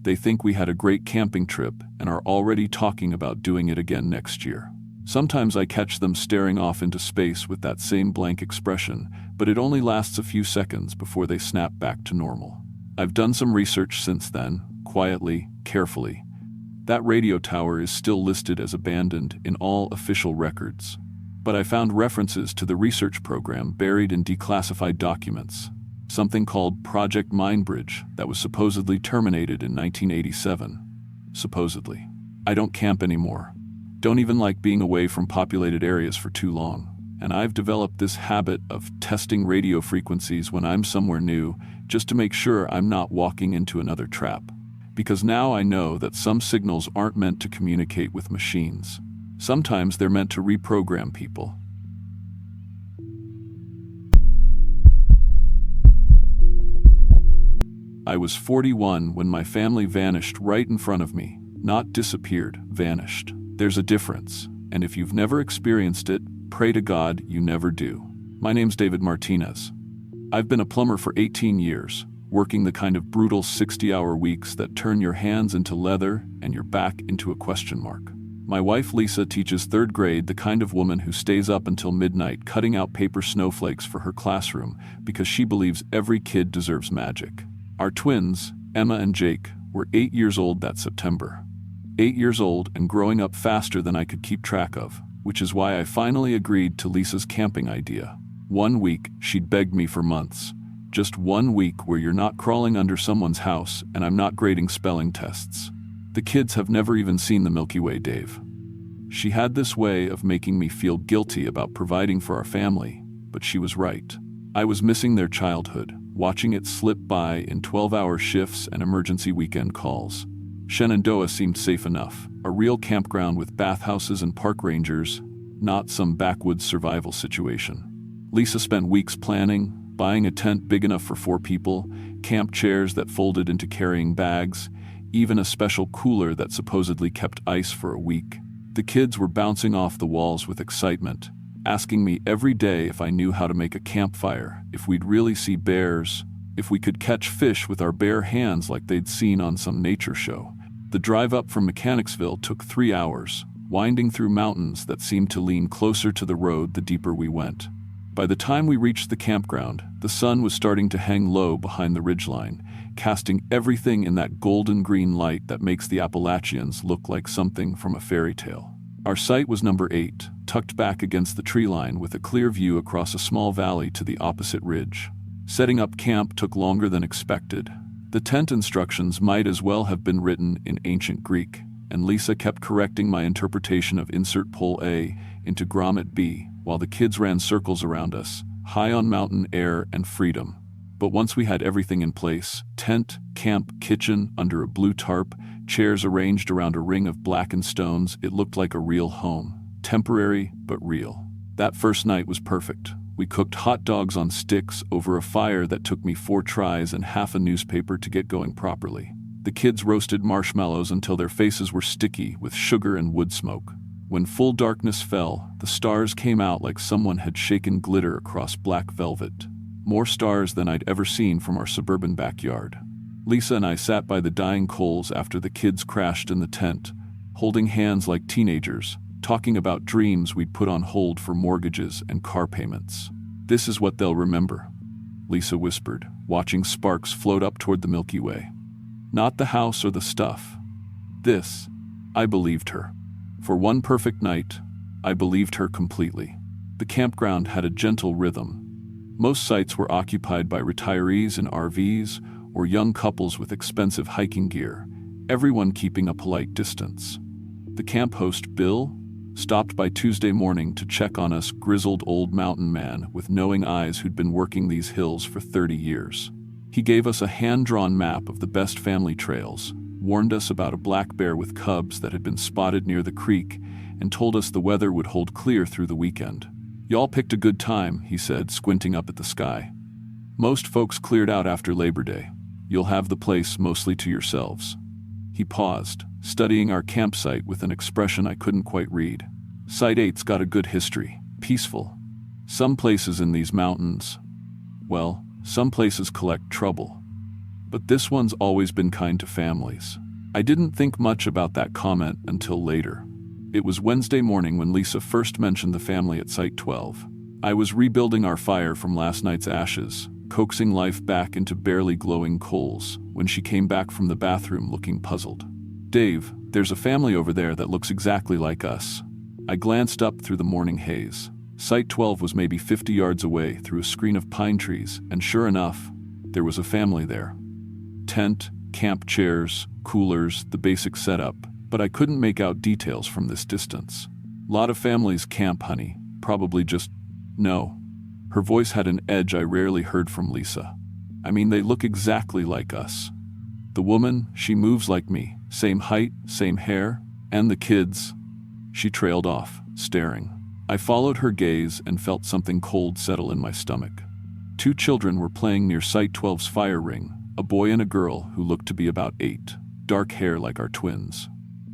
They think we had a great camping trip and are already talking about doing it again next year. Sometimes I catch them staring off into space with that same blank expression, but it only lasts a few seconds before they snap back to normal. I've done some research since then, quietly, carefully. That radio tower is still listed as abandoned in all official records. But I found references to the research program buried in declassified documents, something called Project Mindbridge that was supposedly terminated in 1987. Supposedly. I don't camp anymore. Don't even like being away from populated areas for too long. And I've developed this habit of testing radio frequencies when I'm somewhere new, just to make sure I'm not walking into another trap. Because now I know that some signals aren't meant to communicate with machines. Sometimes they're meant to reprogram people. I was 41 when my family vanished right in front of me. Not disappeared, vanished. There's a difference, and if you've never experienced it, pray to God you never do. My name's David Martinez. I've been a plumber for 18 years, working the kind of brutal 60-hour weeks that turn your hands into leather and your back into a question mark. My wife Lisa teaches third grade, the kind of woman who stays up until midnight cutting out paper snowflakes for her classroom because she believes every kid deserves magic. Our twins, Emma and Jake, were 8 years old that September. 8 years old and growing up faster than I could keep track of, which is why I finally agreed to Lisa's camping idea. 1 week, she'd begged me for months. Just 1 week where you're not crawling under someone's house and I'm not grading spelling tests. The kids have never even seen the Milky Way, Dave. She had this way of making me feel guilty about providing for our family, but she was right. I was missing their childhood, watching it slip by in 12-hour shifts and emergency weekend calls. Shenandoah seemed safe enough, a real campground with bathhouses and park rangers, not some backwoods survival situation. Lisa spent weeks planning, buying a tent big enough for 4 people, camp chairs that folded into carrying bags, even a special cooler that supposedly kept ice for a week. The kids were bouncing off the walls with excitement, asking me every day if I knew how to make a campfire, if we'd really see bears, if we could catch fish with our bare hands like they'd seen on some nature show. The drive up from Mechanicsville took 3 hours, winding through mountains that seemed to lean closer to the road the deeper we went. By the time we reached the campground, the sun was starting to hang low behind the ridgeline, casting everything in that golden green light that makes the Appalachians look like something from a fairy tale. Our site was number 8, tucked back against the tree line with a clear view across a small valley to the opposite ridge. Setting up camp took longer than expected. The tent instructions might as well have been written in ancient Greek, and Lisa kept correcting my interpretation of insert pole A into grommet B, while the kids ran circles around us, high on mountain air and freedom. But once we had everything in place, tent, camp, kitchen, under a blue tarp, chairs arranged around a ring of blackened stones, it looked like a real home. Temporary, but real. That first night was perfect. We cooked hot dogs on sticks over a fire that took me 4 tries and half a newspaper to get going properly. The kids roasted marshmallows until their faces were sticky with sugar and wood smoke. When full darkness fell, the stars came out like someone had shaken glitter across black velvet. More stars than I'd ever seen from our suburban backyard. Lisa and I sat by the dying coals after the kids crashed in the tent, holding hands like teenagers, talking about dreams we'd put on hold for mortgages and car payments. "This is what they'll remember," Lisa whispered, watching sparks float up toward the Milky Way. Not the house or the stuff. This, I believed her. For one perfect night, I believed her completely. The campground had a gentle rhythm. Most sites were occupied by retirees in RVs or young couples with expensive hiking gear, everyone keeping a polite distance. The camp host, Bill, stopped by Tuesday morning to check on us, grizzled old mountain man with knowing eyes who'd been working these hills for 30 years. He gave us a hand-drawn map of the best family trails, warned us about a black bear with cubs that had been spotted near the creek, and told us the weather would hold clear through the weekend. "Y'all picked a good time," he said, squinting up at the sky. "Most folks cleared out after Labor Day. You'll have the place mostly to yourselves." He paused, studying our campsite with an expression I couldn't quite read. "Site 8's got a good history. Peaceful. Some places in these mountains, well, some places collect trouble. But this one's always been kind to families." I didn't think much about that comment until later. It was Wednesday morning when Lisa first mentioned the family at Site 12. I was rebuilding our fire from last night's ashes, coaxing life back into barely glowing coals, when she came back from the bathroom looking puzzled. "Dave, there's a family over there that looks exactly like us." I glanced up through the morning haze. Site 12 was maybe 50 yards away through a screen of pine trees, and sure enough, there was a family there. Tent, camp chairs, coolers, the basic setup, but I couldn't make out details from this distance. "Lot of families camp, honey. Probably just..." "No." Her voice had an edge I rarely heard from Lisa. "I mean, they look exactly like us. The woman, she moves like me, same height, same hair, and the kids..." She trailed off, staring. I followed her gaze and felt something cold settle in my stomach. 2 children were playing near Site 12's fire ring, a boy and a girl who looked to be about 8, dark hair like our twins.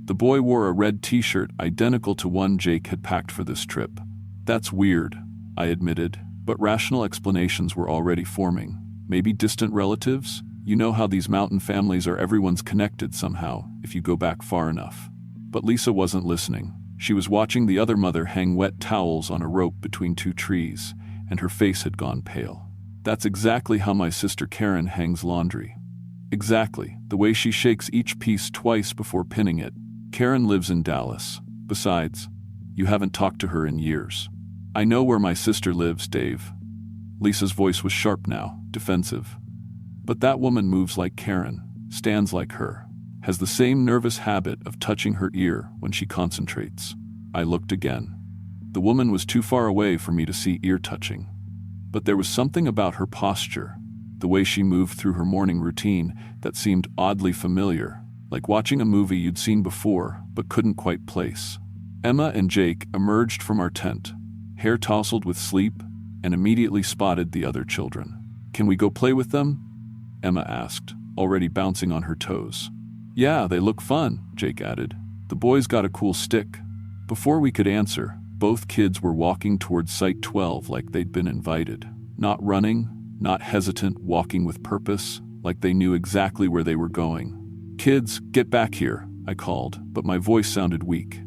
The boy wore a red t-shirt identical to one Jake had packed for this trip. "That's weird," I admitted, but rational explanations were already forming. Maybe distant relatives? You know how these mountain families are, everyone's connected somehow, if you go back far enough. But Lisa wasn't listening. She was watching the other mother hang wet towels on a rope between 2 trees, and her face had gone pale. "That's exactly how my sister Karen hangs laundry. Exactly, the way she shakes each piece twice before pinning it. Karen lives in Dallas. Besides, you haven't talked to her in years." "I know where my sister lives, Dave." Lisa's voice was sharp now, defensive. "But that woman moves like Karen, stands like her, has the same nervous habit of touching her ear when she concentrates." I looked again. The woman was too far away for me to see ear touching. But there was something about her posture, the way she moved through her morning routine, that seemed oddly familiar, like watching a movie you'd seen before but couldn't quite place. Emma and Jake emerged from our tent, hair tousled with sleep, and immediately spotted the other children. "Can we go play with them?" Emma asked, already bouncing on her toes. "Yeah, they look fun," Jake added. "The boy's got a cool stick." Before we could answer, both kids were walking towards Site 12 like they'd been invited. Not running, not hesitant, walking with purpose, like they knew exactly where they were going. "Kids, get back here," I called, but my voice sounded weak.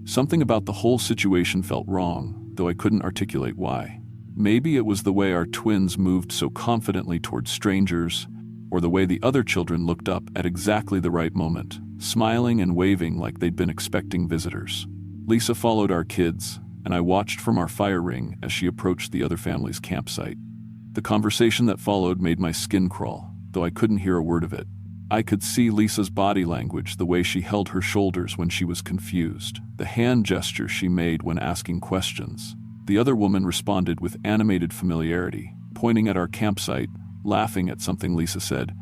Something about the whole situation felt wrong, though I couldn't articulate why. Maybe it was the way our twins moved so confidently towards strangers, or the way the other children looked up at exactly the right moment, smiling and waving like they'd been expecting visitors. Lisa followed our kids, and I watched from our fire ring as she approached the other family's campsite. The conversation that followed made my skin crawl, though I couldn't hear a word of it. I could see Lisa's body language, the way she held her shoulders when she was confused, the hand gestures she made when asking questions. The other woman responded with animated familiarity, pointing at our campsite, laughing at something Lisa said,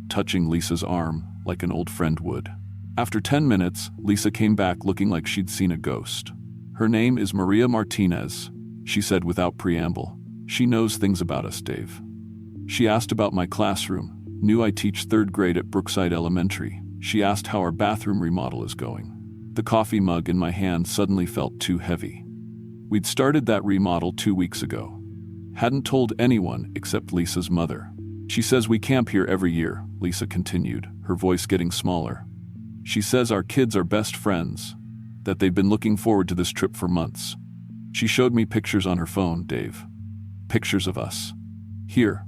touching Lisa's arm like an old friend would. After 10 minutes, Lisa came back looking like she'd seen a ghost. "Her name is Maria Martinez," she said without preamble. "She knows things about us, Dave." She asked about my classroom, knew I teach 3rd grade at Brookside Elementary. She asked how our bathroom remodel is going. The coffee mug in my hand suddenly felt too heavy. We'd started that remodel 2 weeks ago. Hadn't told anyone except Lisa's mother. "She says we camp here every year," Lisa continued, her voice getting smaller. "She says our kids are best friends, that they've been looking forward to this trip for months." She showed me pictures on her phone, Dave. Pictures of us. Here.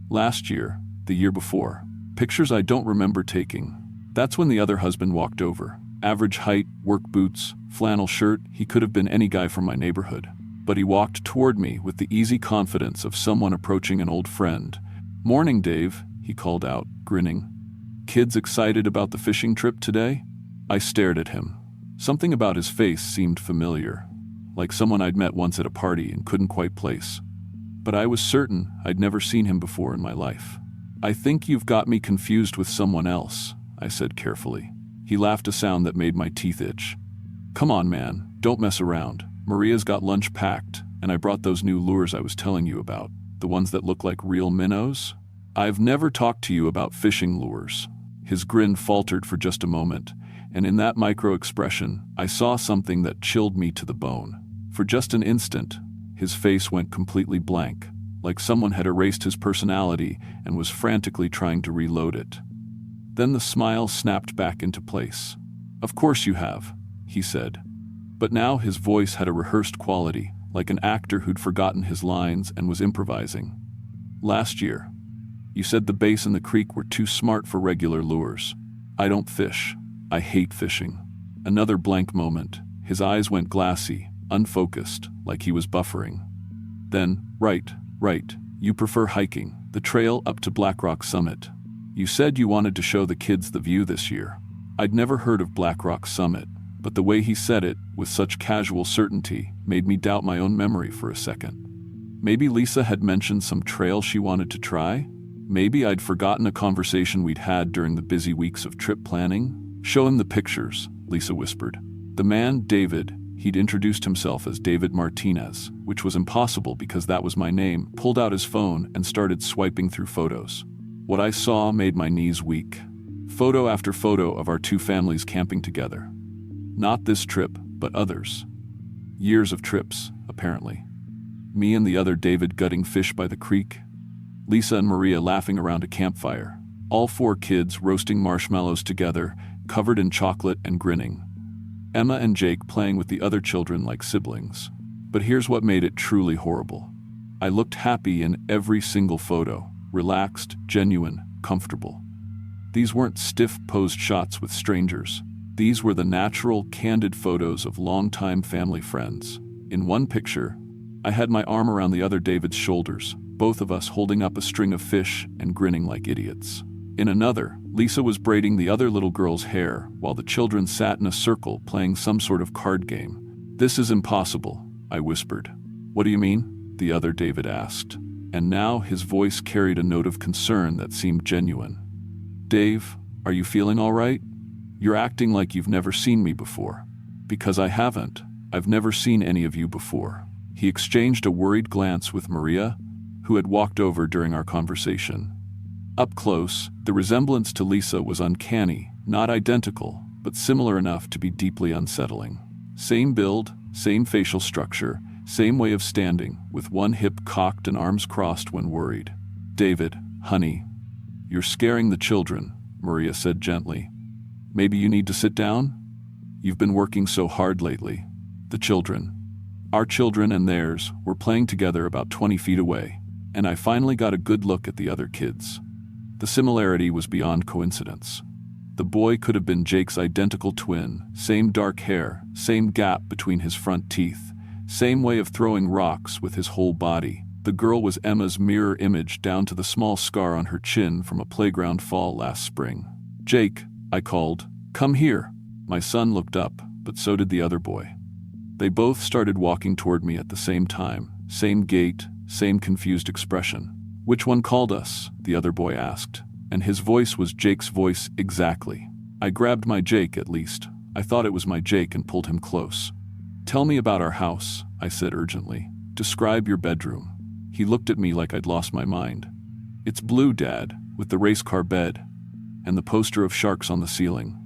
Last year, the year before. Pictures I don't remember taking. That's when the other husband walked over. Average height, work boots, flannel shirt, he could have been any guy from my neighborhood. But he walked toward me with the easy confidence of someone approaching an old friend. "Morning, Dave," he called out, grinning. "Kids excited about the fishing trip today?" I stared at him. Something about his face seemed familiar, like someone I'd met once at a party and couldn't quite place. But I was certain I'd never seen him before in my life. "I think you've got me confused with someone else," I said carefully. He laughed, a sound that made my teeth itch. "Come on, man, don't mess around. Maria's got lunch packed, and I brought those new lures I was telling you about, the ones that look like real minnows. I've never talked to you about fishing lures." His grin faltered for just a moment, and in that micro-expression, I saw something that chilled me to the bone. For just an instant, his face went completely blank, like someone had erased his personality and was frantically trying to reload it. Then the smile snapped back into place. "Of course you have," he said. But now his voice had a rehearsed quality, like an actor who'd forgotten his lines and was improvising. "Last year, you said the bass and the creek were too smart for regular lures. I don't fish. I hate fishing." Another blank moment. His eyes went glassy, unfocused, like he was buffering. Then, right, you prefer hiking, the trail up to Black Rock Summit. You said you wanted to show the kids the view this year. I'd never heard of Black Rock Summit, but the way he said it, with such casual certainty, made me doubt my own memory for a second. Maybe Lisa had mentioned some trail she wanted to try? Maybe I'd forgotten a conversation we'd had during the busy weeks of trip planning? "Show him the pictures," Lisa whispered. The man, David, he'd introduced himself as David Martinez, which was impossible because that was my name, pulled out his phone and started swiping through photos. What I saw made my knees weak. Photo after photo of our two families camping together. Not this trip, but others. Years of trips, apparently. Me and the other David gutting fish by the creek. Lisa and Maria laughing around a campfire. All four kids roasting marshmallows together, covered in chocolate and grinning. Emma and Jake playing with the other children like siblings. But here's what made it truly horrible. I looked happy in every single photo, relaxed, genuine, comfortable. These weren't stiff-posed shots with strangers. These were the natural, candid photos of longtime family friends. In one picture, I had my arm around the other David's shoulders, both of us holding up a string of fish and grinning like idiots. In another, Lisa was braiding the other little girl's hair while the children sat in a circle playing some sort of card game. "This is impossible," I whispered. "What do you mean?" the other David asked. And now his voice carried a note of concern that seemed genuine. "Dave, are you feeling all right? You're acting like you've never seen me before." "Because I haven't. I've never seen any of you before." He exchanged a worried glance with Maria, who had walked over during our conversation. Up close, the resemblance to Lisa was uncanny, not identical, but similar enough to be deeply unsettling. Same build, same facial structure, same way of standing, with one hip cocked and arms crossed when worried. "David, honey, you're scaring the children," Maria said gently. "Maybe you need to sit down? You've been working so hard lately." The children. Our children and theirs were playing together about 20 feet away, and I finally got a good look at the other kids. The similarity was beyond coincidence. The boy could have been Jake's identical twin, same dark hair, same gap between his front teeth, same way of throwing rocks with his whole body. The girl was Emma's mirror image down to the small scar on her chin from a playground fall last spring. "Jake," I called, "come here." My son looked up, but so did the other boy. They both started walking toward me at the same time, same gait, same confused expression. "Which one called us?" the other boy asked, and his voice was Jake's voice exactly. I grabbed my Jake, at least. I thought it was my Jake, and pulled him close. "Tell me about our house," I said urgently. "Describe your bedroom." He looked at me like I'd lost my mind. "It's blue, Dad, with the race car bed, and the poster of sharks on the ceiling."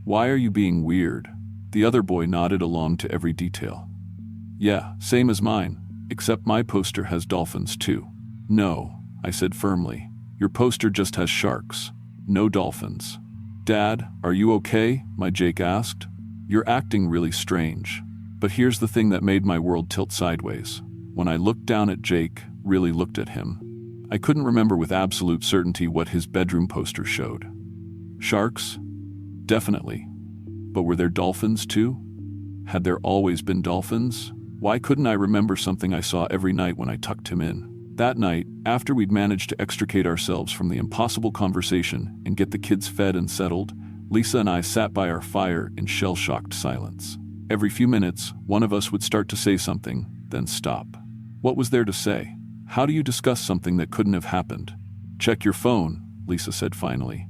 "Why are you being weird?" The other boy nodded along to every detail. "Yeah, same as mine, except my poster has dolphins too." "No," I said firmly. "Your poster just has sharks. No dolphins." "Dad, are you okay?" my Jake asked. "You're acting really strange." But here's the thing that made my world tilt sideways. When I looked down at Jake, really looked at him, I couldn't remember with absolute certainty what his bedroom poster showed. Sharks? Definitely. But were there dolphins too? Had there always been dolphins? Why couldn't I remember something I saw every night when I tucked him in? That night, after we'd managed to extricate ourselves from the impossible conversation and get the kids fed and settled, Lisa and I sat by our fire in shell-shocked silence. Every few minutes, one of us would start to say something, then stop. What was there to say? How do you discuss something that couldn't have happened? Check your phone, Lisa said finally.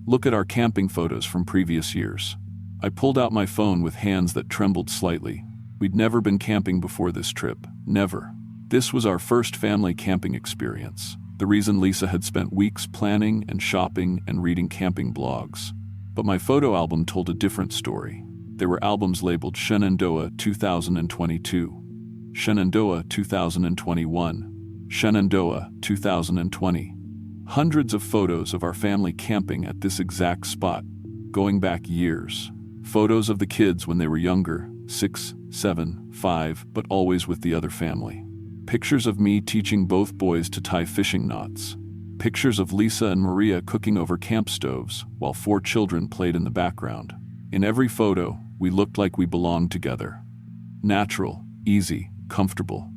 Look at our camping photos from previous years. I pulled out my phone with hands that trembled slightly. We'd never been camping before this trip. Never. This was our first family camping experience. The reason Lisa had spent weeks planning and shopping and reading camping blogs. But my photo album told a different story. There were albums labeled Shenandoah 2022, Shenandoah 2021, Shenandoah 2020. Hundreds of photos of our family camping at this exact spot, going back years. Photos of the kids when they were younger, 6, 7, 5, but always with the other family. Pictures of me teaching both boys to tie fishing knots. Pictures of Lisa and Maria cooking over camp stoves while 4 children played in the background. In every photo, we looked like we belonged together. Natural, easy, comfortable.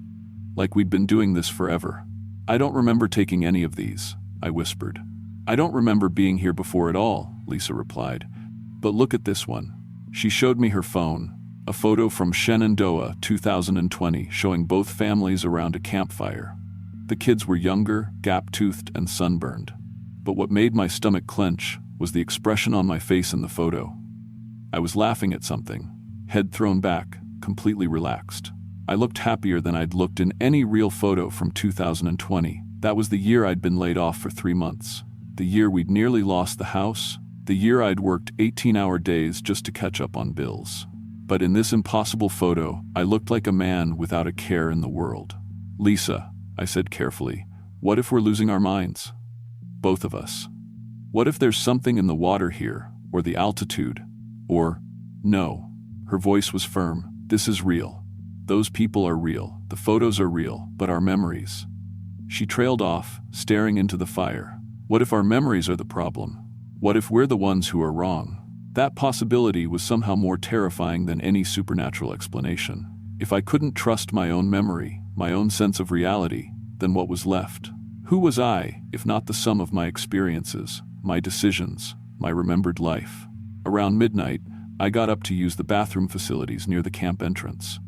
Like we'd been doing this forever. I don't remember taking any of these, I whispered. I don't remember being here before at all, Lisa replied. But look at this one. She showed me her phone, a photo from Shenandoah 2020 showing both families around a campfire. The kids were younger, gap-toothed, and sunburned. But what made my stomach clench was the expression on my face in the photo. I was laughing at something, head thrown back, completely relaxed. I looked happier than I'd looked in any real photo from 2020. That was the year I'd been laid off for 3 months. The year we'd nearly lost the house. The year I'd worked 18-hour days just to catch up on bills. But in this impossible photo, I looked like a man without a care in the world. Lisa, I said carefully, what if we're losing our minds? Both of us. What if there's something in the water here, or the altitude? Or, no. Her voice was firm. This is real. Those people are real. The photos are real, but our memories. She trailed off, staring into the fire. What if our memories are the problem? What if we're the ones who are wrong? That possibility was somehow more terrifying than any supernatural explanation. If I couldn't trust my own memory, my own sense of reality, then what was left? Who was I, if not the sum of my experiences, my decisions, my remembered life? Around midnight, I got up to use the bathroom facilities near the camp entrance.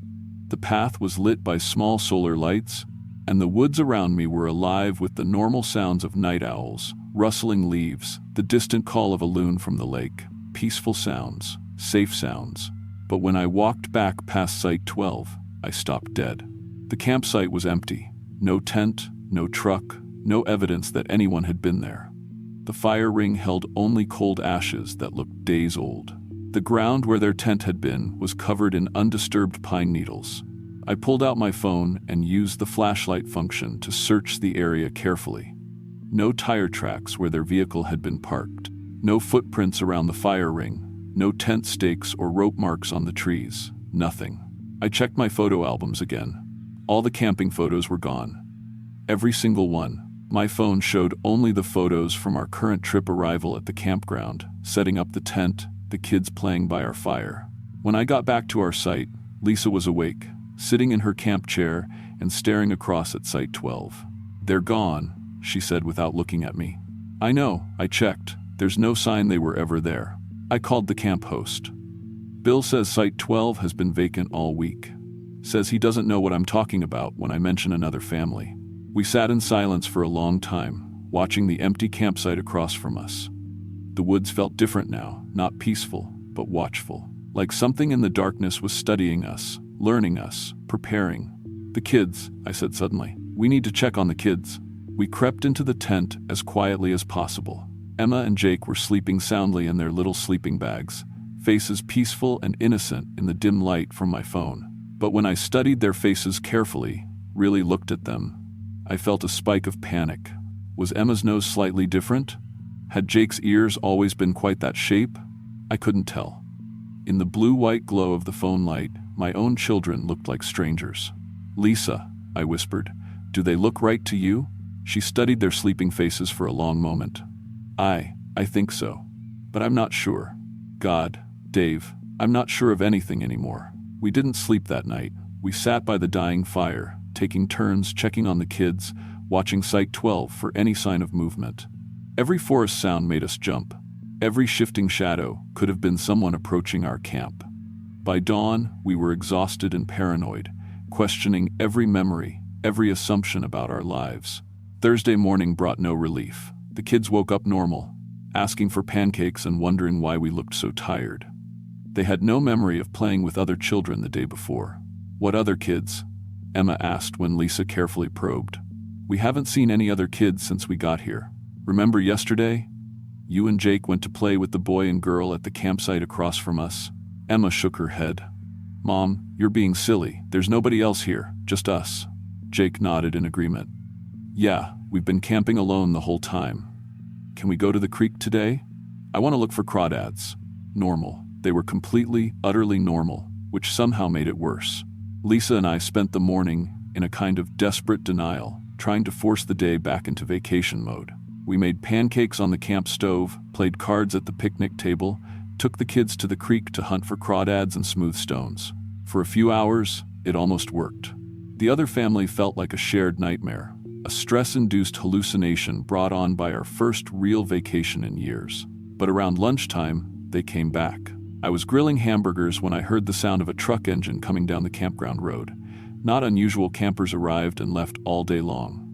The path was lit by small solar lights, and the woods around me were alive with the normal sounds of night owls, rustling leaves, the distant call of a loon from the lake. Peaceful sounds, safe sounds. But when I walked back past Site 12, I stopped dead. The campsite was empty. No tent, no truck, no evidence that anyone had been there. The fire ring held only cold ashes that looked days old. The ground where their tent had been was covered in undisturbed pine needles. I pulled out my phone and used the flashlight function to search the area carefully. No tire tracks where their vehicle had been parked. No footprints around the fire ring. No tent stakes or rope marks on the trees. Nothing. I checked my photo albums again. All the camping photos were gone. Every single one. My phone showed only the photos from our current trip arrival at the campground, setting up the tent, the kids playing by our fire. When I got back to our site, Lisa was awake, sitting in her camp chair and staring across at Site 12. They're gone, she said without looking at me. I know, I checked. There's no sign they were ever there. I called the camp host. Bill says Site 12 has been vacant all week. Says he doesn't know what I'm talking about when I mention another family. We sat in silence for a long time, watching the empty campsite across from us. The woods felt different now, not peaceful, but watchful. Like something in the darkness was studying us, learning us, preparing. The kids, I said suddenly. We need to check on the kids. We crept into the tent as quietly as possible. Emma and Jake were sleeping soundly in their little sleeping bags, faces peaceful and innocent in the dim light from my phone. But when I studied their faces carefully, really looked at them, I felt a spike of panic. Was Emma's nose slightly different? Had Jake's ears always been quite that shape? I couldn't tell. In the blue-white glow of the phone light, my own children looked like strangers. Lisa, I whispered, do they look right to you? She studied their sleeping faces for a long moment. I think so. But I'm not sure. God, Dave, I'm not sure of anything anymore. We didn't sleep that night. We sat by the dying fire, taking turns checking on the kids, watching Site 12 for any sign of movement. Every forest sound made us jump. Every shifting shadow could have been someone approaching our camp. By dawn, we were exhausted and paranoid, questioning every memory, every assumption about our lives. Thursday morning brought no relief. The kids woke up normal, asking for pancakes and wondering why we looked so tired. They had no memory of playing with other children the day before. What other kids? Emma asked when Lisa carefully probed. We haven't seen any other kids since we got here. Remember yesterday? You and Jake went to play with the boy and girl at the campsite across from us. Emma shook her head. Mom, you're being silly. There's nobody else here, just us. Jake nodded in agreement. Yeah, we've been camping alone the whole time. Can we go to the creek today? I want to look for crawdads. Normal. They were completely, utterly normal, which somehow made it worse. Lisa and I spent the morning in a kind of desperate denial, trying to force the day back into vacation mode. We made pancakes on the camp stove, played cards at the picnic table, took the kids to the creek to hunt for crawdads and smooth stones. For a few hours, it almost worked. The other family felt like a shared nightmare, a stress-induced hallucination brought on by our first real vacation in years. But around lunchtime, they came back. I was grilling hamburgers when I heard the sound of a truck engine coming down the campground road. Not unusual, campers arrived and left all day long.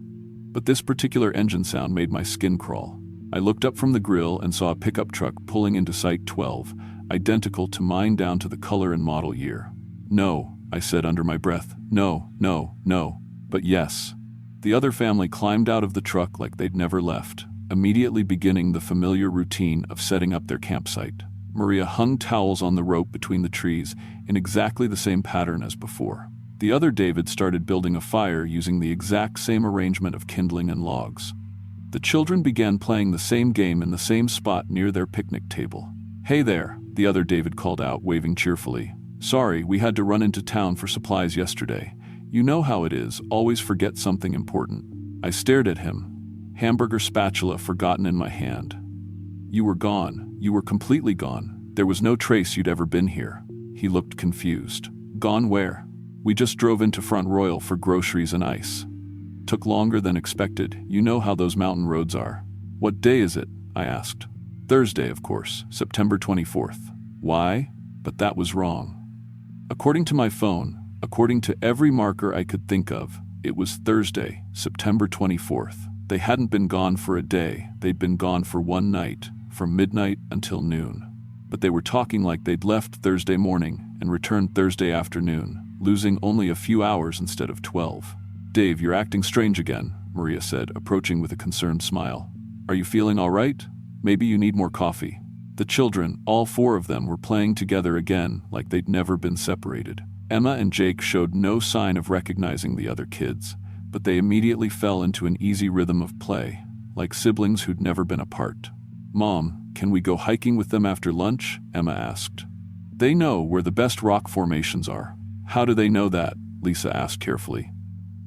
But this particular engine sound made my skin crawl. I looked up from the grill and saw a pickup truck pulling into Site 12, identical to mine down to the color and model year. No, I said under my breath. No, no, no. But yes. The other family climbed out of the truck like they'd never left, immediately beginning the familiar routine of setting up their campsite. Maria hung towels on the rope between the trees in exactly the same pattern as before. The other David started building a fire using the exact same arrangement of kindling and logs. The children began playing the same game in the same spot near their picnic table. Hey there, the other David called out, waving cheerfully. Sorry, we had to run into town for supplies yesterday. You know how it is, always forget something important. I stared at him, hamburger spatula forgotten in my hand. You were gone. You were completely gone. There was no trace you'd ever been here. He looked confused. Gone where? We just drove into Front Royal for groceries and ice. Took longer than expected. You know how those mountain roads are. What day is it? I asked. Thursday, of course, September 24th. Why? But that was wrong. According to my phone, according to every marker I could think of, it was Thursday, September 24th. They hadn't been gone for a day. They'd been gone for one night, from midnight until noon. But they were talking like they'd left Thursday morning and returned Thursday afternoon, losing only a few hours instead of 12. Dave, you're acting strange again, Maria said, approaching with a concerned smile. Are you feeling all right? Maybe you need more coffee. The children, all four of them, were playing together again like they'd never been separated. Emma and Jake showed no sign of recognizing the other kids, but they immediately fell into an easy rhythm of play, like siblings who'd never been apart. Mom, can we go hiking with them after lunch? Emma asked. They know where the best rock formations are. How do they know that? Lisa asked carefully.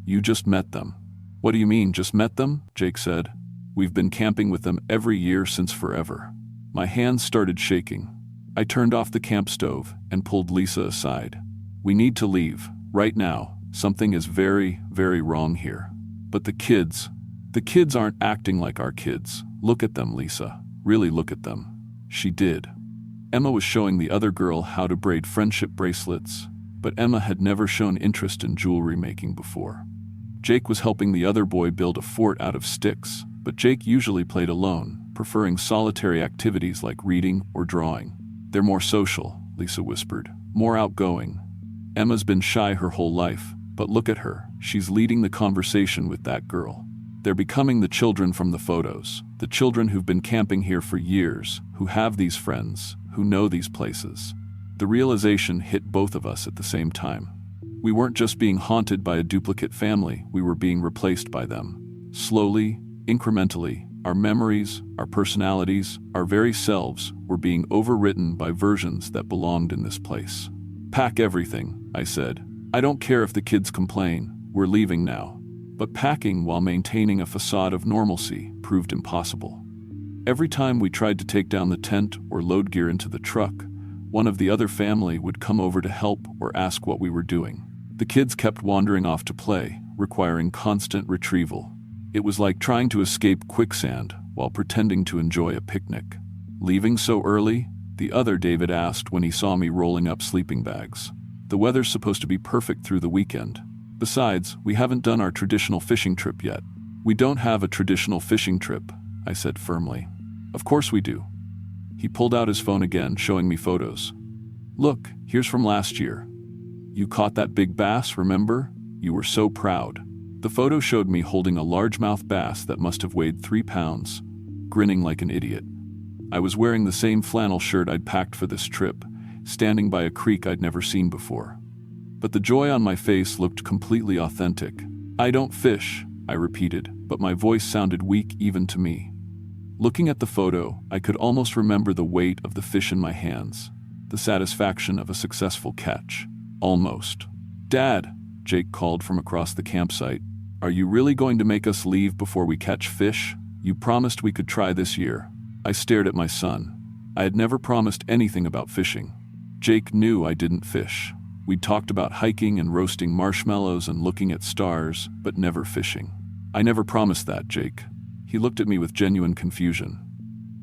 You just met them. What do you mean, just met them? Jake said. We've been camping with them every year since forever. My hands started shaking. I turned off the camp stove and pulled Lisa aside. We need to leave, right now. Something is very, very wrong here. But the kids aren't acting like our kids. Look at them, Lisa. Really look at them. She did. Emma was showing the other girl how to braid friendship bracelets, but Emma had never shown interest in jewelry making before. Jake was helping the other boy build a fort out of sticks, but Jake usually played alone, preferring solitary activities like reading or drawing. They're more social, Lisa whispered, more outgoing. Emma's been shy her whole life, but look at her, she's leading the conversation with that girl. They're becoming the children from the photos, the children who've been camping here for years, who have these friends, who know these places. The realization hit both of us at the same time. We weren't just being haunted by a duplicate family, we were being replaced by them. Slowly, incrementally, our memories, our personalities, our very selves were being overwritten by versions that belonged in this place. Pack everything, I said. I don't care if the kids complain, we're leaving now. But packing while maintaining a facade of normalcy proved impossible. Every time we tried to take down the tent or load gear into the truck, one of the other family would come over to help or ask what we were doing. The kids kept wandering off to play, requiring constant retrieval. It was like trying to escape quicksand while pretending to enjoy a picnic. Leaving so early? The other David asked when he saw me rolling up sleeping bags. The weather's supposed to be perfect through the weekend. Besides, we haven't done our traditional fishing trip yet. We don't have a traditional fishing trip, I said firmly. Of course we do. He pulled out his phone again, showing me photos. Look, here's from last year. You caught that big bass, remember? You were so proud. The photo showed me holding a largemouth bass that must have weighed 3 pounds, grinning like an idiot. I was wearing the same flannel shirt I'd packed for this trip, standing by a creek I'd never seen before. But the joy on my face looked completely authentic. I don't fish, I repeated, but my voice sounded weak even to me. Looking at the photo, I could almost remember the weight of the fish in my hands, the satisfaction of a successful catch. Almost. Dad, Jake called from across the campsite. Are you really going to make us leave before we catch fish? You promised we could try this year. I stared at my son. I had never promised anything about fishing. Jake knew I didn't fish. We'd talked about hiking and roasting marshmallows and looking at stars, but never fishing. I never promised that, Jake. He looked at me with genuine confusion.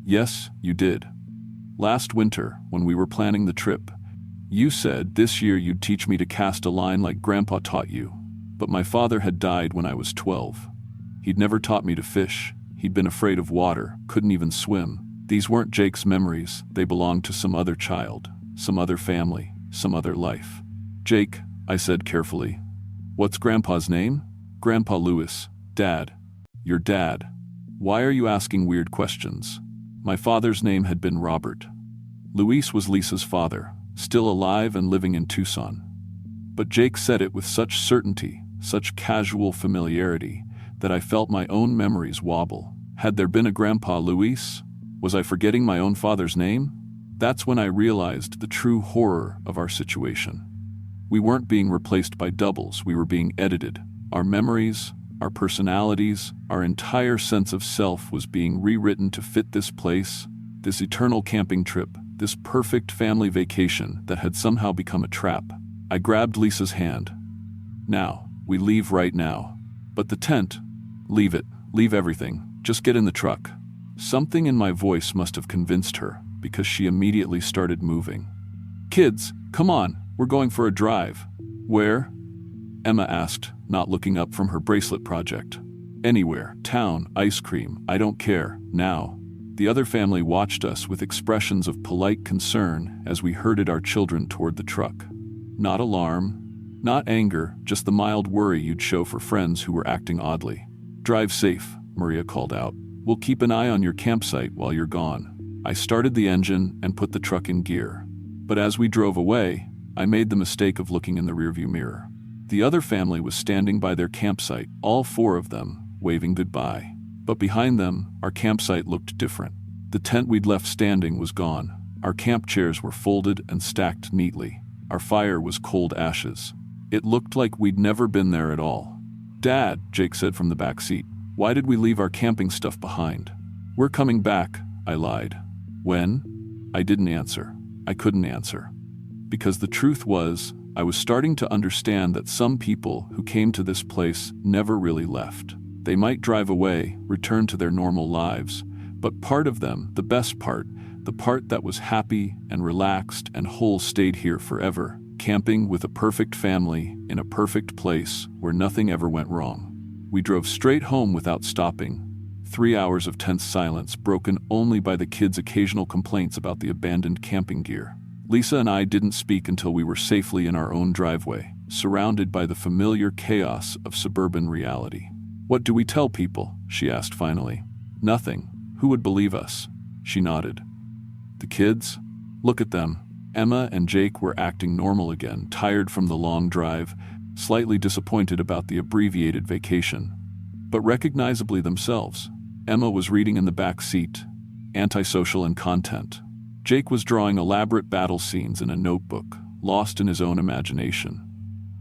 Yes, you did. Last winter, when we were planning the trip, you said this year you'd teach me to cast a line like Grandpa taught you. But my father had died when I was 12. He'd never taught me to fish. He'd been afraid of water, couldn't even swim. These weren't Jake's memories. They belonged to some other child, some other family, some other life. Jake, I said carefully. What's Grandpa's name? Grandpa Lewis. Dad. Your dad. Why are you asking weird questions? My father's name had been Robert. Luis was Lisa's father, still alive and living in Tucson. But Jake said it with such certainty, such casual familiarity, that I felt my own memories wobble. Had there been a Grandpa Luis? Was I forgetting my own father's name? That's when I realized the true horror of our situation. We weren't being replaced by doubles, we were being edited. Our memories, our personalities, our entire sense of self was being rewritten to fit this place, this eternal camping trip, this perfect family vacation that had somehow become a trap. I grabbed Lisa's hand. Now, we leave right now. But the tent, leave it, leave everything, just get in the truck. Something in my voice must have convinced her, because she immediately started moving. Kids, come on, we're going for a drive. Where? Emma asked, not looking up from her bracelet project. Anywhere, town, ice cream, I don't care, now. The other family watched us with expressions of polite concern as we herded our children toward the truck. Not alarm, not anger, just the mild worry you'd show for friends who were acting oddly. Drive safe, Maria called out. We'll keep an eye on your campsite while you're gone. I started the engine and put the truck in gear. But as we drove away, I made the mistake of looking in the rearview mirror. The other family was standing by their campsite, all 4 of them, waving goodbye. But behind them, our campsite looked different. The tent we'd left standing was gone. Our camp chairs were folded and stacked neatly. Our fire was cold ashes. It looked like we'd never been there at all. Dad, Jake said from the back seat, why did we leave our camping stuff behind? We're coming back, I lied. When? I didn't answer. I couldn't answer. Because the truth was, I was starting to understand that some people who came to this place never really left. They might drive away, return to their normal lives, but part of them, the best part, the part that was happy and relaxed and whole, stayed here forever, camping with a perfect family in a perfect place where nothing ever went wrong. We drove straight home without stopping. 3 hours of tense silence, broken only by the kids' occasional complaints about the abandoned camping gear. Lisa and I didn't speak until we were safely in our own driveway, surrounded by the familiar chaos of suburban reality. What do we tell people? She asked finally. Nothing. Who would believe us? She nodded. The kids? Look at them. Emma and Jake were acting normal again, tired from the long drive, slightly disappointed about the abbreviated vacation, but recognizably themselves. Emma was reading in the back seat, antisocial and content. Jake was drawing elaborate battle scenes in a notebook, lost in his own imagination.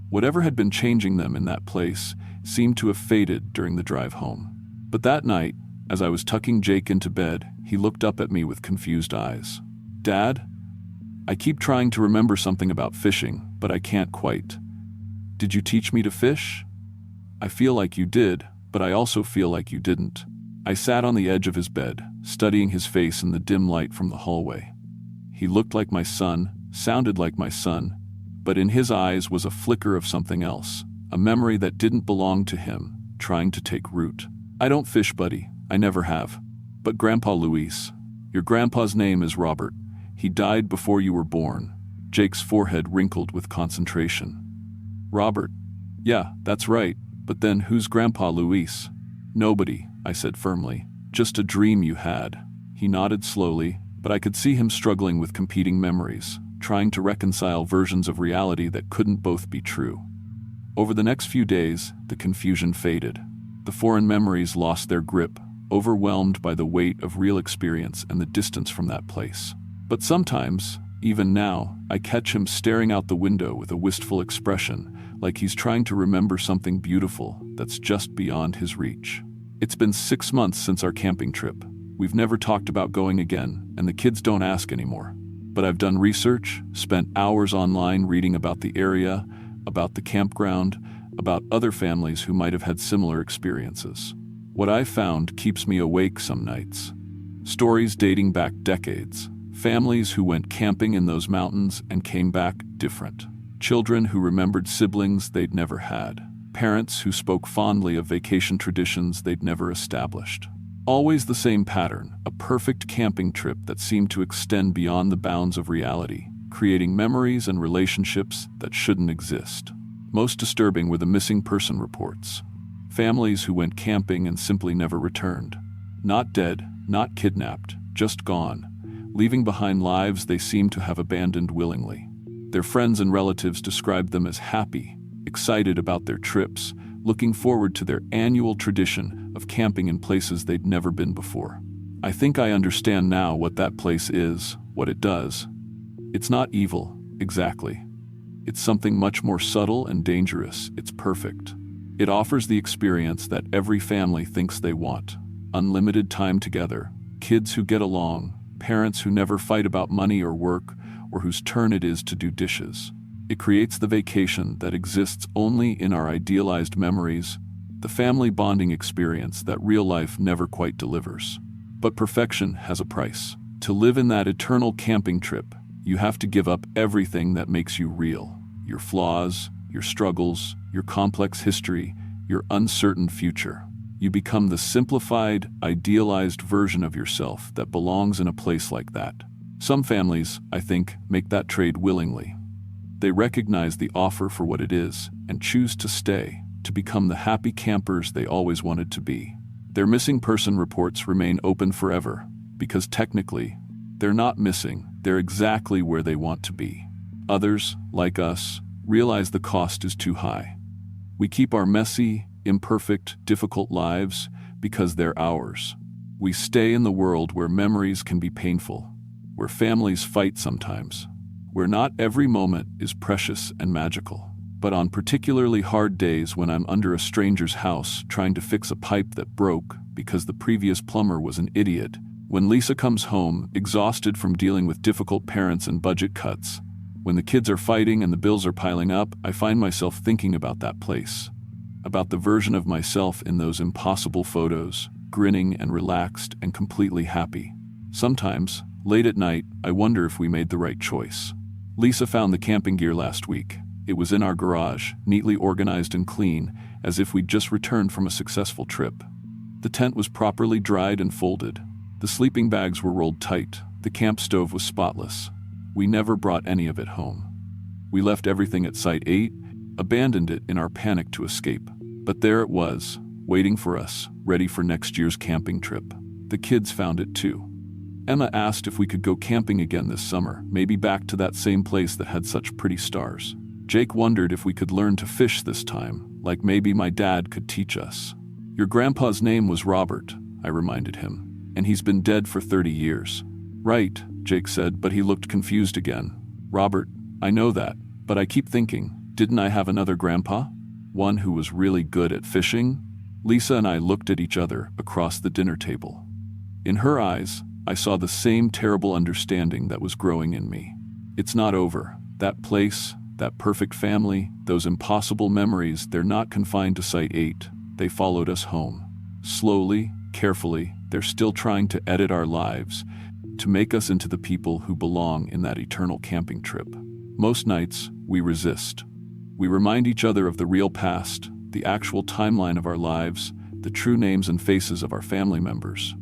Whatever had been changing them in that place seemed to have faded during the drive home. But that night, as I was tucking Jake into bed, he looked up at me with confused eyes. Dad? I keep trying to remember something about fishing, but I can't quite. Did you teach me to fish? I feel like you did, but I also feel like you didn't. I sat on the edge of his bed, studying his face in the dim light from the hallway. He looked like my son, sounded like my son, but in his eyes was a flicker of something else, a memory that didn't belong to him, trying to take root. "I don't fish, buddy. I never have. But Grandpa Luis, your grandpa's name is Robert. He died before you were born." Jake's forehead wrinkled with concentration. "Robert? Yeah, that's right. But then who's Grandpa Luis?" "Nobody," I said firmly. "Just a dream you had." He nodded slowly, but I could see him struggling with competing memories, trying to reconcile versions of reality that couldn't both be true. Over the next few days, the confusion faded. The foreign memories lost their grip, overwhelmed by the weight of real experience and the distance from that place. But sometimes, even now, I catch him staring out the window with a wistful expression, like he's trying to remember something beautiful that's just beyond his reach. It's been 6 months since our camping trip. We've never talked about going again, and the kids don't ask anymore. But I've done research, spent hours online reading about the area, about the campground, about other families who might have had similar experiences. What I found keeps me awake some nights. Stories dating back decades. Families who went camping in those mountains and came back different. Children who remembered siblings they'd never had. Parents who spoke fondly of vacation traditions they'd never established. Always the same pattern, a perfect camping trip that seemed to extend beyond the bounds of reality, creating memories and relationships that shouldn't exist. Most disturbing were the missing person reports. Families who went camping and simply never returned. Not dead, not kidnapped, just gone, leaving behind lives they seemed to have abandoned willingly. Their friends and relatives described them as happy, excited about their trips, looking forward to their annual tradition of camping in places they'd never been before. I think I understand now what that place is, what it does. It's not evil, exactly. It's something much more subtle and dangerous. It's perfect. It offers the experience that every family thinks they want. Unlimited time together, kids who get along, parents who never fight about money or work, or whose turn it is to do dishes. It creates the vacation that exists only in our idealized memories, the family bonding experience that real life never quite delivers. But perfection has a price. To live in that eternal camping trip, you have to give up everything that makes you real. Your flaws, your struggles, your complex history, your uncertain future. You become the simplified, idealized version of yourself that belongs in a place like that. Some families, I think, make that trade willingly. They recognize the offer for what it is and choose to stay, to become the happy campers they always wanted to be. Their missing person reports remain open forever, because technically, they're not missing, they're exactly where they want to be. Others, like us, realize the cost is too high. We keep our messy, imperfect, difficult lives because they're ours. We stay in the world where memories can be painful, where families fight sometimes, where not every moment is precious and magical. But on particularly hard days when I'm under a stranger's house trying to fix a pipe that broke because the previous plumber was an idiot, when Lisa comes home exhausted from dealing with difficult parents and budget cuts, when the kids are fighting and the bills are piling up, I find myself thinking about that place, about the version of myself in those impossible photos, grinning and relaxed and completely happy. Sometimes, late at night, I wonder if we made the right choice. Lisa found the camping gear last week. It was in our garage, neatly organized and clean, as if we'd just returned from a successful trip. The tent was properly dried and folded. The sleeping bags were rolled tight. The camp stove was spotless. We never brought any of it home. We left everything at Site 8, abandoned it in our panic to escape. But there it was, waiting for us, ready for next year's camping trip. The kids found it too. Emma asked if we could go camping again this summer, maybe back to that same place that had such pretty stars. Jake wondered if we could learn to fish this time, like maybe my dad could teach us. Your grandpa's name was Robert, I reminded him, and he's been dead for 30 years. Right, Jake said, but he looked confused again. Robert, I know that, but I keep thinking, didn't I have another grandpa? One who was really good at fishing? Lisa and I looked at each other across the dinner table. In her eyes, I saw the same terrible understanding that was growing in me. It's not over. That place, that perfect family, those impossible memories, they're not confined to Site 8. They followed us home. Slowly, carefully, They're still trying to edit our lives, to make us into the people who belong in that eternal camping trip. Most nights, we resist. We remind each other of the real past, the actual timeline of our lives, the true names and faces of our family members.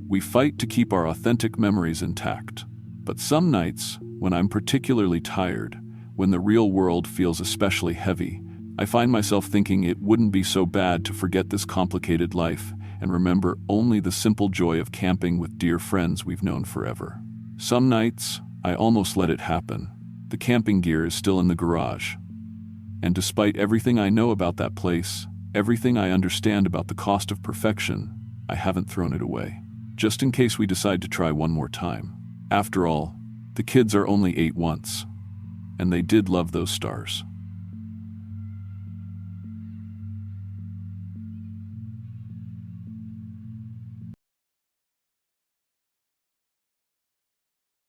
We fight to keep our authentic memories intact. But some nights, when I'm particularly tired, when the real world feels especially heavy, I find myself thinking it wouldn't be so bad to forget this complicated life and remember only the simple joy of camping with dear friends we've known forever. Some nights, I almost let it happen. The camping gear is still in the garage. And despite everything I know about that place, everything I understand about the cost of perfection, I haven't thrown it away. Just in case we decide to try one more time. After all, the kids are only 8 once. And they did love those stars.